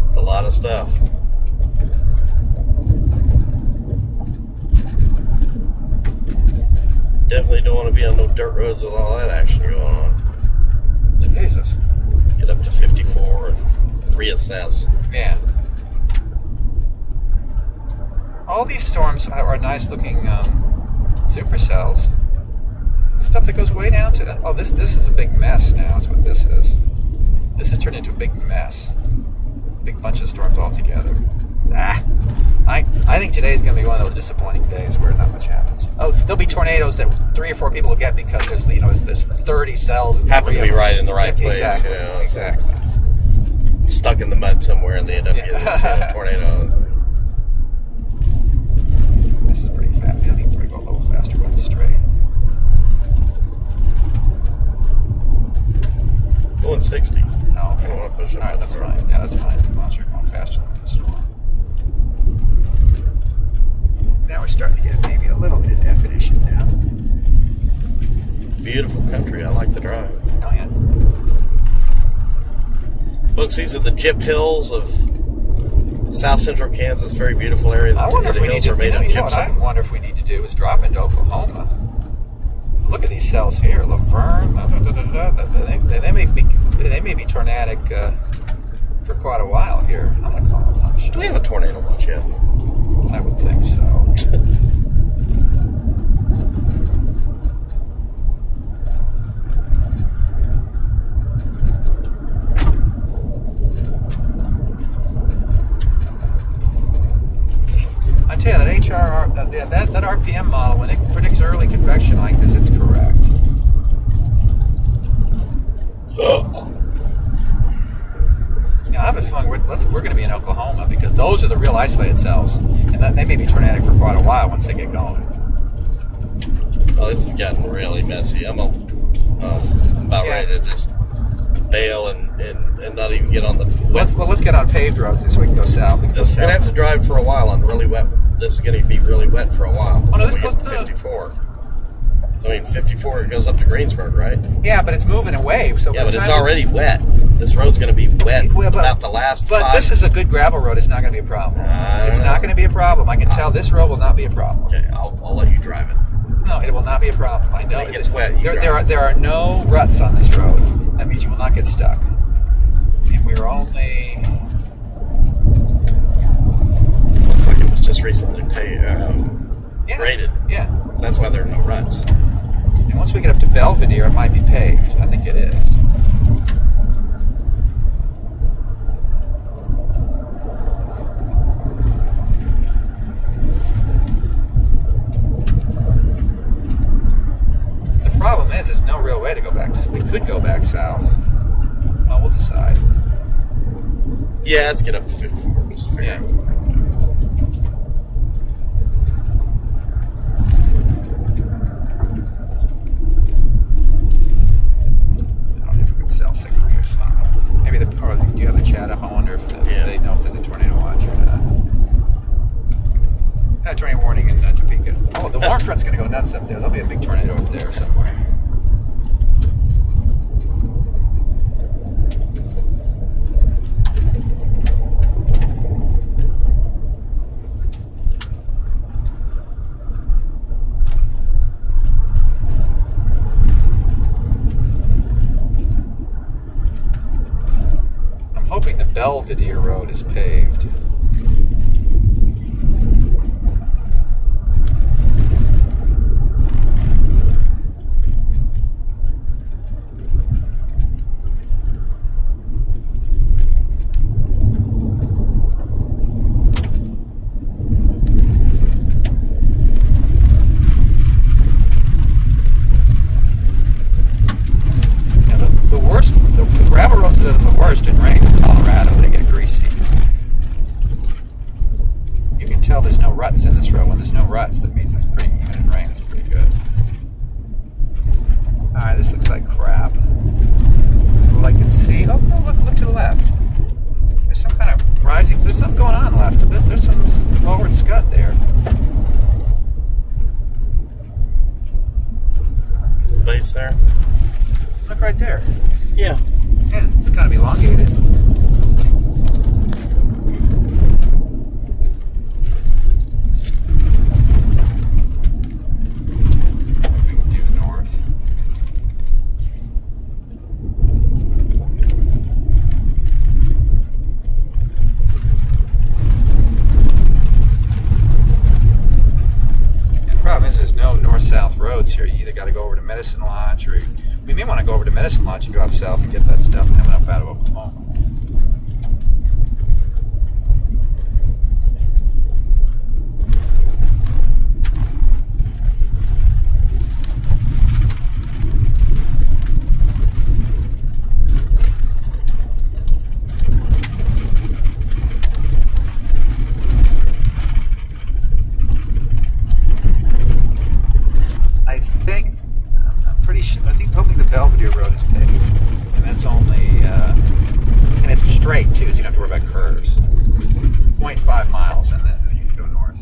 Speaker 2: It's a lot of stuff. Definitely don't want to be on no dirt roads with all that action going on.
Speaker 1: Jesus.
Speaker 2: Let's get up to 54 and reassess.
Speaker 1: Yeah. All these storms are nice looking supercells. Stuff that goes way down to... Oh, this is a big mess now is what this is. This has turned into a big mess. Big bunch of storms all together. I think today is going to be one of those disappointing days where not much happens. Oh, there'll be tornadoes that 3 or 4 people will get because there's 30 cells.
Speaker 2: Happen to be right in the right place.
Speaker 1: Exactly. Exactly.
Speaker 2: Stuck in the mud somewhere and they end up getting a tornado.
Speaker 1: This is pretty fast. I think we're going to go a little faster when it's straight.
Speaker 2: Going 60.
Speaker 1: Oh, okay.
Speaker 2: I don't want to push
Speaker 1: all right, that's fine. Yeah, that's fine. As long as you're going faster than the storm. Now we're starting to get maybe a little bit of definition now.
Speaker 2: Beautiful country. I like the drive.
Speaker 1: Oh, yeah.
Speaker 2: Folks, these are the Gyp Hills of south central Kansas. Very beautiful area.
Speaker 1: I wonder if
Speaker 2: the
Speaker 1: we need
Speaker 2: hills
Speaker 1: to...
Speaker 2: are made of
Speaker 1: You know what I
Speaker 2: gypsum.
Speaker 1: wonder if we need to do is drop into Oklahoma. Look at these cells here. Laverne. They may be tornadic for quite a while here. I'm going to call them.
Speaker 2: Do we have a tornado watch yet?
Speaker 1: I would think so. I tell you, that HRR, that RPM model, when it predicts early convection like this, it's correct. I have a feeling we're going to be in Oklahoma because those are the real isolated cells, and that they may be tornadic for quite a while once they get going.
Speaker 2: Oh, this has gotten really messy. I'm about ready to just bail and not even get on the wet.
Speaker 1: Let's get on paved road so we can go south.
Speaker 2: We're going to have to drive for a while on really wet. This is going to be really wet for a while.
Speaker 1: Oh, no, this goes
Speaker 2: to 54. So, I mean, 54 goes up to Greensburg, right?
Speaker 1: Yeah, but it's moving away. So
Speaker 2: yeah, but it's already wet. this road's going to be wet
Speaker 1: Well,
Speaker 2: about the last
Speaker 1: But
Speaker 2: 5.
Speaker 1: this is a good gravel road. It's not going to be a problem. It's not going to be a problem. I can tell this road will not be a problem.
Speaker 2: Okay, I'll let you drive it.
Speaker 1: No, it will not be a problem. I know.
Speaker 2: When it gets wet, you
Speaker 1: There are no ruts on this road. That means you will not get stuck. And we're only...
Speaker 2: Looks like it was just recently graded.
Speaker 1: Yeah.
Speaker 2: So that's why there are no ruts.
Speaker 1: And once we get up to Belvedere, it might be paved. I think it is. The problem is, there's no real way to go back. We could go back south. Well, we'll decide.
Speaker 2: Yeah, let's get up to 54. Just figure
Speaker 1: Yeah.
Speaker 2: out what we're gonna do.
Speaker 1: I don't think we could sell sick for here, so maybe do you have the chat up? I wonder if they know if there's a tornado watch or not. Tornado warning in Topeka. Oh, the warm front's going to go nuts up there. There'll be a big tornado up there somewhere. I'm hoping the Belvedere Road is paved. The gravel roads that are the worst in rain in Colorado, they get greasy. You can tell there's no ruts in this road. When there's no ruts, that means it's pretty even in rain. It's pretty good. Alright, this looks like crap. Well, I can see. Oh, no, look to the left. There's some kind of rising. There's something going on left. There's some forward scud there.
Speaker 2: Base there?
Speaker 1: Look right there.
Speaker 2: Yeah.
Speaker 1: Yeah, it's kind of elongated. Moving due north. And the problem is there's no north-south roads here. You either got to go over to Medicine Lodge or we may want to go over to Medicine Lodge and drop south and get that stuff coming up out of Oklahoma. Hoping the Belvedere Road is paved, and that's only, and it's straight too, so you don't have to worry about curves. 0.5 miles, and then you can go north.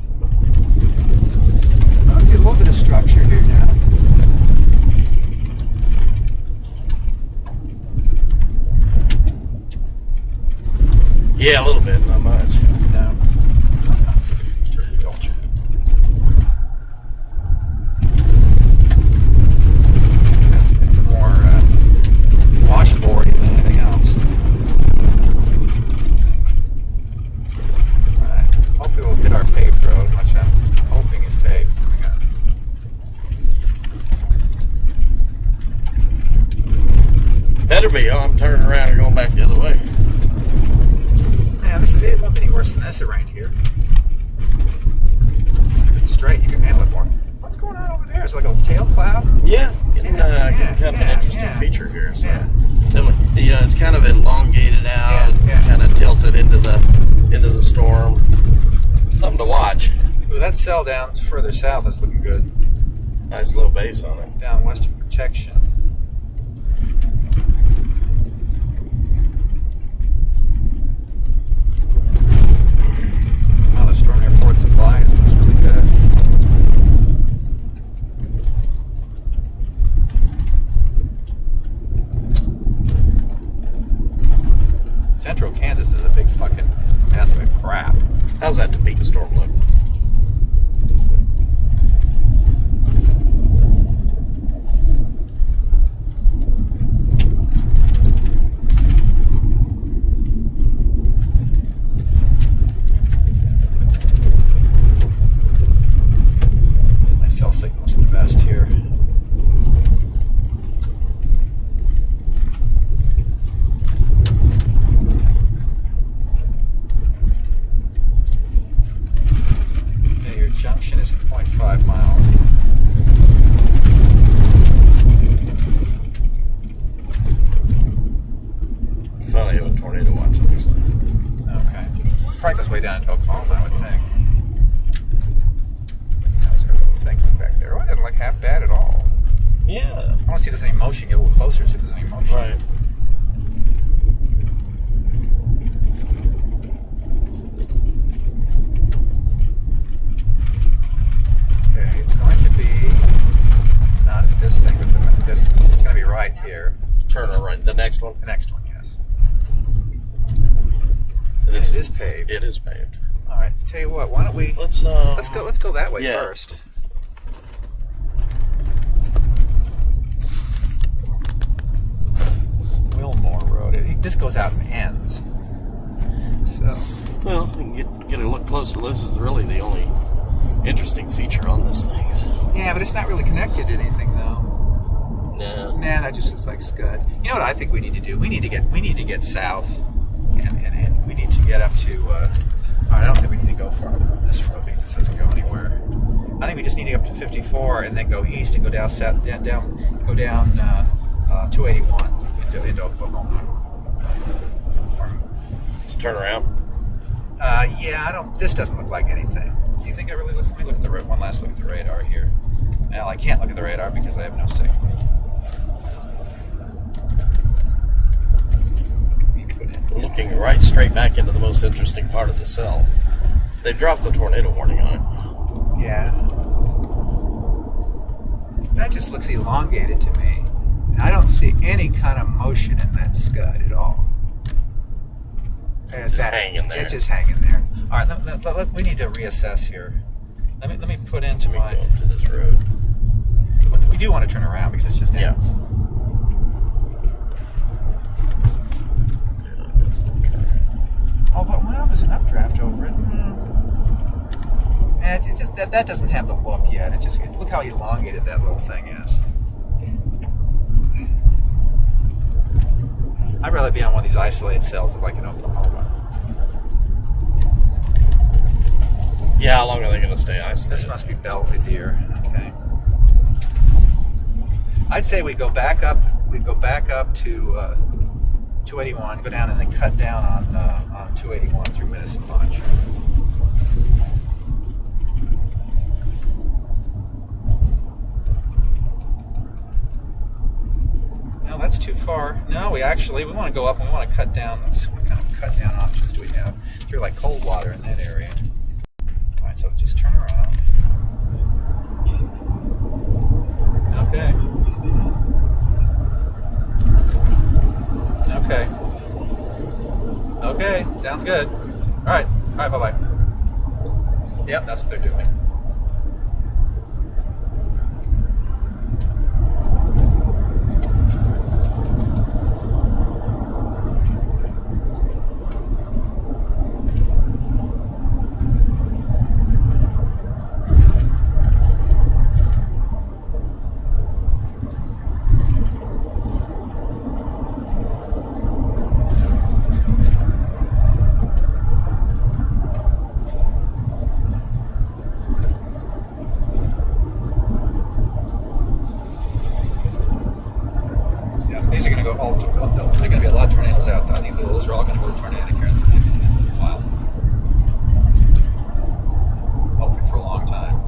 Speaker 1: I see a little bit of structure here now.
Speaker 2: Yeah, a little bit, not much.
Speaker 1: No. Turkey Gulch. It's more washboardy than anything else. Alright. Hopefully we'll hit our paved road, which I'm hoping is paved coming up.
Speaker 2: Better be. Oh, I'm turning around and going back the other way.
Speaker 1: Yeah, it won't be any worse than this around here. If it's straight, you can handle it more. What's going on over there? Is it like a tail cloud?
Speaker 2: Yeah, getting kind of an interesting feature here. So. Yeah, it's kind of elongated out, kind of tilted into the storm. Something to watch.
Speaker 1: Ooh, that cell down further south is looking good.
Speaker 2: Nice low base on it.
Speaker 1: Down western protection. Oh, the Storm Airport supplies looks really good. Central Kansas is a big fucking mess of crap.
Speaker 2: How's that Topeka storm look?
Speaker 1: My cell signal's the best here. Junction is 0.5 miles.
Speaker 2: Finally have a tornado watch, it looks like.
Speaker 1: Okay. Probably goes way down into Oklahoma, I would think. That's our little thing back there. Oh, it doesn't look half bad at all.
Speaker 2: Yeah.
Speaker 1: I want to see if there's any motion. Get a little closer, see if there's any motion.
Speaker 2: Right.
Speaker 1: This thing, but this it's going to be right here.
Speaker 2: Turn right. The next one?
Speaker 1: The next one, yes.
Speaker 2: It
Speaker 1: is paved.
Speaker 2: It is paved.
Speaker 1: All right. Tell you what. Why don't we let's go that way first. Wilmore Road. This goes out and ends. So.
Speaker 2: Well, we can get a look closer. This is really the only interesting feature on this thing. So.
Speaker 1: Yeah, but it's not really connected to anything, though.
Speaker 2: No.
Speaker 1: Nah, that just looks like scud. You know what I think we need to do? We need to get south, and we need to get up to. I don't think we need to go farther on this road because it doesn't go anywhere. I think we just need to go up to 54 and then go east and go down south, down 281 into Oklahoma.
Speaker 2: Just turn around.
Speaker 1: Yeah, I don't. This doesn't look like anything. Do you think it really looks? Let me look at the one last look at the radar here. Now I can't look at the radar because I have no signal.
Speaker 2: We're looking right straight back into the most interesting part of the cell. They dropped the tornado warning on it.
Speaker 1: Yeah. That just looks elongated to me. I don't see any kind of motion in that scud at all.
Speaker 2: Just hanging there.
Speaker 1: It's just hanging there. All right, we need to reassess here. Let me put into my
Speaker 2: go up to this road.
Speaker 1: We do want to turn around because it's just ends. Oh, but well, there's an updraft over it. That doesn't have the look yet. Look how elongated that little thing is. I'd rather be on one of these isolated cells like in Oklahoma.
Speaker 2: Yeah, how long are they going to stay isolated?
Speaker 1: This must be Belvedere. Okay. I'd say we go back up. We go back up to 281, go down and then cut down on 281 through Medicine Lodge. No, that's too far. No, we want to go up and we want to cut down. What kind of cut down options do we have? Through like Coldwater in that area. All right, so just turn around. Okay. Okay, sounds good. All right, bye-bye. Yep, that's what they're doing. These are going to go all. There are going to be a lot of tornadoes out there. I think those are all going to go to tornadic here in a while. Hopefully for a long time.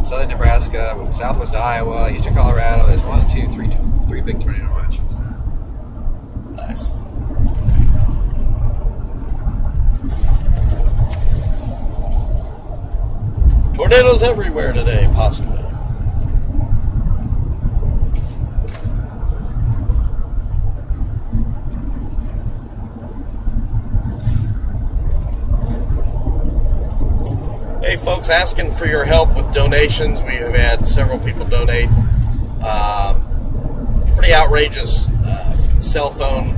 Speaker 1: southern Nebraska, southwest Iowa, eastern Colorado. There's 3 big tornado watches.
Speaker 2: Nice. Tornadoes everywhere today, possibly. Hey, folks, asking for your help with donations. We have had several people donate. Pretty outrageous cell phone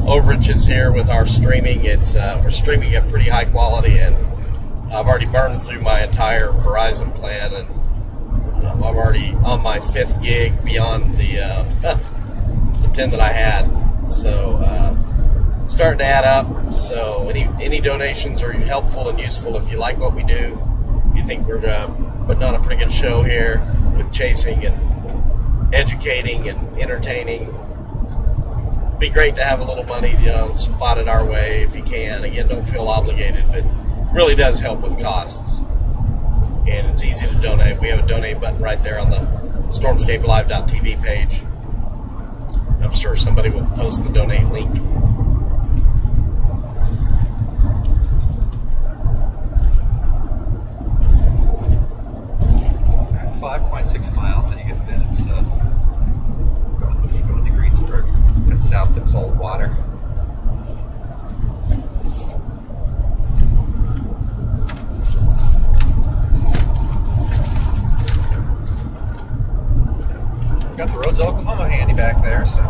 Speaker 2: overages here with our streaming. We're streaming at pretty high quality, and I've already burned through my entire Verizon plan, and I'm already on my 5th gig beyond the 10 that I had. So starting to add up. So any donations are helpful and useful if you like what we do. If you think we're putting on a pretty good show here with chasing and educating and entertaining. It'd be great to have a little money, spotted our way if you can. Again, don't feel obligated, but it really does help with costs. And it's easy to donate. We have a donate button right there on the stormscapelive.tv page. I'm sure somebody will post the donate link.
Speaker 1: 5.6 miles, then it's going to Greensburg. That's south to Coldwater. Got the roads of Oklahoma handy back there, so.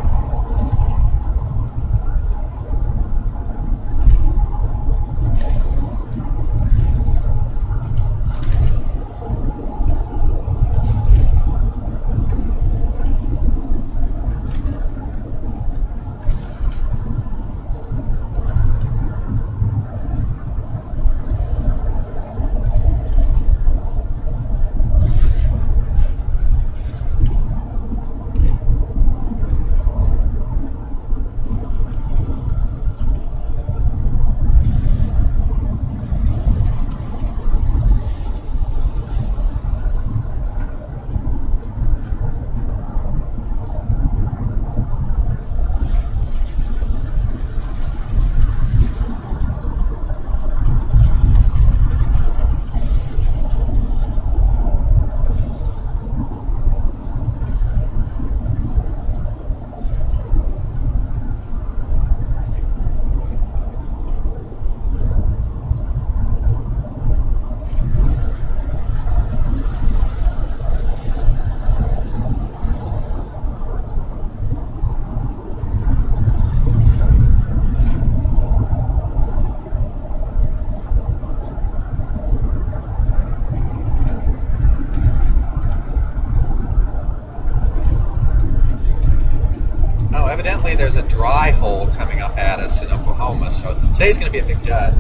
Speaker 1: There's a dry hole coming up at us in Oklahoma, so today's going to be a big dud.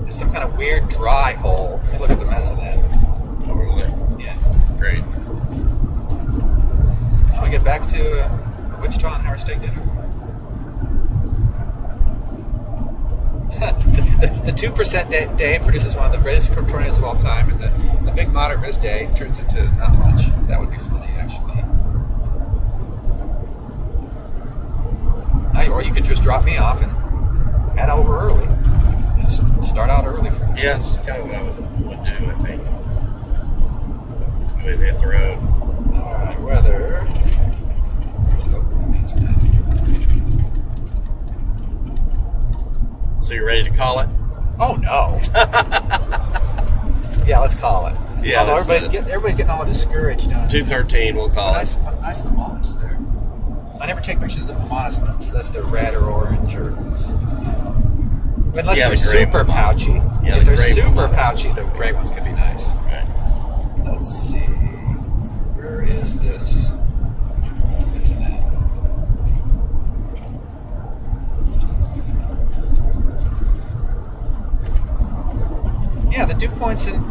Speaker 1: There's some kind of weird dry hole. Look at the mess of that.
Speaker 2: Oh, really?
Speaker 1: Yeah.
Speaker 2: Great.
Speaker 1: Now we get back to Wichita and Howard Steak dinner. the 2% day produces one of the greatest tornadoes of all time, and the big moderate risk day turns into not much. That would be funny, actually. Or you could just drop me off and head over early. Just start out early for me.
Speaker 2: Yeah, that's kind of what I would do, I think. Just go ahead and hit the road.
Speaker 1: Alright, weather.
Speaker 2: So you ready to call it?
Speaker 1: Oh, no. Yeah, let's call it.
Speaker 2: Yeah,
Speaker 1: although everybody's getting all discouraged.
Speaker 2: 213, we'll call it.
Speaker 1: Nice Mama's there. I never take pictures of Mama's unless they're red or orange or unless they're super pouchy.
Speaker 2: Yeah,
Speaker 1: if they're super pouchy, the gray ones could be nice.
Speaker 2: Right.
Speaker 1: Let's see. Where is this? Isn't it? Yeah, the dew points in.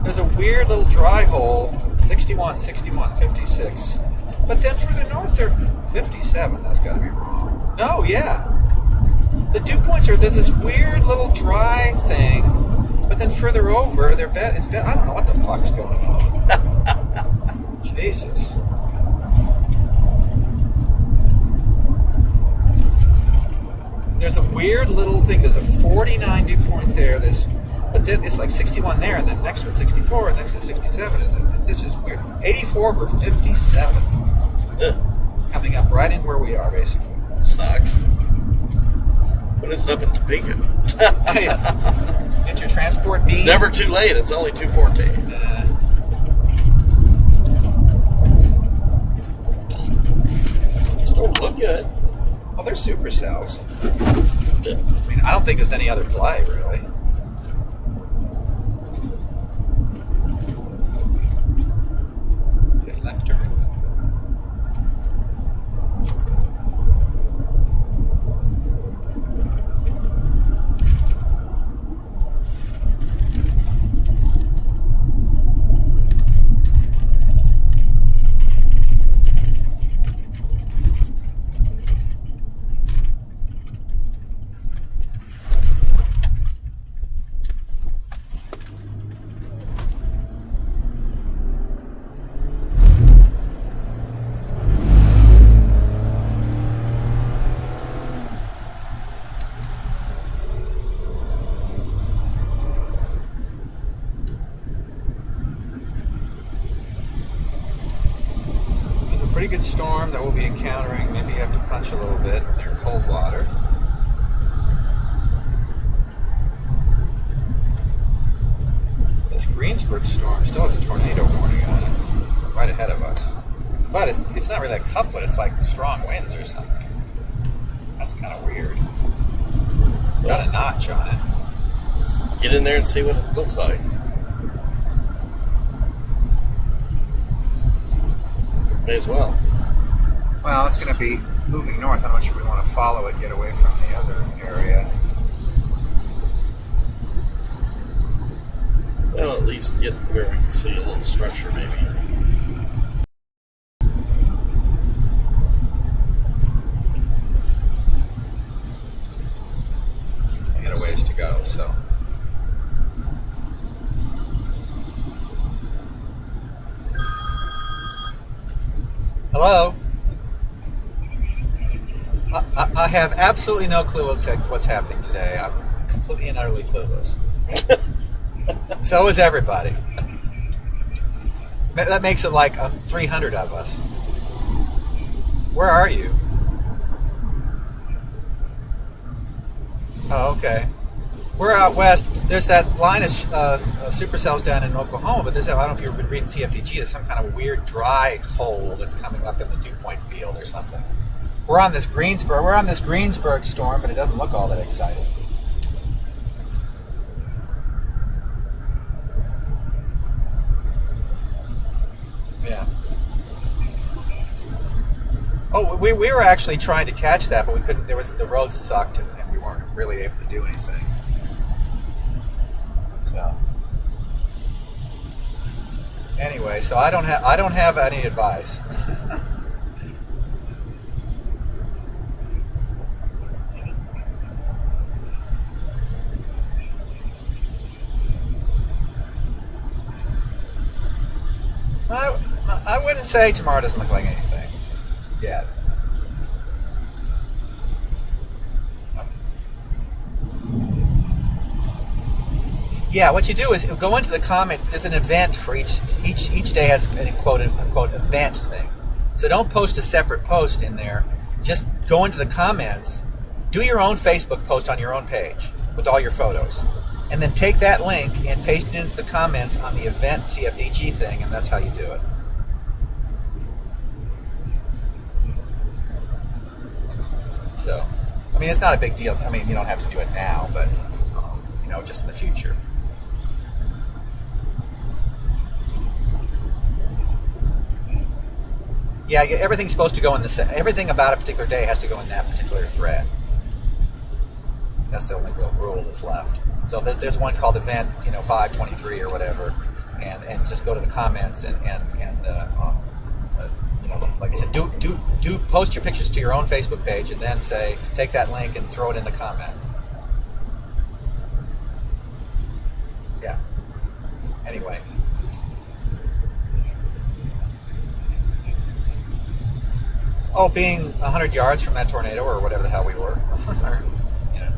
Speaker 1: There's a weird little dry hole. 61, 61, 56. But then further north, they're 57. That's got to be wrong. No, yeah. The dew points there's this weird little dry thing But then further over, they're bad. It's bad. I don't know what the fuck's going on. Jesus. There's a weird little thing. There's a 49 dew point there. But then it's like 61 there, and then next to it 64, and next to it 67. And this is weird. 84 over 57. Coming up right in where we are, basically.
Speaker 2: That sucks. When is it up in Topeka?
Speaker 1: Get your transport beam.
Speaker 2: It's never too late. It's only 2:14. These don't look good.
Speaker 1: Well, they're supercells. I mean, I don't think there's any other play, really. Get left turn. Pretty good storm that we'll be encountering. Maybe you have to punch a little bit near cold water. This Greensburg storm still has a tornado warning on it, right ahead of us. But it's not really a couplet, it's like strong winds or something. That's kind of weird. It's got a notch on it.
Speaker 2: Just get in there and see what it looks like. May as well.
Speaker 1: Well, it's going to be moving north. I'm not sure we want to follow it, get away from the other area.
Speaker 2: Well, at least get where we can see a little structure, maybe.
Speaker 1: We got a ways to go, so. Hello? I have absolutely no clue what's happening today. I'm completely and utterly clueless. So is everybody. That makes it like 300 of us. Where are you? Oh, okay. We're out west. There's that line of supercells down in Oklahoma, but there's, I don't know if you've been reading CFDG, there's some kind of weird dry hole that's coming up in the dew point field or something. We're on this Greensburg storm, but it doesn't look all that exciting. Yeah. Oh, we were actually trying to catch that, but we couldn't. The road sucked, and we weren't really able to do anything. So anyway, so I don't have any advice. I wouldn't say tomorrow doesn't look like anything yet. Yeah, what you do is go into the comment. There's an event for each day has a quote unquote event thing. So don't post a separate post in there. Just go into the comments. Do your own Facebook post on your own page with all your photos, and then take that link and paste it into the comments on the event CFDG thing, and that's how you do it. So, I mean, it's not a big deal. I mean, you don't have to do it now, but just in the future. Yeah, everything's supposed to go in everything about a particular day has to go in that particular thread. That's the only real rule that's left. So there's one called event, 523 or whatever, and just go to the comments and like I said, do post your pictures to your own Facebook page, and then say take that link and throw it in the comment. Oh, being 100 yards from that tornado or whatever the hell we were. Or, you know.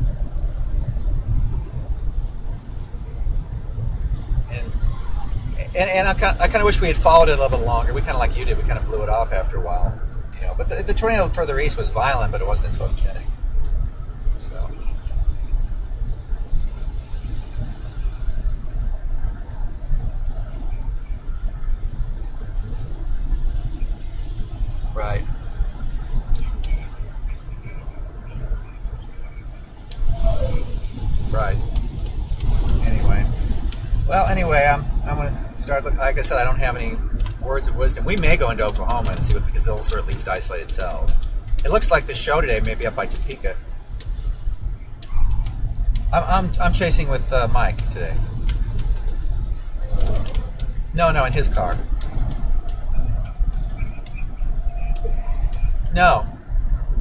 Speaker 1: And I kind of wish we had followed it a little bit longer. We kind of like you did. We kind of blew it off after a while. You know, but the tornado further east was violent, but it wasn't as photogenic. So. Right. Right. Anyway, I'm going to start. Like I said, I don't have any words of wisdom. We may go into Oklahoma and see what, because those are at least isolated cells. It looks like the show today may be up by Topeka. I'm chasing with Mike today. No, in his car. No.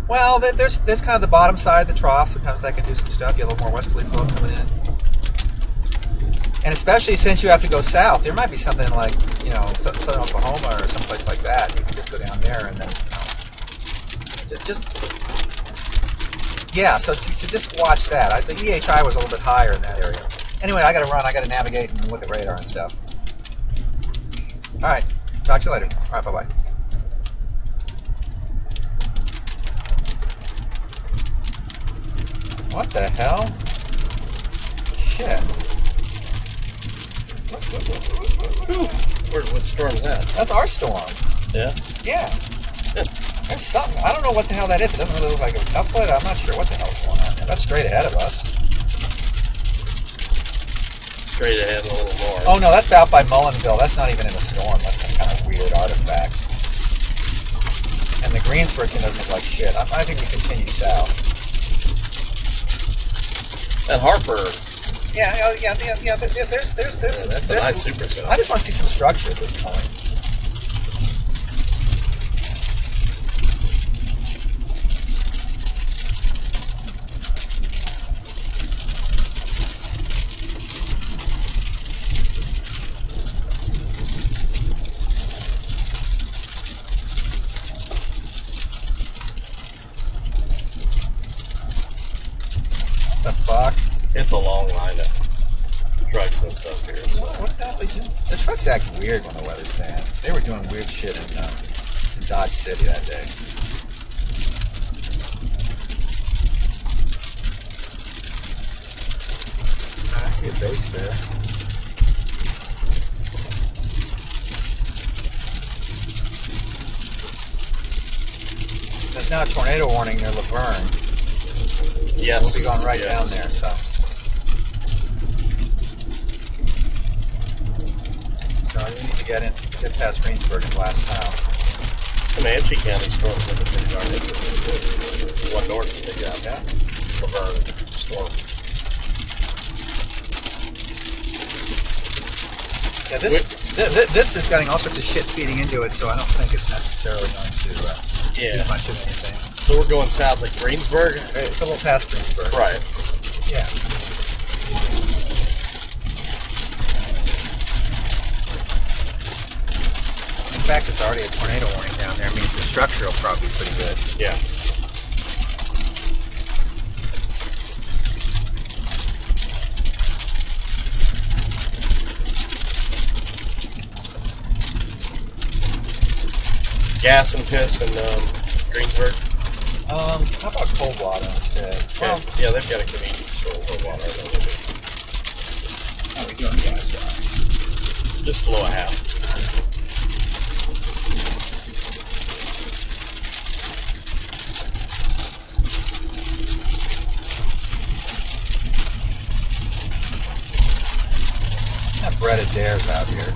Speaker 1: Well, there's kind of the bottom side of the trough. Sometimes that can do some stuff. You have a little more westerly flow coming in. And especially since you have to go south, there might be something like, you know, southern Oklahoma or someplace like that. You can just go down there and then, you know, just yeah. So just watch that. The EHI was a little bit higher in that area. Anyway, I got to run. I got to navigate and look at radar and stuff. All right. Talk to you later. All right. Bye-bye. What the hell? Shit.
Speaker 2: What storm's that?
Speaker 1: That's our storm.
Speaker 2: Yeah?
Speaker 1: Yeah. There's something. I don't know what the hell that is. It doesn't really look like a couplet. I'm not sure what the hell's going on there. That's straight ahead of us.
Speaker 2: Straight ahead a little more.
Speaker 1: Oh, no, that's out by Mullenville. That's not even in a storm. That's some kind of weird artifact. And the Greensburg thing doesn't look like shit. I think we continue south.
Speaker 2: That Harper.
Speaker 1: Yeah. There's
Speaker 2: that's a nice supercell.
Speaker 1: I just want to see some structure at this point. The fuck?
Speaker 2: It's a long line of trucks and stuff here. So.
Speaker 1: What the hell are they doing? The trucks act weird when the weather's bad. They were doing weird shit in Dodge City that day. I see a base there. There's now a tornado warning near Laverne.
Speaker 2: Yes.
Speaker 1: We'll be going right down there, so. So we need to get past Greensburg and blast south.
Speaker 2: Comanche County storms have been pretty darn interesting. One north that they got.
Speaker 1: Yeah.
Speaker 2: Laverne storm.
Speaker 1: Yeah, this is getting all sorts of shit feeding into it, so I don't think it's necessarily going to do much of anything.
Speaker 2: So we're going south like Greensburg?
Speaker 1: It's a little past Greensburg.
Speaker 2: Right.
Speaker 1: Yeah. In fact, it's already a tornado warning down there. I mean, the structure will probably be pretty good.
Speaker 2: Yeah. Gas and piss in Greensburg.
Speaker 1: How about cold water instead?
Speaker 2: Okay.
Speaker 1: Well,
Speaker 2: yeah, they've got a convenience store for water.
Speaker 1: how are we doing gas wise?
Speaker 2: Just below a half.
Speaker 1: That Brett Adair's out here.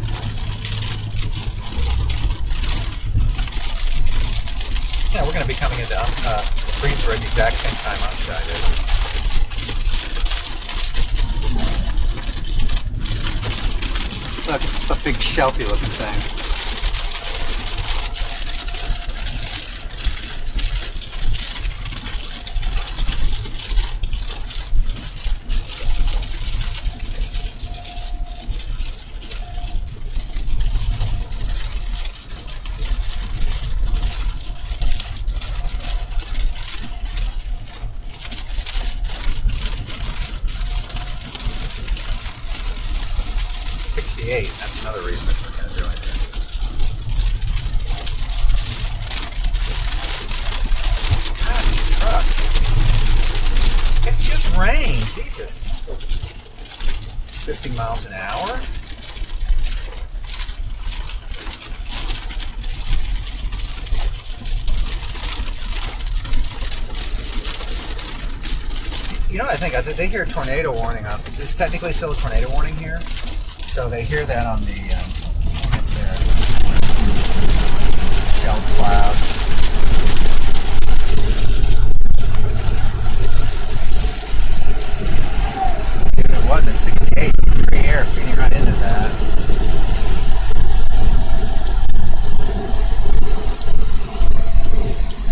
Speaker 1: Yeah, we're going to be coming into Greensburg the exact same time Unshine is. Look, it's a big shelfy looking thing. 68. That's another reason this isn't going to do anything. God, these trucks. It's just rain. Jesus. 50 miles an hour? You know what I think? They hear a tornado warning on. It's technically still a tornado warning here, so they hear that on the up there. Shell cloud. Even if it wasn't a 68, free air feeding right into that.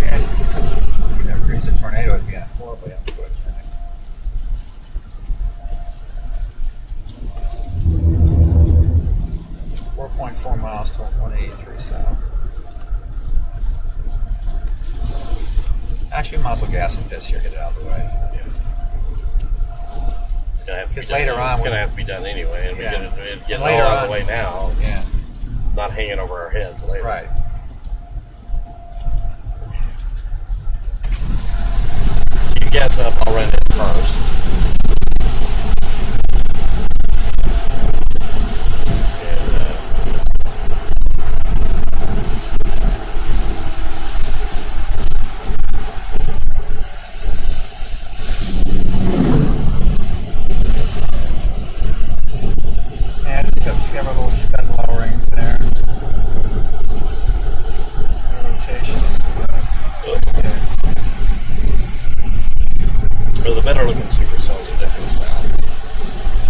Speaker 1: And if that creates a tornado, it'd be a horribly unfortunate. 4.4 miles to 183 south. Actually, we might as well gas and piss here, get it out of the way.
Speaker 2: Yeah. It's gonna have to be done.
Speaker 1: Later on,
Speaker 2: it's gonna have to be done anyway, and
Speaker 1: Yeah.
Speaker 2: we get it all
Speaker 1: Later
Speaker 2: out of
Speaker 1: on-
Speaker 2: the way now. It's
Speaker 1: Yeah,
Speaker 2: not hanging over our heads later.
Speaker 1: right.
Speaker 2: So you gas up, I'll run it first.
Speaker 1: And just got little scud lowerings there. Rotations.
Speaker 2: Well, the better looking supercells are definitely south.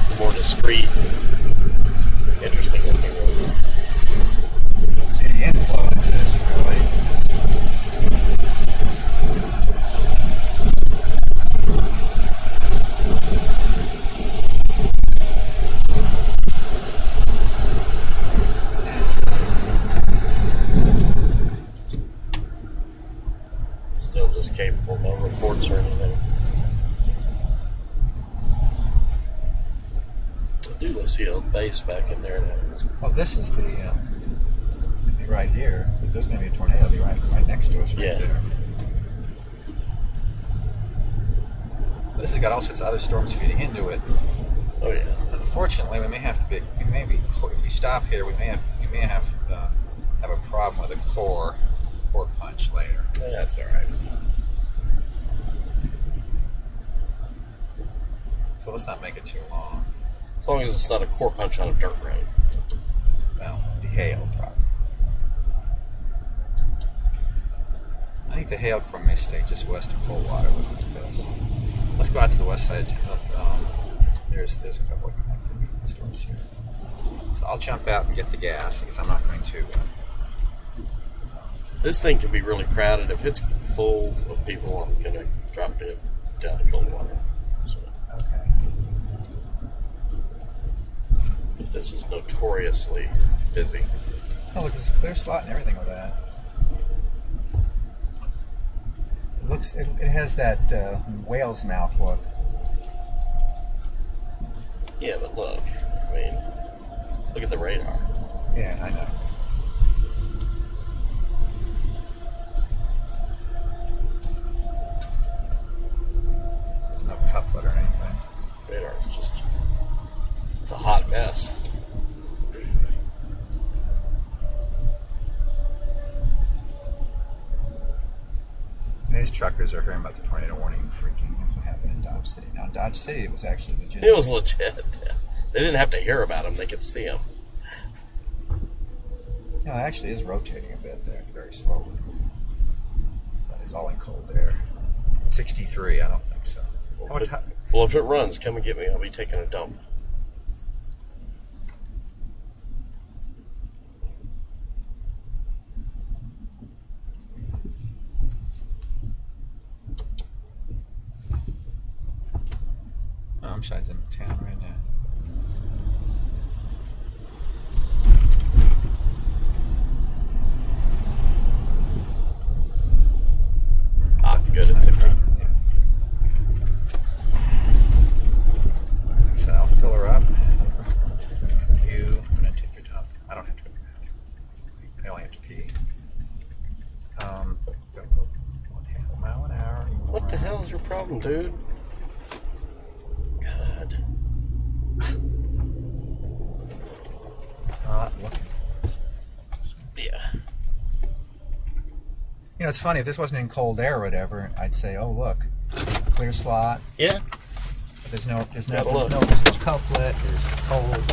Speaker 2: The more discreet, interesting looking ones.
Speaker 1: See the inflow into this, really.
Speaker 2: Still just capable, no reports or anything. Dude, let's see a base back in there now.
Speaker 1: Well, this is the it'd be right here. If there's going to be a tornado, it'll be right next to us, right
Speaker 2: Yeah.
Speaker 1: there. But this has got all sorts of other storms feeding into it.
Speaker 2: Oh yeah.
Speaker 1: Unfortunately, we may have to be. If we stop here, we may have have a problem with a core punch later.
Speaker 2: That's all right.
Speaker 1: So let's not make it too long.
Speaker 2: As long as it's not a core punch on a dirt road.
Speaker 1: Well, the hail problem. I think the hail core may stay just west of Coldwater like this. Let's go out to the west side. There's a couple of storms here. So I'll jump out and get the gas because I'm not going to.
Speaker 2: This thing can be really crowded. If it's full of people, I'm going to drop it down to Coldwater. So,
Speaker 1: Okay.
Speaker 2: but this is notoriously busy.
Speaker 1: Oh, look, there's a clear slot and everything with that. It has that whale's mouth look.
Speaker 2: Yeah, but look. I mean, look at the radar.
Speaker 1: Yeah, I know. There's no couplet or anything.
Speaker 2: Radar is just, it's a hot mess.
Speaker 1: And these truckers are hearing about the tornado warning freaking. That's what happened in Dodge City. Now, Dodge City was actually legit.
Speaker 2: It was legit. They didn't have to hear about them. They could see them.
Speaker 1: No, it actually is rotating a bit there, very slowly. But it's all in cold air. 63, I don't think so.
Speaker 2: Well, if it runs, come and get me. I'll be taking a dump.
Speaker 1: Armshine's in town right now.
Speaker 2: Good, it's empty.
Speaker 1: Yeah. So I'll fill her up. You
Speaker 2: your problem, dude? God.
Speaker 1: Looking.
Speaker 2: Yeah.
Speaker 1: You know, it's funny, if this wasn't in cold air or whatever, I'd say, oh, look, clear slot.
Speaker 2: Yeah.
Speaker 1: There's no
Speaker 2: Gotta look.
Speaker 1: couplet, it's cold.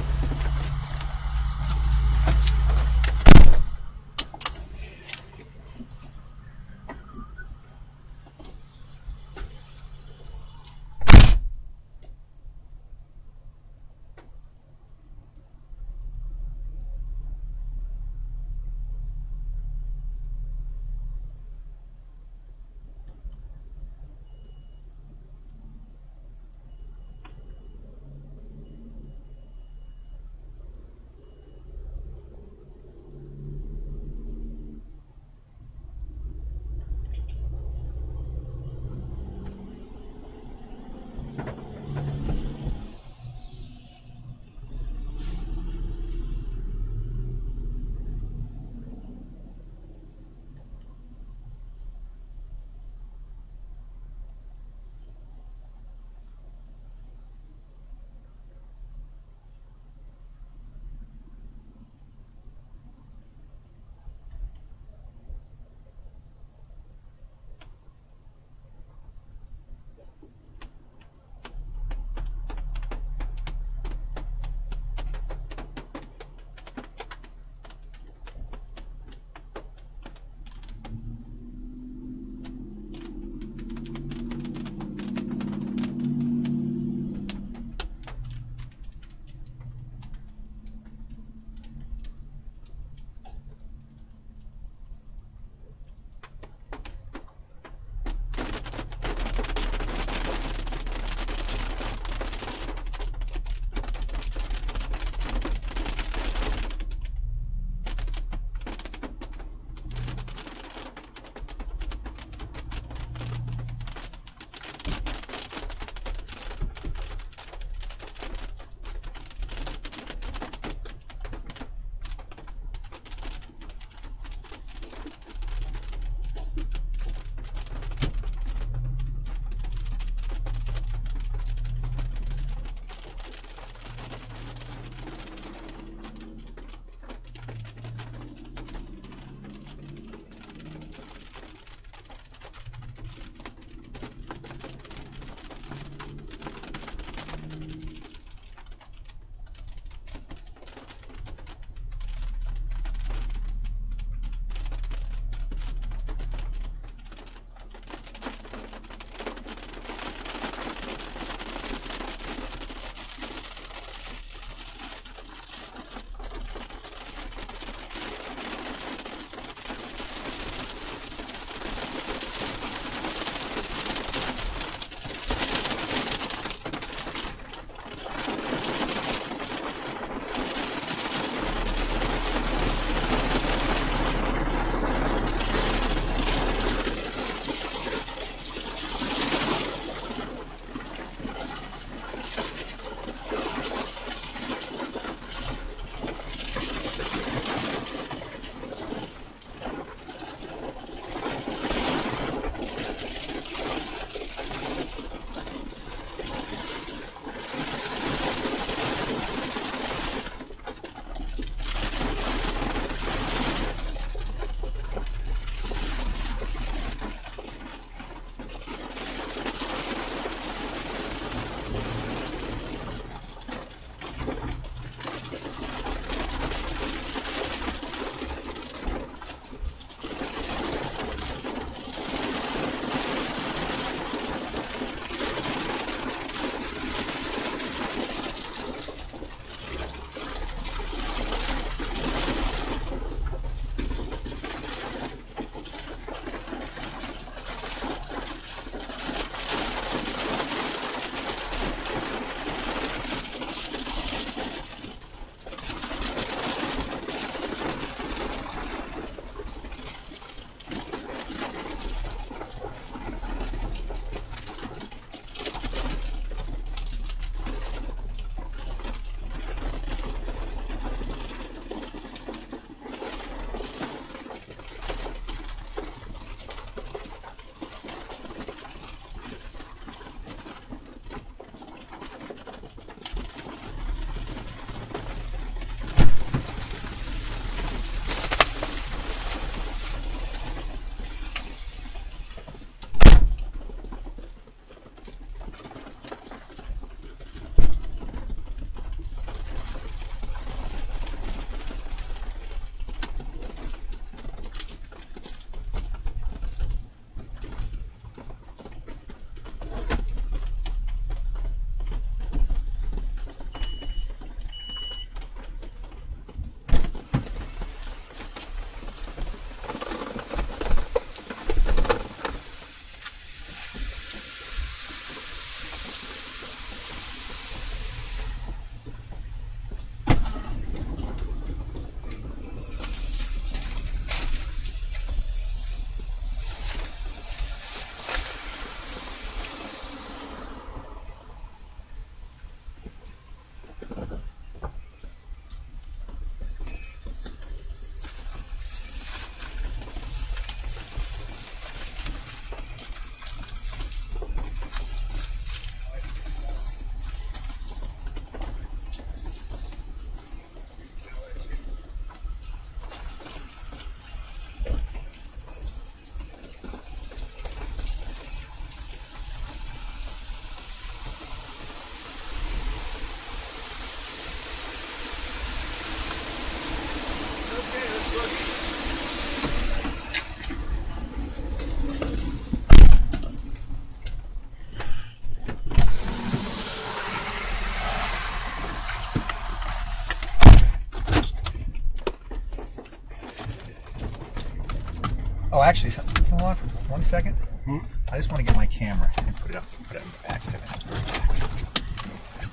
Speaker 1: Oh, actually, hold on for 1 second.
Speaker 2: Hmm?
Speaker 1: I just want to get my camera and put it in the back. So I have to put it back.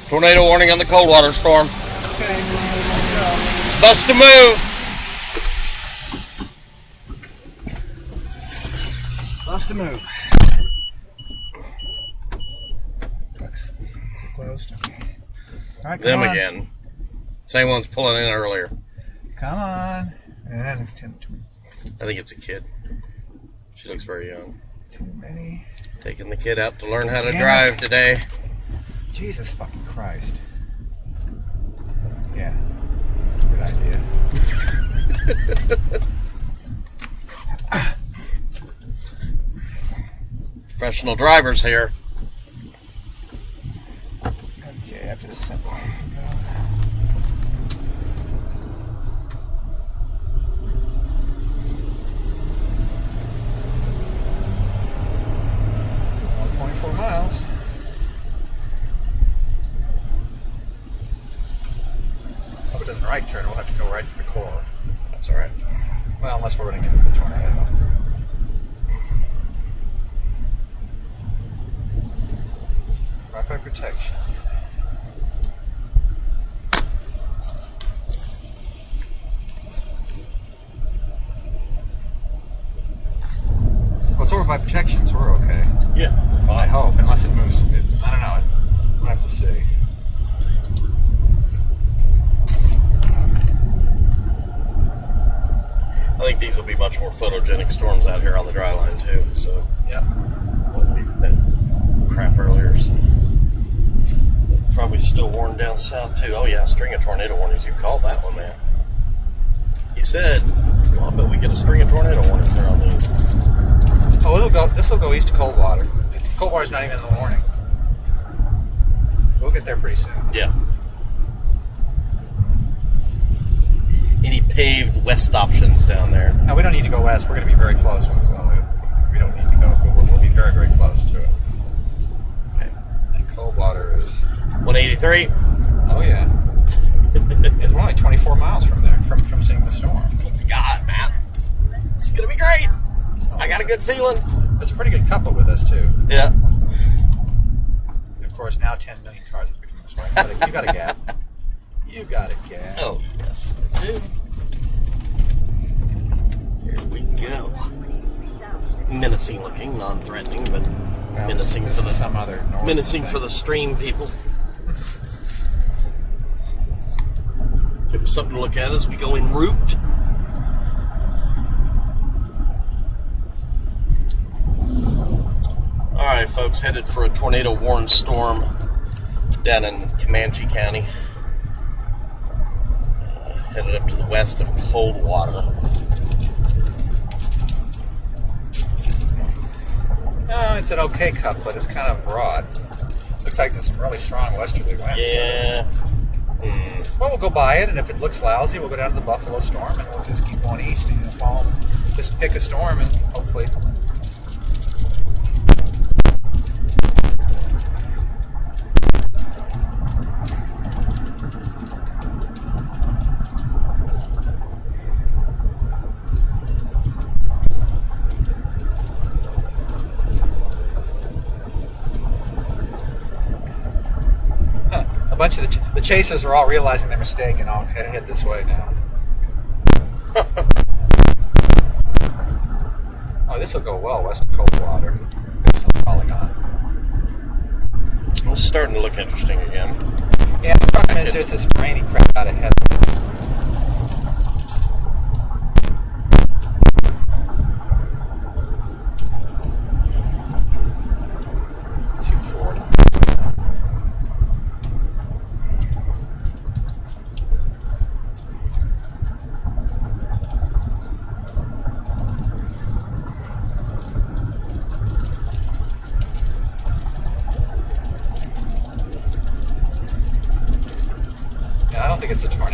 Speaker 2: Tornado warning on the Coldwater storm.
Speaker 1: Okay, let's go.
Speaker 2: It's bust to move.
Speaker 1: Bust to move. Is it closed? Okay. All right, come
Speaker 2: Them
Speaker 1: on.
Speaker 2: again. Same one's pulling in earlier.
Speaker 1: Come on. And it's too
Speaker 2: I think it's a kid. She looks very young.
Speaker 1: many.
Speaker 2: Taking the kid out to learn how to
Speaker 1: Damn
Speaker 2: drive
Speaker 1: it.
Speaker 2: today.
Speaker 1: Jesus fucking Christ. Yeah. Good idea.
Speaker 2: Professional drivers here.
Speaker 1: Okay, after this simple. Go. 1.4 miles. Hope it doesn't right turn. We'll have to go right to the core.
Speaker 2: That's all right.
Speaker 1: Well, unless we're running into the tornado. Right by protection. Well, it's over by protection, so we're okay.
Speaker 2: Yeah,
Speaker 1: I hope, unless it moves. I don't know. We'll have to see.
Speaker 2: I think these will be much more photogenic storms out here on the dry line too. So
Speaker 1: Yeah.
Speaker 2: won't be that crap earlier. So probably still worn down south too. Oh yeah, string of tornado warnings. You called that one, man. You said, well, I bet we get a string of tornado warnings here on these.
Speaker 1: Oh, this will go east to Coldwater. Coldwater's not even in the warning. We'll get there pretty soon.
Speaker 2: Yeah. Any paved west options down there?
Speaker 1: No, we don't need to go west. We're going to be very close. We don't need to go, but we'll be very, very close to it.
Speaker 2: Okay.
Speaker 1: And Coldwater is...
Speaker 2: 183.
Speaker 1: Oh, yeah. We're only 24 miles from there, from seeing the storm.
Speaker 2: Oh my God, man. It's going to be great. I got a good feeling.
Speaker 1: There's a pretty good couple with us, too.
Speaker 2: Yeah.
Speaker 1: And of course, now 10 million cars are coming this way. You got a gap. You got a gap.
Speaker 2: Oh, yes, I do. Here we go.
Speaker 3: 183 south.
Speaker 2: Menacing looking, non-threatening, but
Speaker 1: Well,
Speaker 2: menacing
Speaker 1: this
Speaker 2: for
Speaker 1: is
Speaker 2: the
Speaker 1: some other northern
Speaker 2: menacing
Speaker 1: thing.
Speaker 2: for the stream people. Give them something to look at as we go en route. All right, folks, headed for a tornado-warned storm down in Comanche County. Headed up to the west of Coldwater.
Speaker 1: No, it's an okay couplet. It's kind of broad. Looks like there's some really strong westerly winds.
Speaker 2: Yeah.
Speaker 1: Well, we'll go by it, and if it looks lousy, we'll go down to the Buffalo Storm, and we'll just keep going east and follow them. Just pick a storm, and hopefully. A bunch of the chasers are all realizing their mistake and all head this way now. Oh, this will go well west of Coldwater. There's some falling on.
Speaker 2: It's starting to look interesting again.
Speaker 1: Yeah, the problem is there's this rainy crap out ahead. 240. Yeah, I don't think it's a tornado.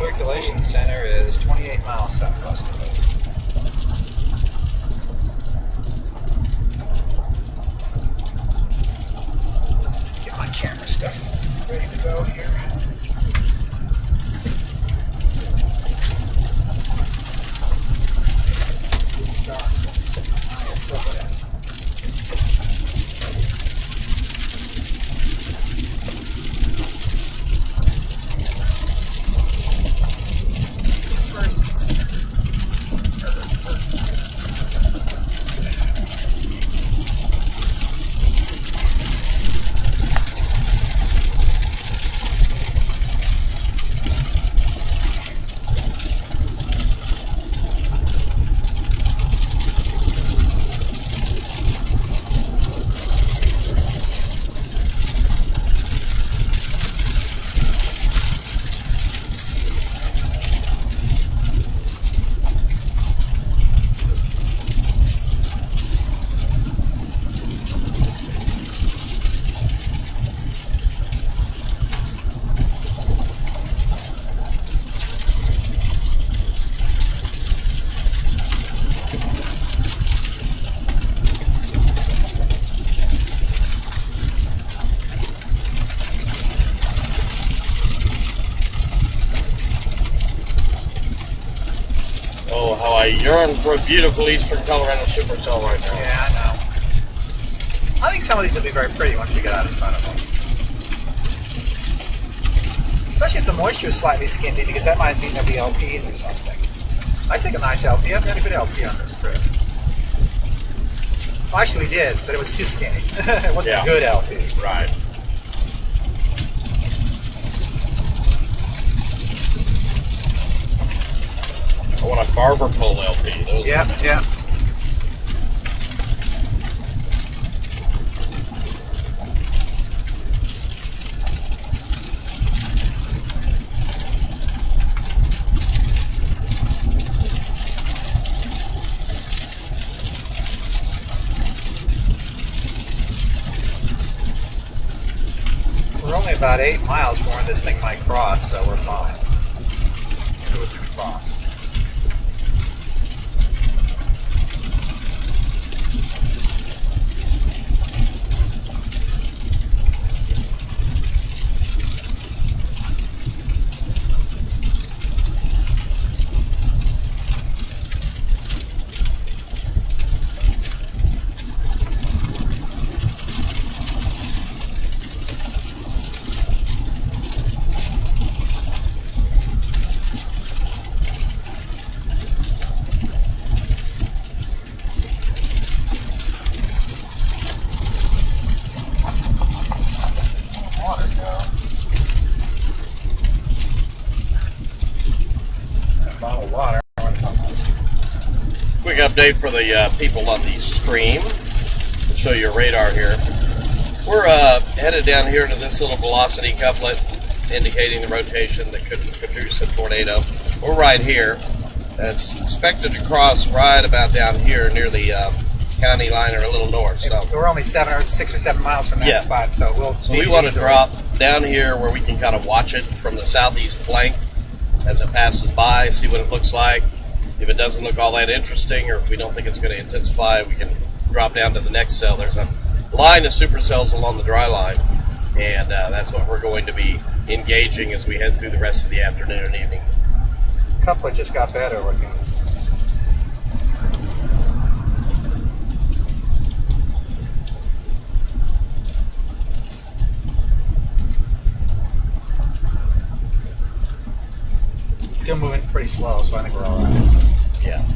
Speaker 1: circulation center is 28 miles southwest of us. Get my camera stuff ready to go here.
Speaker 2: Oh, how I yearn for a beautiful eastern Colorado supercell right now.
Speaker 1: Yeah, I know. I think some of these will be very pretty once you get out in front of them. Especially if the moisture is slightly skinty, because that might mean there'll be LPs or something. I take a nice LP. I've got a good LP on this trip. Well, actually, we did, but it was too skinny. It wasn't a good LP.
Speaker 2: Right. I want a barber pole LP. Those
Speaker 1: Yeah, yeah. We're only about 8 miles from where this thing might cross, so we're fine. If it was going to cross.
Speaker 2: quick update for the people on the stream. I'll show you a radar here. We're headed down here to this little velocity couplet indicating the rotation that could produce a tornado. We're right here. It's expected to cross right about down here near the county line or a little north. So
Speaker 1: we're only 6 or 7 miles from that spot, so
Speaker 2: we want to drop down here where we can kind of watch it from the southeast flank as it passes by, see what it looks like. If it doesn't look all that interesting, or if we don't think it's going to intensify, we can drop down to the next cell. There's a line of supercells along the dry line, and that's what we're going to be engaging as we head through the rest of the afternoon and evening.
Speaker 1: Couplet just got better looking. Still moving pretty slow, so I think we're all right.
Speaker 2: Yeah.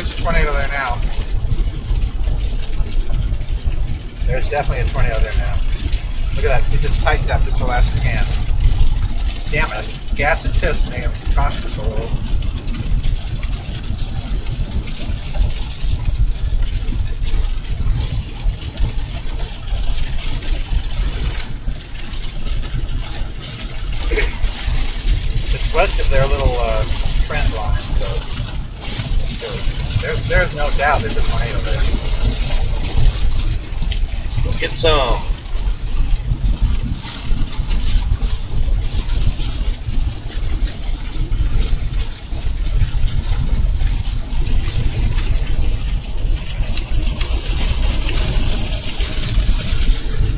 Speaker 1: There's a tornado there now. There's definitely a tornado there now. Look at that. It just tightened up. Just the last scan. Damn it. Gas and piss may have cost us a little. It's west of their little trend line, so there's no doubt there's a tornado there.
Speaker 2: Go get some.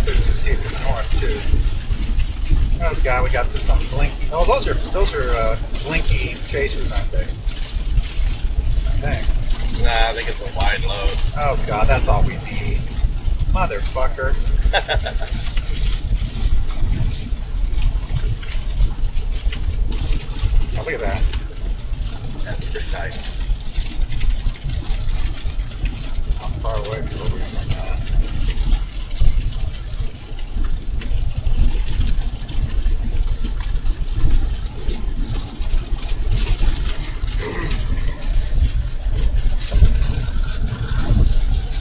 Speaker 1: You can see it to the north too. Oh, the guy we got some blinky. Oh, those are blinky chasers, aren't they? I think.
Speaker 2: Nah, I think it's a wide load.
Speaker 1: Oh god, that's all we need. Motherfucker. Oh, look at that.
Speaker 2: That's pretty tight.
Speaker 1: How far away from where we are right now?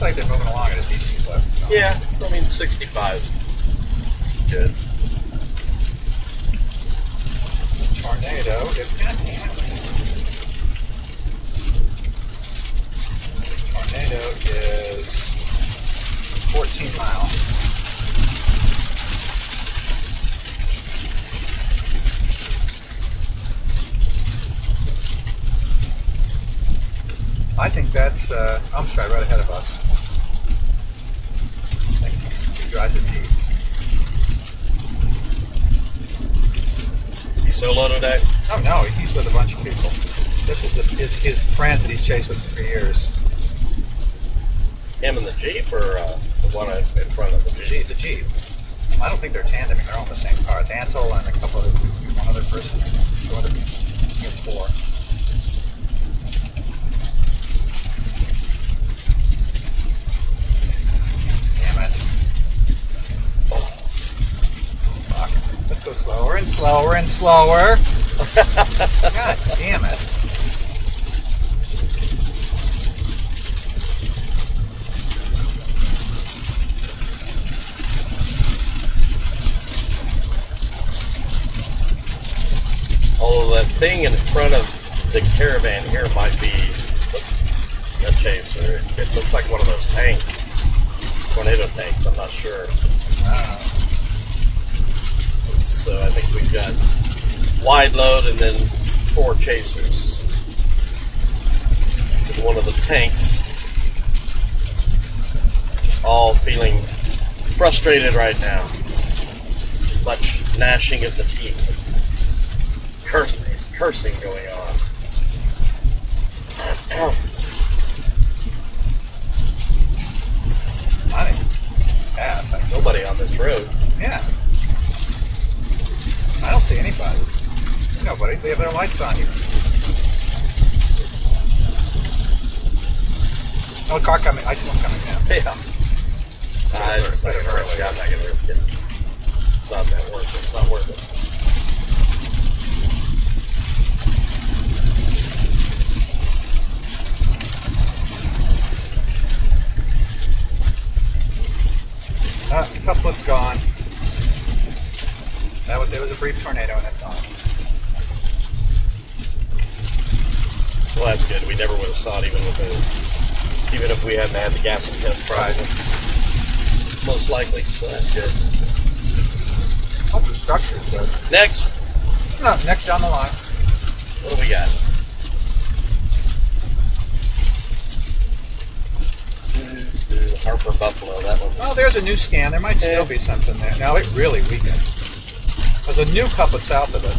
Speaker 1: Looks like they're moving along at a decent clip. So.
Speaker 2: Yeah, I mean 65 is good.
Speaker 1: Tornado is goddamn. Tornado is 14 miles. I think that's Amstrad right ahead of us. I think he drives a Jeep.
Speaker 2: Is he solo today?
Speaker 1: Oh no, he's with a bunch of people. This is his friends that he's chased with for years.
Speaker 2: Him in the Jeep or the one in front of the Jeep?
Speaker 1: The Jeep. I don't think they're tandeming. They're all in the same car. It's Antle and a couple of one other person. Two other people. I think it's four. Damn it. Fuck. Let's go slower and slower and slower. God damn it.
Speaker 2: Although that thing in front of the caravan here might be a chaser. It looks like one of those tanks. Tornado tanks, I'm not sure. So I think we've got wide load and then 4 chasers. And one of the tanks. All feeling frustrated right now. Much gnashing of the teeth. Cursing going on.
Speaker 1: Money. Ass.
Speaker 2: Nobody on this road.
Speaker 1: Yeah. I don't see anybody. Nobody. They have their lights on here. Oh, a car coming. I see one coming now.
Speaker 2: Yeah. I'm not gonna risk it. I'm not gonna risk it. It's not that worth it. It's not worth it.
Speaker 1: Couplet's gone. It was a brief tornado and it's gone.
Speaker 2: Well, that's good. We never would have saw it even if we hadn't had the gas and test problem. Most likely, so that's good.
Speaker 1: Hope the structure's good.
Speaker 2: Next,
Speaker 1: No, next down the line.
Speaker 2: what do we got? Harper Buffalo. That one.
Speaker 1: Oh, there's a new scan. There might still be something there. No, it really weakened. There's a new couplet south of it.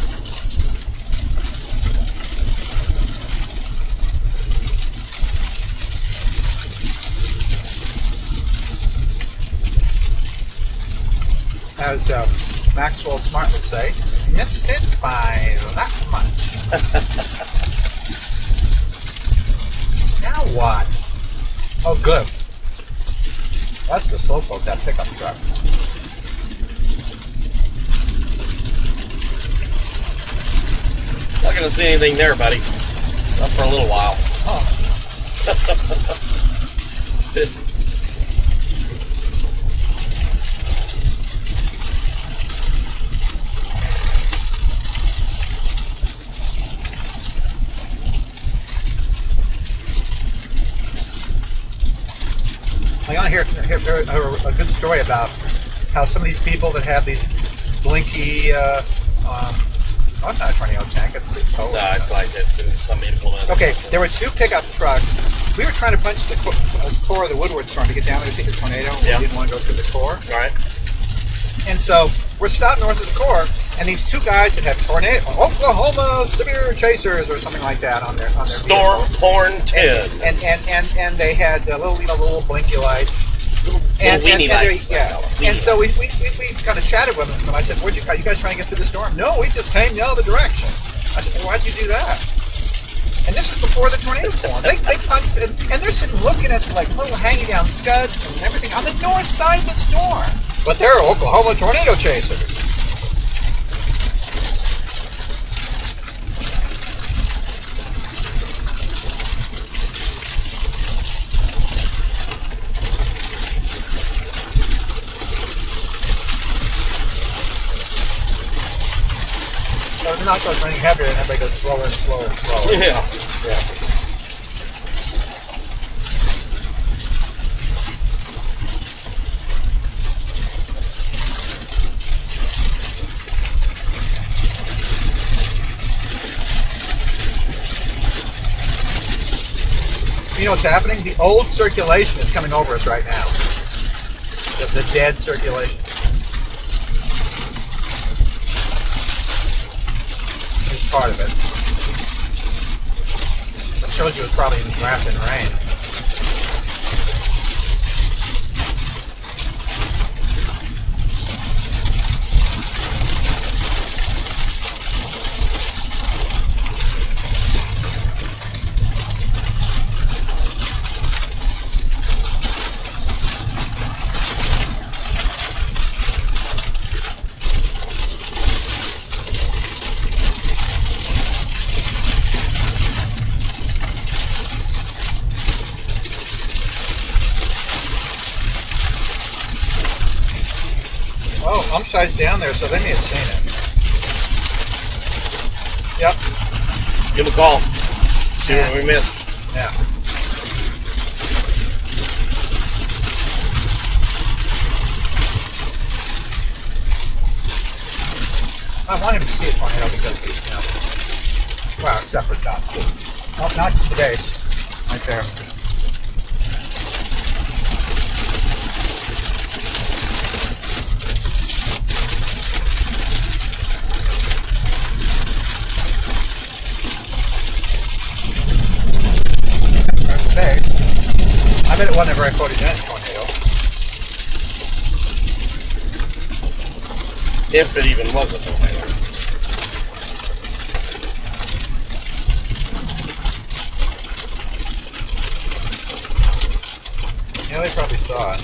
Speaker 1: As Maxwell Smart would say, missed it by that much. Now what? Oh, good. That's the slowpoke, that pickup truck.
Speaker 2: Not gonna see anything there, buddy. Not for a little while.
Speaker 1: Oh. I want to hear a good story about how some of these people that have these blinky, oh, it's not a tornado tank, it's the tow.
Speaker 2: No, it's like it's in some implement.
Speaker 1: Okay, there were two pickup trucks. We were trying to punch the core of the Woodward storm to get down there to see the tornado.
Speaker 2: Yeah.
Speaker 1: We didn't want to go through the core.
Speaker 2: All right.
Speaker 1: And so we're stopped north of the core, and these two guys that have tornado Oklahoma severe chasers or something like that on their
Speaker 2: Storm
Speaker 1: vehicle.
Speaker 2: Horn 10.
Speaker 1: And they had little blinky lights.
Speaker 2: Little weenie lights.
Speaker 1: Yeah. And so we kind of chatted with them, and I said, are you guys trying to get through the storm? No, we just came the other direction. I said, well, why'd you do that? And this is before the tornado formed. They punched it, and they're sitting looking at like little hanging down scuds and everything on the north side of the storm. But they're Oklahoma tornado chasers. So the knock goes running heavier and everybody goes slower and slower and slower.
Speaker 2: Yeah.
Speaker 1: Yeah. You know what's happening? The old circulation is coming over us right now. The dead circulation. Here's part of it. It shows you it's probably wrapped in rain. Oh, Umshide's down there, so they may have seen it. Yep.
Speaker 2: Give him a call. See what we missed.
Speaker 1: Yeah. I want him to see a tornado because he's, well, except for dots. Oh, not just the base. Right there. Today. I bet it wasn't a very photogenic tornado.
Speaker 2: If it even was a tornado.
Speaker 1: Yeah, they probably saw it.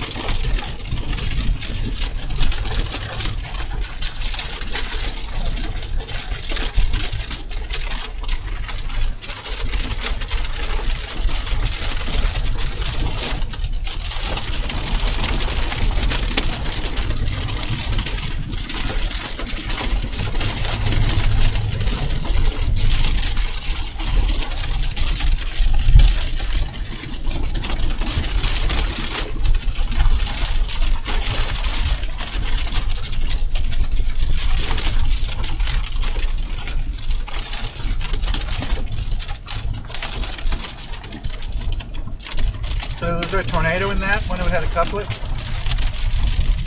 Speaker 1: So was there a tornado in that when it had a couplet?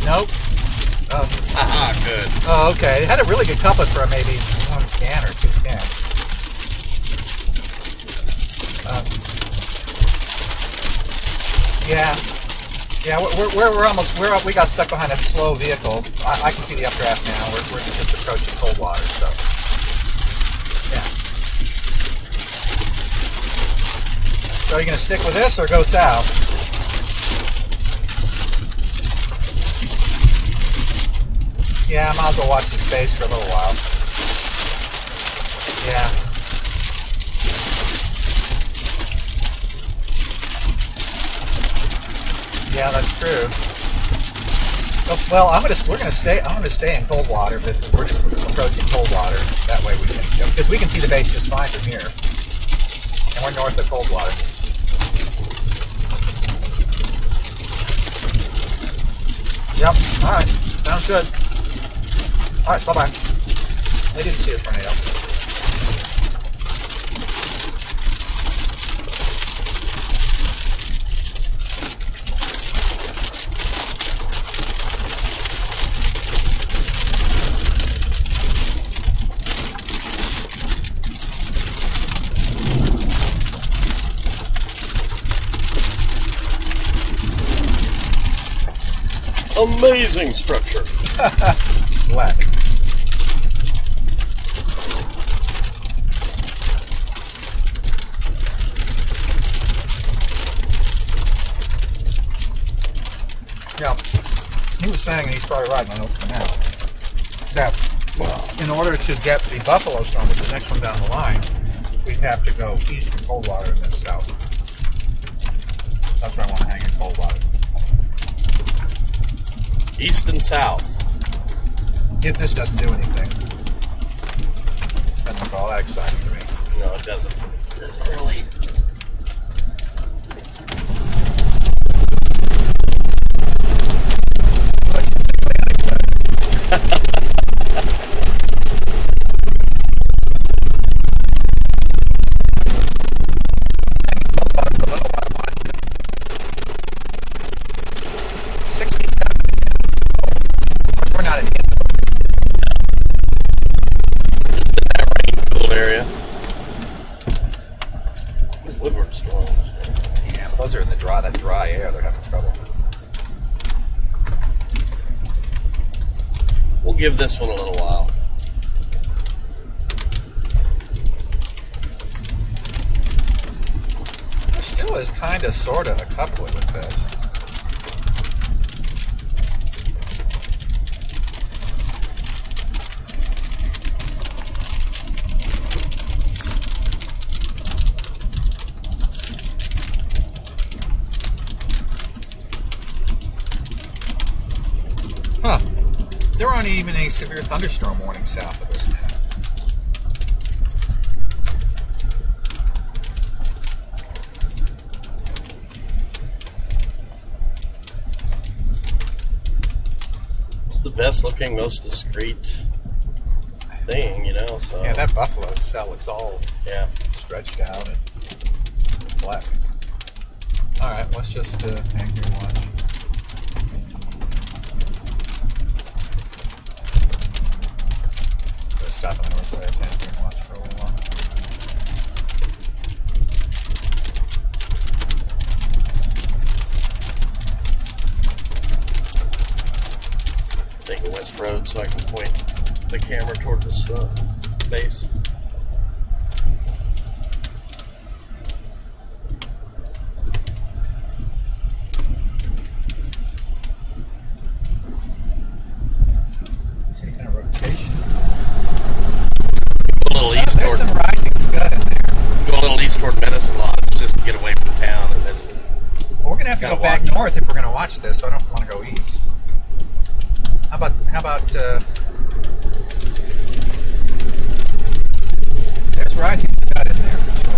Speaker 1: Nope. Oh.
Speaker 2: Aha, good.
Speaker 1: Oh, okay. It had a really good couplet for maybe one scan or two scans. Yeah. Yeah, we're almost, we got stuck behind a slow vehicle. I can see the updraft now. We're just approaching cold water, so. Yeah. So are you going to stick with this or go south? Yeah, I might as well watch the space for a little while. Yeah. Yeah, that's true. Oh, well, we're gonna stay in cold water, but we're just approaching cold water. That way we can, because we can see the base just fine from here, and we're north of cold water. Yep. All right. Sounds good. All right. Bye bye. They didn't see a tornado.
Speaker 2: Amazing structure.
Speaker 1: Black. Yeah, he was saying, and he's probably right, and I know for now, that in order to get the Buffalo storm, which is the next one down the line, we'd have to go east from cold water and then south. That's where I want to hang in cold water.
Speaker 2: East and south.
Speaker 1: If this doesn't do anything, doesn't look all that exciting to me.
Speaker 2: No, it doesn't. It doesn't really. Area. These Woodward storms.
Speaker 1: Yeah, but those are in that dry air. They're having trouble.
Speaker 2: We'll give this one a little while.
Speaker 1: There still is kind of, sort of a couplet with this. Huh. There aren't even any severe thunderstorm warnings south of us now.
Speaker 2: It's the best looking, most discreet thing, you know, so.
Speaker 1: Yeah, that buffalo cell looks all
Speaker 2: Yeah.
Speaker 1: stretched out and black. Alright, let's just hang here and watch. Stop on the north side of town here and watch for a little while.
Speaker 2: Take a west road so I can point the camera toward this base.
Speaker 1: See any kind of rotation?
Speaker 2: Go a little east
Speaker 1: There's
Speaker 2: toward.
Speaker 1: some rising scud in there.
Speaker 2: Go a little east toward Medicine Lodge just to get away from town, and then.
Speaker 1: Well, we're gonna have to
Speaker 2: Gotta
Speaker 1: go back
Speaker 2: watch.
Speaker 1: north if we're gonna watch this, so I don't want to go east. How about there's rising scud in there for sure.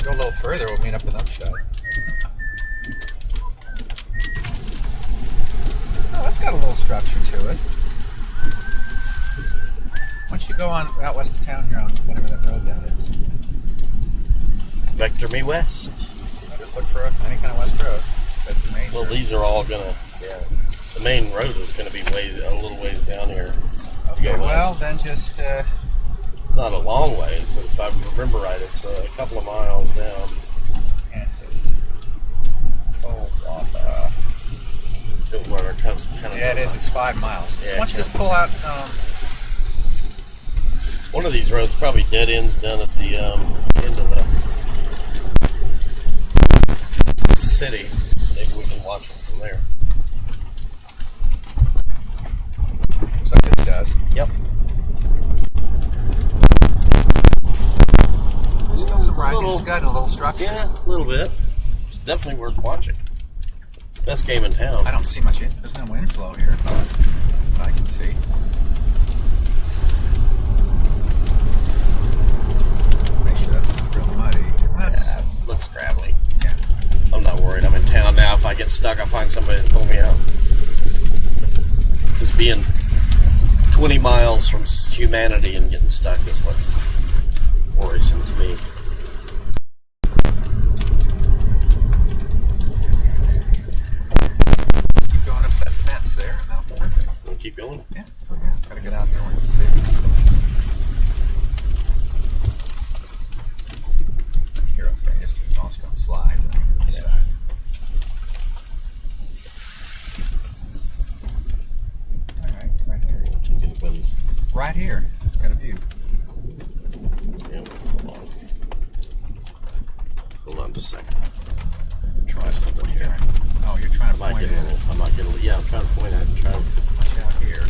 Speaker 1: Go a little further, we'll meet up in Upshot. Oh, that's got a little structure to it. Once you go on out west of town here on whatever that road that is,
Speaker 2: Vector me west.
Speaker 1: I just look for any kind of west road. That's the main.
Speaker 2: Well,
Speaker 1: road.
Speaker 2: these are all gonna. Yeah. The main road is gonna be a little ways down here.
Speaker 1: Okay,
Speaker 2: go west.
Speaker 1: well then just
Speaker 2: not a long ways, but if I remember right, it's a couple of miles down.
Speaker 1: Kansas. Oh, water.
Speaker 2: Where our cousin kind of
Speaker 1: Yeah, it is. It's 5 miles.
Speaker 2: Yeah,
Speaker 1: Why don't you just pull out?
Speaker 2: One of these roads probably dead ends down at the end of the city. Maybe we can watch them from there.
Speaker 1: Looks like this does.
Speaker 2: Yep.
Speaker 1: There's still some rising scud and a little structure.
Speaker 2: Yeah, a little bit. It's definitely worth watching. Best game in town.
Speaker 1: I don't see much. There's no inflow here, but I can see. Make sure that's not real muddy. That's
Speaker 2: Looks gravelly.
Speaker 1: yeah.
Speaker 2: I'm not worried. I'm in town now. If I get stuck, I'll find somebody to pull me out. Just being 20 miles from humanity and getting stuck is what's worrisome to me.
Speaker 1: Keep going up that fence there. And that'll be perfect.
Speaker 2: Want to keep going?
Speaker 1: Yeah. Oh, yeah. Gotta get out there where you can see. You're okay. Just almost gonna slide. Yeah. All right. Right here. Right here. Got a view.
Speaker 2: Yeah, hold on just a second. Try something here.
Speaker 1: Oh, you're trying to
Speaker 2: I might
Speaker 1: point
Speaker 2: get a
Speaker 1: at
Speaker 2: little.
Speaker 1: it.
Speaker 2: I might get a little. Yeah, I'm trying to point at it.
Speaker 1: Watch out here.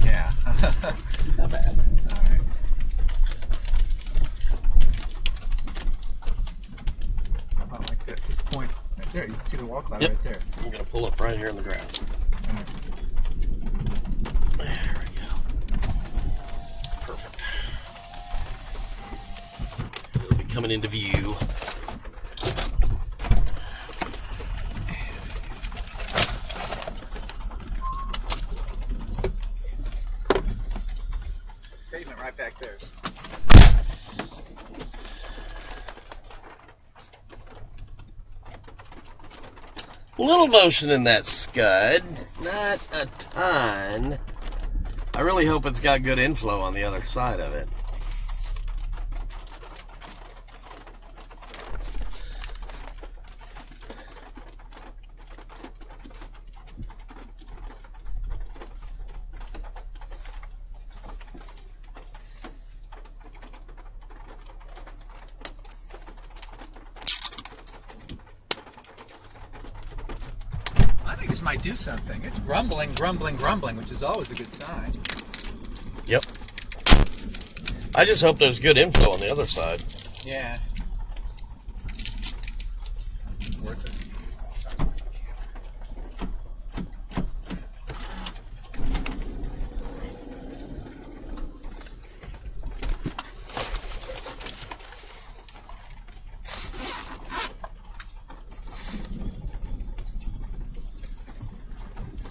Speaker 1: Yeah.
Speaker 2: Not bad.
Speaker 1: All right. How about like that? Just point right there. You can see the wall cloud
Speaker 2: Yep.
Speaker 1: right there.
Speaker 2: I'm gonna pull up right here in the grass. There we go. Perfect. It'll be coming into view.
Speaker 1: Pavement right back there.
Speaker 2: Little motion in that scud, not a ton. I really hope it's got good inflow on the other side of it.
Speaker 1: I think this might do something. It's grumbling, grumbling, grumbling, which is always a good sign.
Speaker 2: Yep. I just hope there's good inflow on the other side.
Speaker 1: Yeah. Worth it.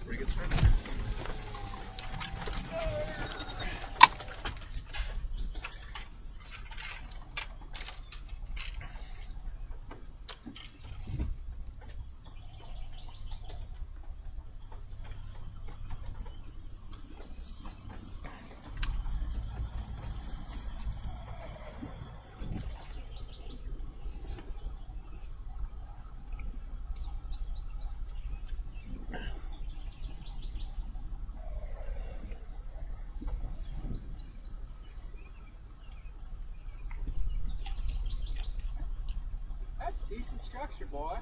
Speaker 1: Pretty good structure. That's decent structure, boy.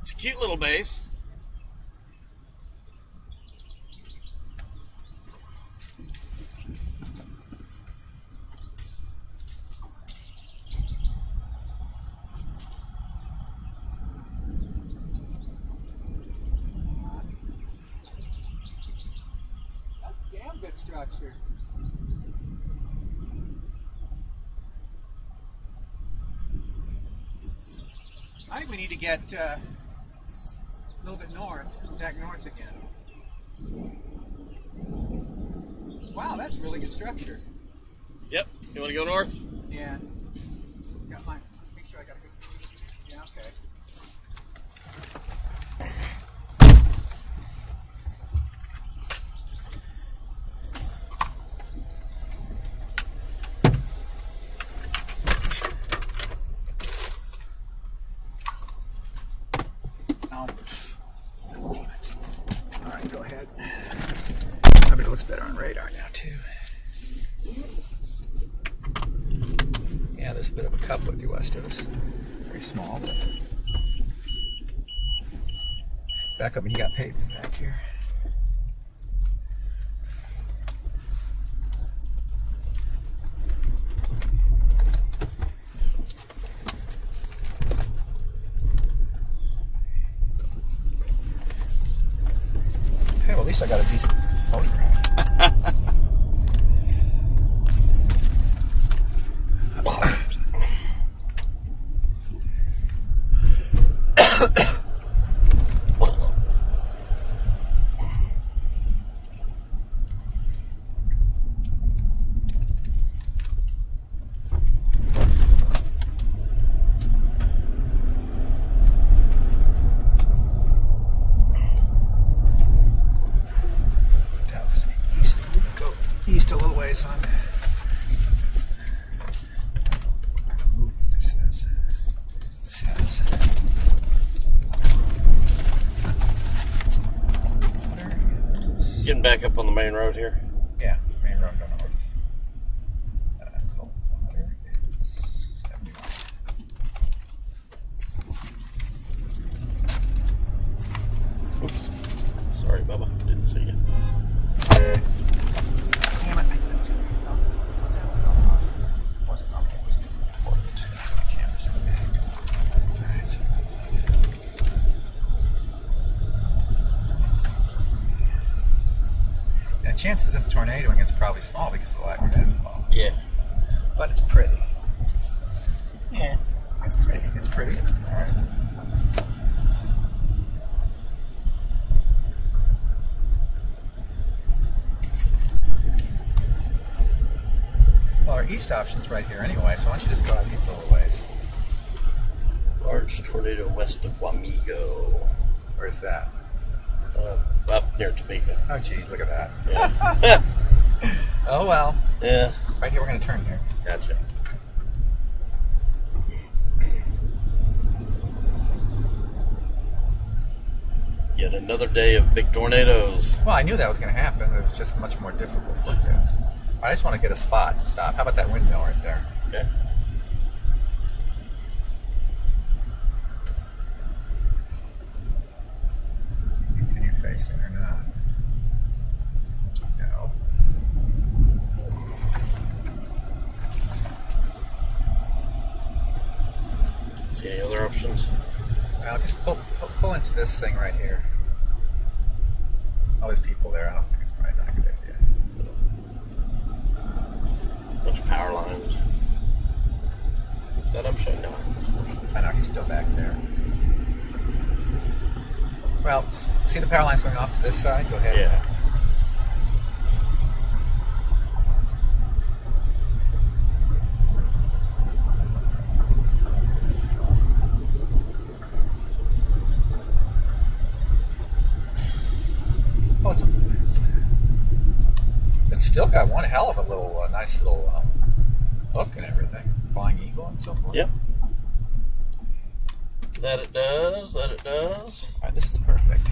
Speaker 2: It's a cute little base.
Speaker 1: That's damn good structure. I think we need to get a little bit north, back north again. Wow, that's really good structure.
Speaker 2: Yep. You want to go north?
Speaker 1: Yeah. Got my. Make sure I got a good. No. Damn it. All right, go ahead. I bet it looks better on radar now too. Yeah, there's a bit of a cup with due west of us. Very small, but back up when you got pavement back here. Hey, well, at least I got a decent photograph. East a little ways on. What kind of movement this is. This has. There is.
Speaker 2: Getting back up on the main road here.
Speaker 1: Yeah, main road go north. Coldwater is 71.
Speaker 2: Oops. Sorry, Bubba. Didn't see you.
Speaker 1: Damn it. That was what the hell fell off? Wasn't okay. It was important. That's my camera's in the bag. Alright, so. Yeah, chances of tornadoing is probably small because of the lack of airflow.
Speaker 2: Yeah.
Speaker 1: But it's pretty. Yeah. It's pretty. It's pretty. Alright. Well, our east option's right here anyway, so why don't you just go out east a little ways?
Speaker 2: Large tornado west of Wamego.
Speaker 1: Where's that?
Speaker 2: Up near Topeka.
Speaker 1: Oh, geez, look at that.
Speaker 2: Yeah.
Speaker 1: Oh, well.
Speaker 2: Yeah.
Speaker 1: Right here, we're going to turn here.
Speaker 2: Gotcha. Yet another day of big tornadoes.
Speaker 1: Well, I knew that was going to happen. It was just much more difficult forecast. I just want to get a spot to stop. How about that windmill right there?
Speaker 2: Okay.
Speaker 1: Can you face it or not? No.
Speaker 2: See any other options?
Speaker 1: Well, just pull into this thing right here. Oh, there's people there. I don't think it's probably not a good idea.
Speaker 2: Bunch of power lines. Is that I'm showing now?
Speaker 1: I know, he's still back there. Well, just see the power lines going off to this side? Go ahead.
Speaker 2: Yeah.
Speaker 1: Oh, it's still got one hell of a little, nice little hook and everything. Flying Eagle and so forth.
Speaker 2: Yep. That it does. That it does.
Speaker 1: All right, this is perfect.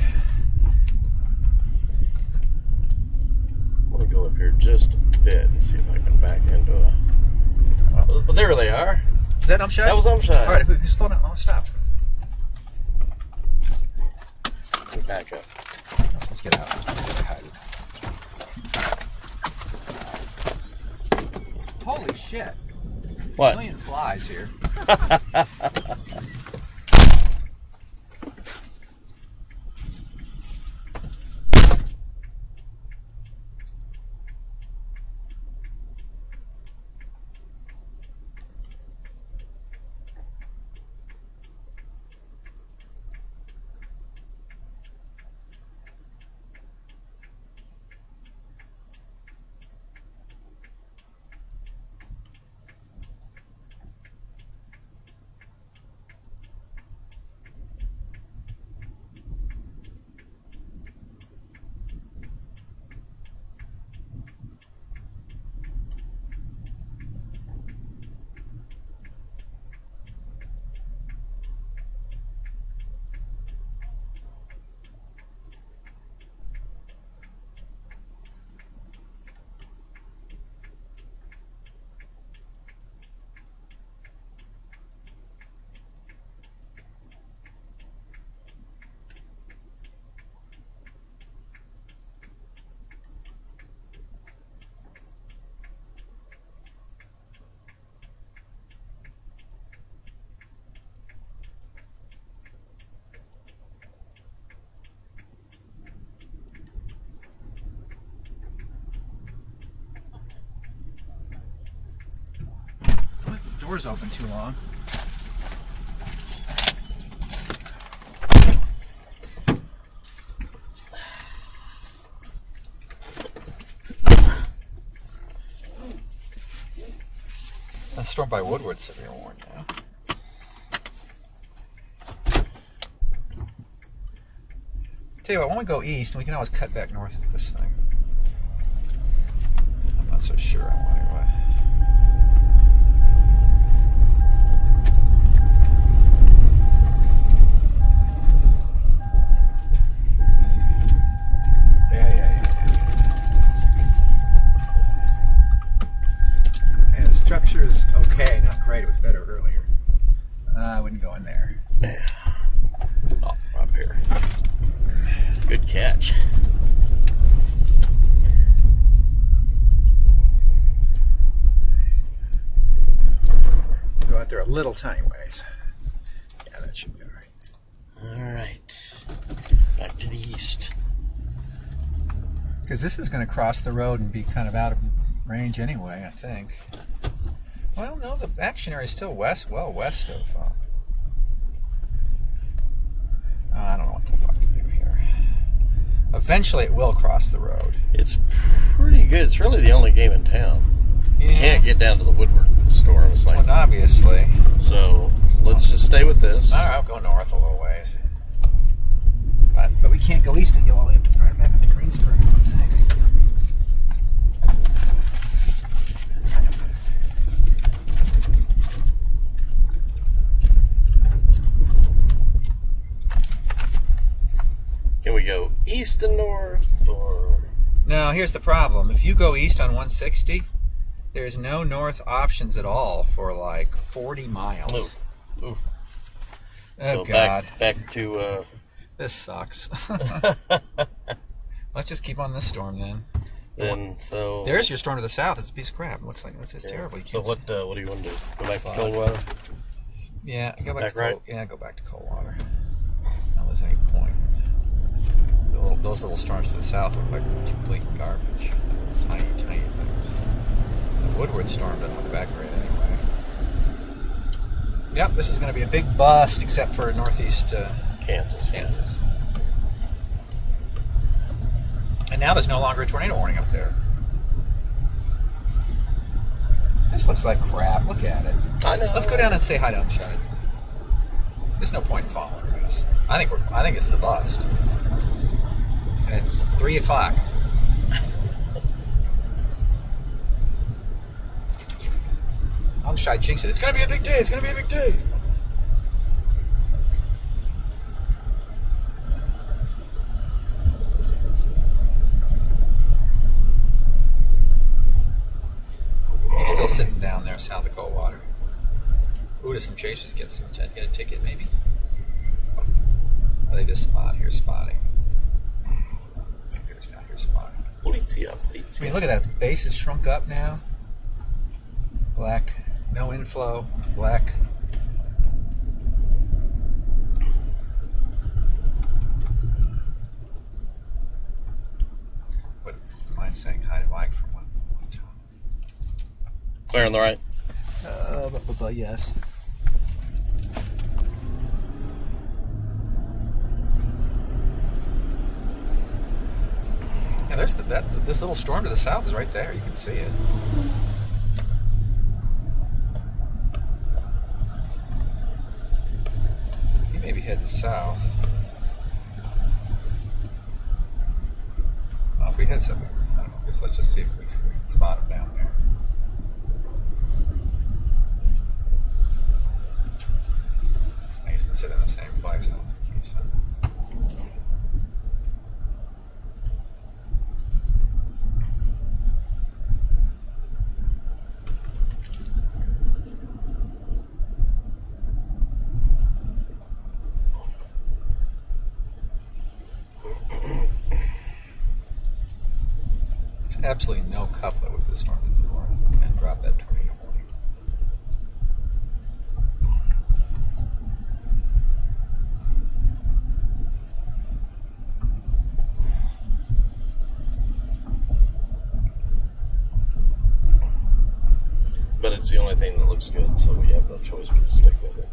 Speaker 2: I'm going to go up here just a bit and see if I can back into a... Well, there they are.
Speaker 1: Is that Umshine?
Speaker 2: That was Umshine.
Speaker 1: All right, just slow down. Oh, stop.
Speaker 2: Let me back up.
Speaker 1: Let's get out. Holy shit.
Speaker 2: What?
Speaker 1: A million flies here. doors open too long. The storm by Woodward's severe warning now. Tell you what, when we go east, we can always cut back north of this thing. I'm not so sure on what anyway. Yeah, the structure is okay, not great. It was better earlier. I wouldn't go in there.
Speaker 2: Yeah. Oh, up here. Good catch.
Speaker 1: Go out there a little tiny ways. Yeah, that should be all right.
Speaker 2: All right. Back to the east.
Speaker 1: Because this is going to cross the road and be kind of out of range anyway, I think. Well, no, the action area is still west of... I don't know what the fuck to do here. Eventually it will cross the road.
Speaker 2: It's pretty good. It's really the only game in town.
Speaker 1: Yeah.
Speaker 2: You can't get down to the Woodward store. It's like,
Speaker 1: Well, obviously.
Speaker 2: so let's just stay with this.
Speaker 1: All right, I'll go north a little ways. But we can't go east and go all the way up to back up to Greensburg, I don't think.
Speaker 2: Can we go east and north, or?
Speaker 1: No, here's the problem. If you go east on 160, there's no north options at all for like 40 miles.
Speaker 2: Ooh. Ooh.
Speaker 1: Oh,
Speaker 2: So
Speaker 1: God.
Speaker 2: back to
Speaker 1: This sucks. Let's just keep on this storm then.
Speaker 2: then. So
Speaker 1: There's your storm to the south. It's a piece of crap. It looks like it's terrible. You
Speaker 2: So
Speaker 1: can't
Speaker 2: what do you want to do? Go back to Coldwater?
Speaker 1: Yeah, go back,
Speaker 2: Back
Speaker 1: to
Speaker 2: right?
Speaker 1: cold. Yeah, go back to Coldwater. Not there's any point. Those little storms to the south look like complete garbage. Tiny things. The Woodward storm doesn't look that great anyway. Yep, this is going to be a big bust, except for northeast
Speaker 2: Kansas.
Speaker 1: Kansas. And now there's no longer a tornado warning up there. This looks like crap. Look at it.
Speaker 2: I know.
Speaker 1: Let's go down and say hi to Umshud. There's no point in following this. I think this is a bust. And it's 3 o'clock. Umshud jinxed it. It's gonna be a big day. It's gonna be a big day. He's still sitting down there south of Coldwater. Ooh, does some chasers get a ticket maybe? Or they just spotting. Computer's down here spotting. I mean, look at that. Base is shrunk up now. Black. No inflow. Black. But mine's saying hi to Mike from one time.
Speaker 2: Clear on the right.
Speaker 1: Yes. Yeah, there's this little storm to the south is right there. You can see it. He may be heading south. Well, if we head somewhere, I don't know. Let's just see if we can spot him down there. He's been sitting in the same place. I don't think he's. There's absolutely no couplet with this storm to the north and drop that tornado warning.
Speaker 2: But it's the only thing that looks good, so we have no choice but to stick with it.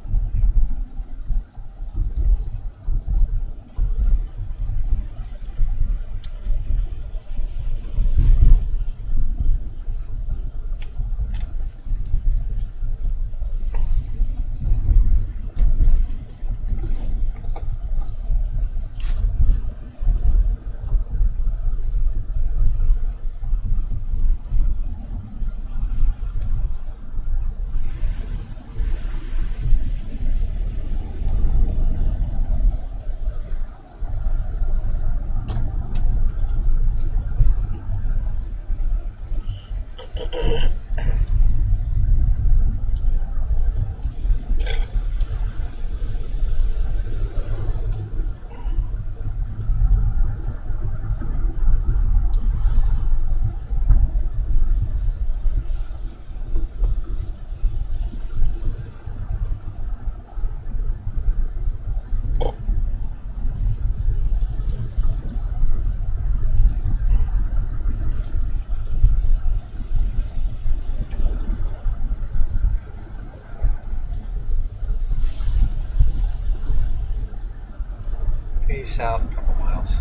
Speaker 1: Okay, south a couple miles.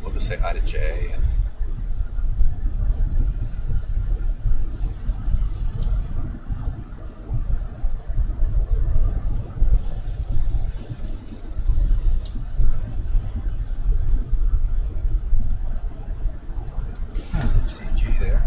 Speaker 1: Love to say hi to Jay. And see G there.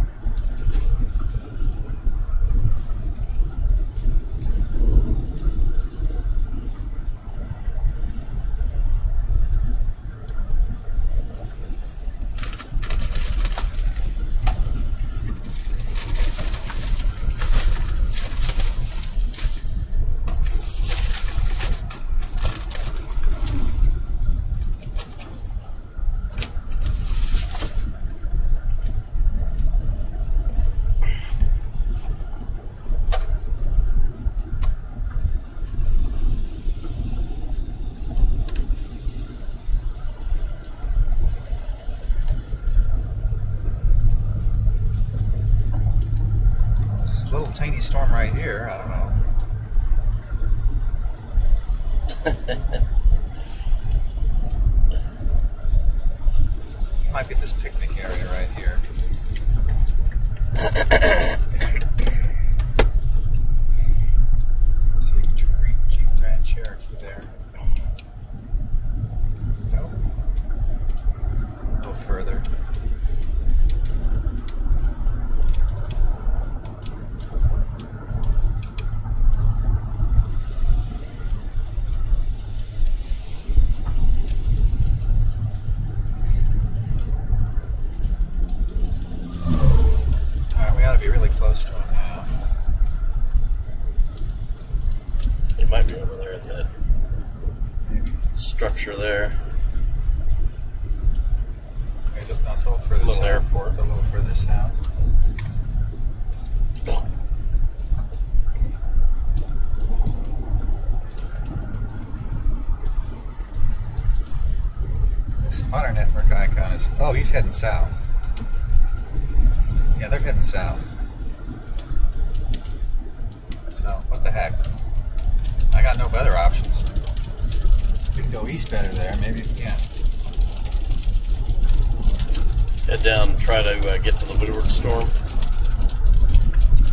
Speaker 1: Little tiny storm right here. I don't know. Might be this picnic area right here. See Jeep Grand Cherokee there. Nope. A little further. Be really close to him now.
Speaker 2: It might be over there at that structure there.
Speaker 1: It's a little further
Speaker 2: It's a little
Speaker 1: south.
Speaker 2: airport.
Speaker 1: It's a little further south. This spotter network icon is... Oh, he's heading south. Yeah, they're heading south. So, what the heck? I got no better options. We can go east better there, maybe, yeah.
Speaker 2: Head down and try to get to the Woodward storm.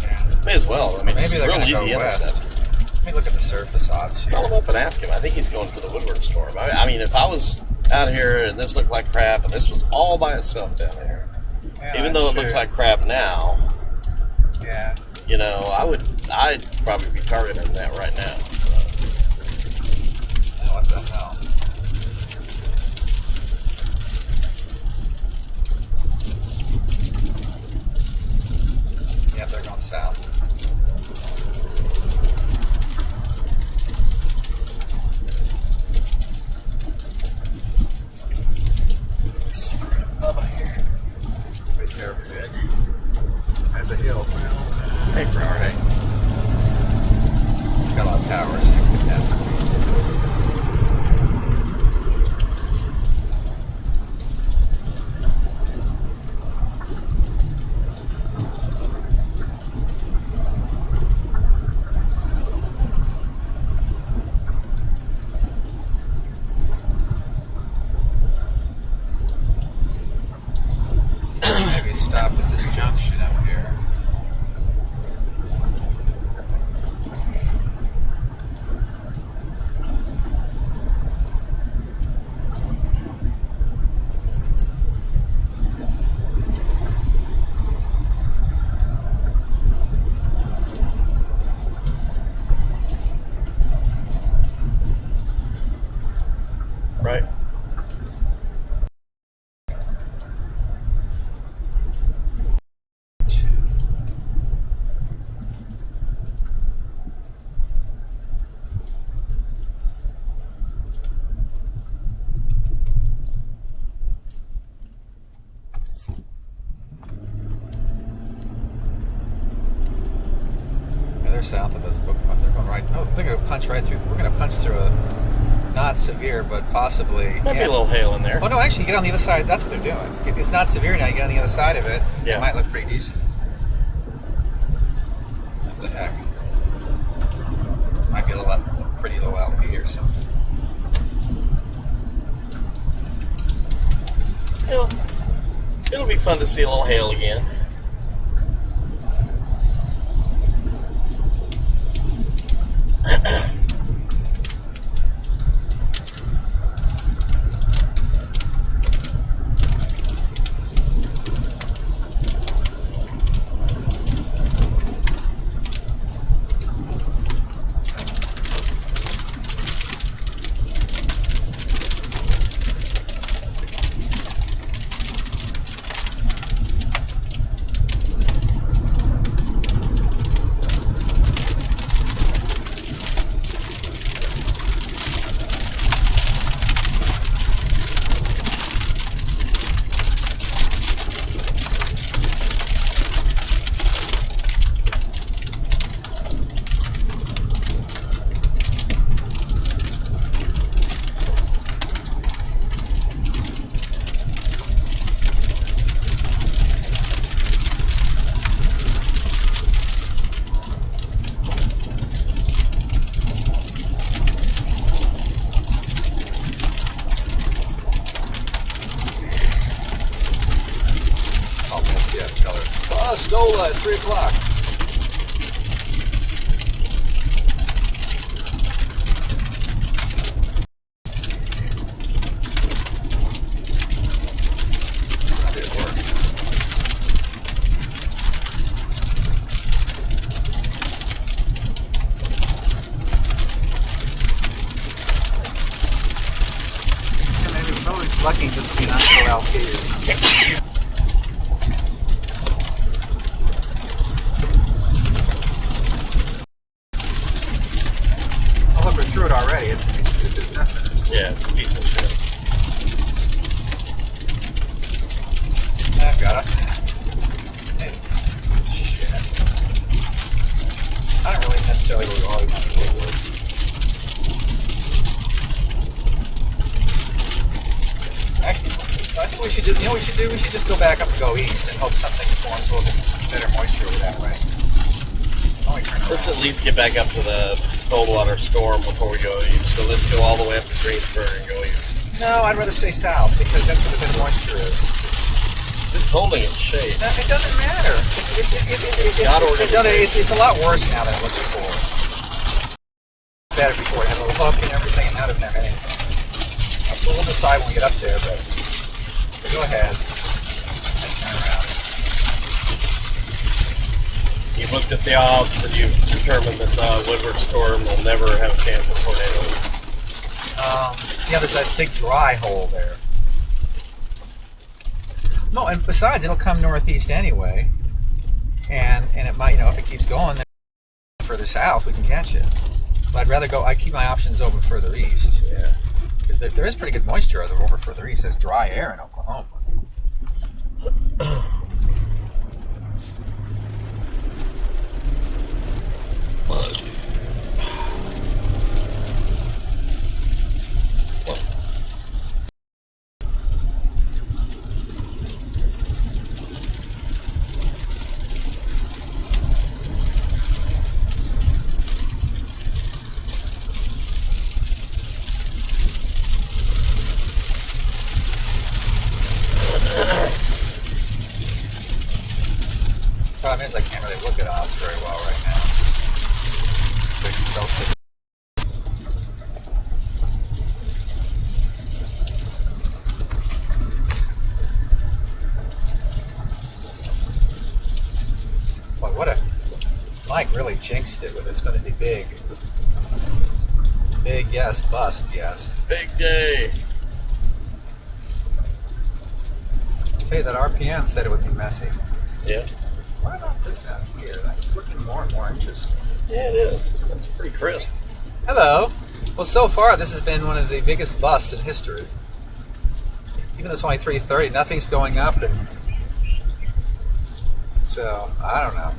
Speaker 1: Yeah.
Speaker 2: May as well. I mean,
Speaker 1: Maybe
Speaker 2: it's a
Speaker 1: they're
Speaker 2: real
Speaker 1: going to
Speaker 2: easy
Speaker 1: go
Speaker 2: intercept.
Speaker 1: west. Let me look at the surface odds here.
Speaker 2: Call him up and ask him. I think he's going for the Woodward storm. I mean, if I was out here and this looked like crap and this was all by itself down here,
Speaker 1: Yeah,
Speaker 2: even though it looks like crap now,
Speaker 1: yeah,
Speaker 2: you know, I'd probably be targeting that right now. So.
Speaker 1: oh, what the hell? Yeah, they're going south. Secret of Bubba here. Right there, good. There's a hill. Hey, priority. It's got a lot of power, so you can pass it. they're south of us, but they're going right. No, they're going to punch right through. We're going to punch through a not severe, but possibly.
Speaker 2: Might be a little hail in there.
Speaker 1: Oh no, actually, get on the other side. That's what they're doing. It's not severe now. You get on the other side of it.
Speaker 2: Yeah.
Speaker 1: It might look pretty decent. What the heck? Might be a little pretty low LP or something.
Speaker 2: It'll be fun to see a little hail again.
Speaker 1: Stola at 3 o'clock. That didn't work. Maybe we're probably lucky this will be an actual LP or something. Through it already. There's nothing.
Speaker 2: Yeah, it's a piece of shit.
Speaker 1: I've got it. Hey. Shit. I don't really necessarily go all the way forward. Actually, I think we should do. You know what we should do? We should just go back up and go east and hope something forms a little bit better moisture over that way.
Speaker 2: Let's at least get back up to the cold water storm before we go east. So let's go all the way up to Greensburg and go east.
Speaker 1: No, I'd rather stay south because that's where the good moisture is.
Speaker 2: It's holding its shape.
Speaker 1: No, it doesn't matter. It's a lot worse now than it was before. Better before. It had a little hook and everything, and now it doesn't have anything. We'll decide when we get up there, but go ahead. Turn around.
Speaker 2: You've looked at the odds and you've determined that the Woodward storm will never have a chance of tornadoes.
Speaker 1: Yeah, there's that big dry hole there. No, and besides, it'll come northeast anyway, and it might, if it keeps going, then further south we can catch it. But I'd rather go. I keep my options open further east.
Speaker 2: Yeah,
Speaker 1: because there is pretty good moisture over further east. There's dry air in Oklahoma. Problem is, I can't really look at odds very well right now. So boy, what a Mike really jinxed it with it's going to be big. Big yes, bust yes.
Speaker 2: big day.
Speaker 1: I tell you that RPM said it would be messy.
Speaker 2: Yeah.
Speaker 1: What about this out here? That's looking more and more interesting.
Speaker 2: Yeah, it is. That's pretty crisp.
Speaker 1: Hello. Well, so far this has been one of the biggest busts in history. Even though it's only 3:30, nothing's going up, and so I don't know.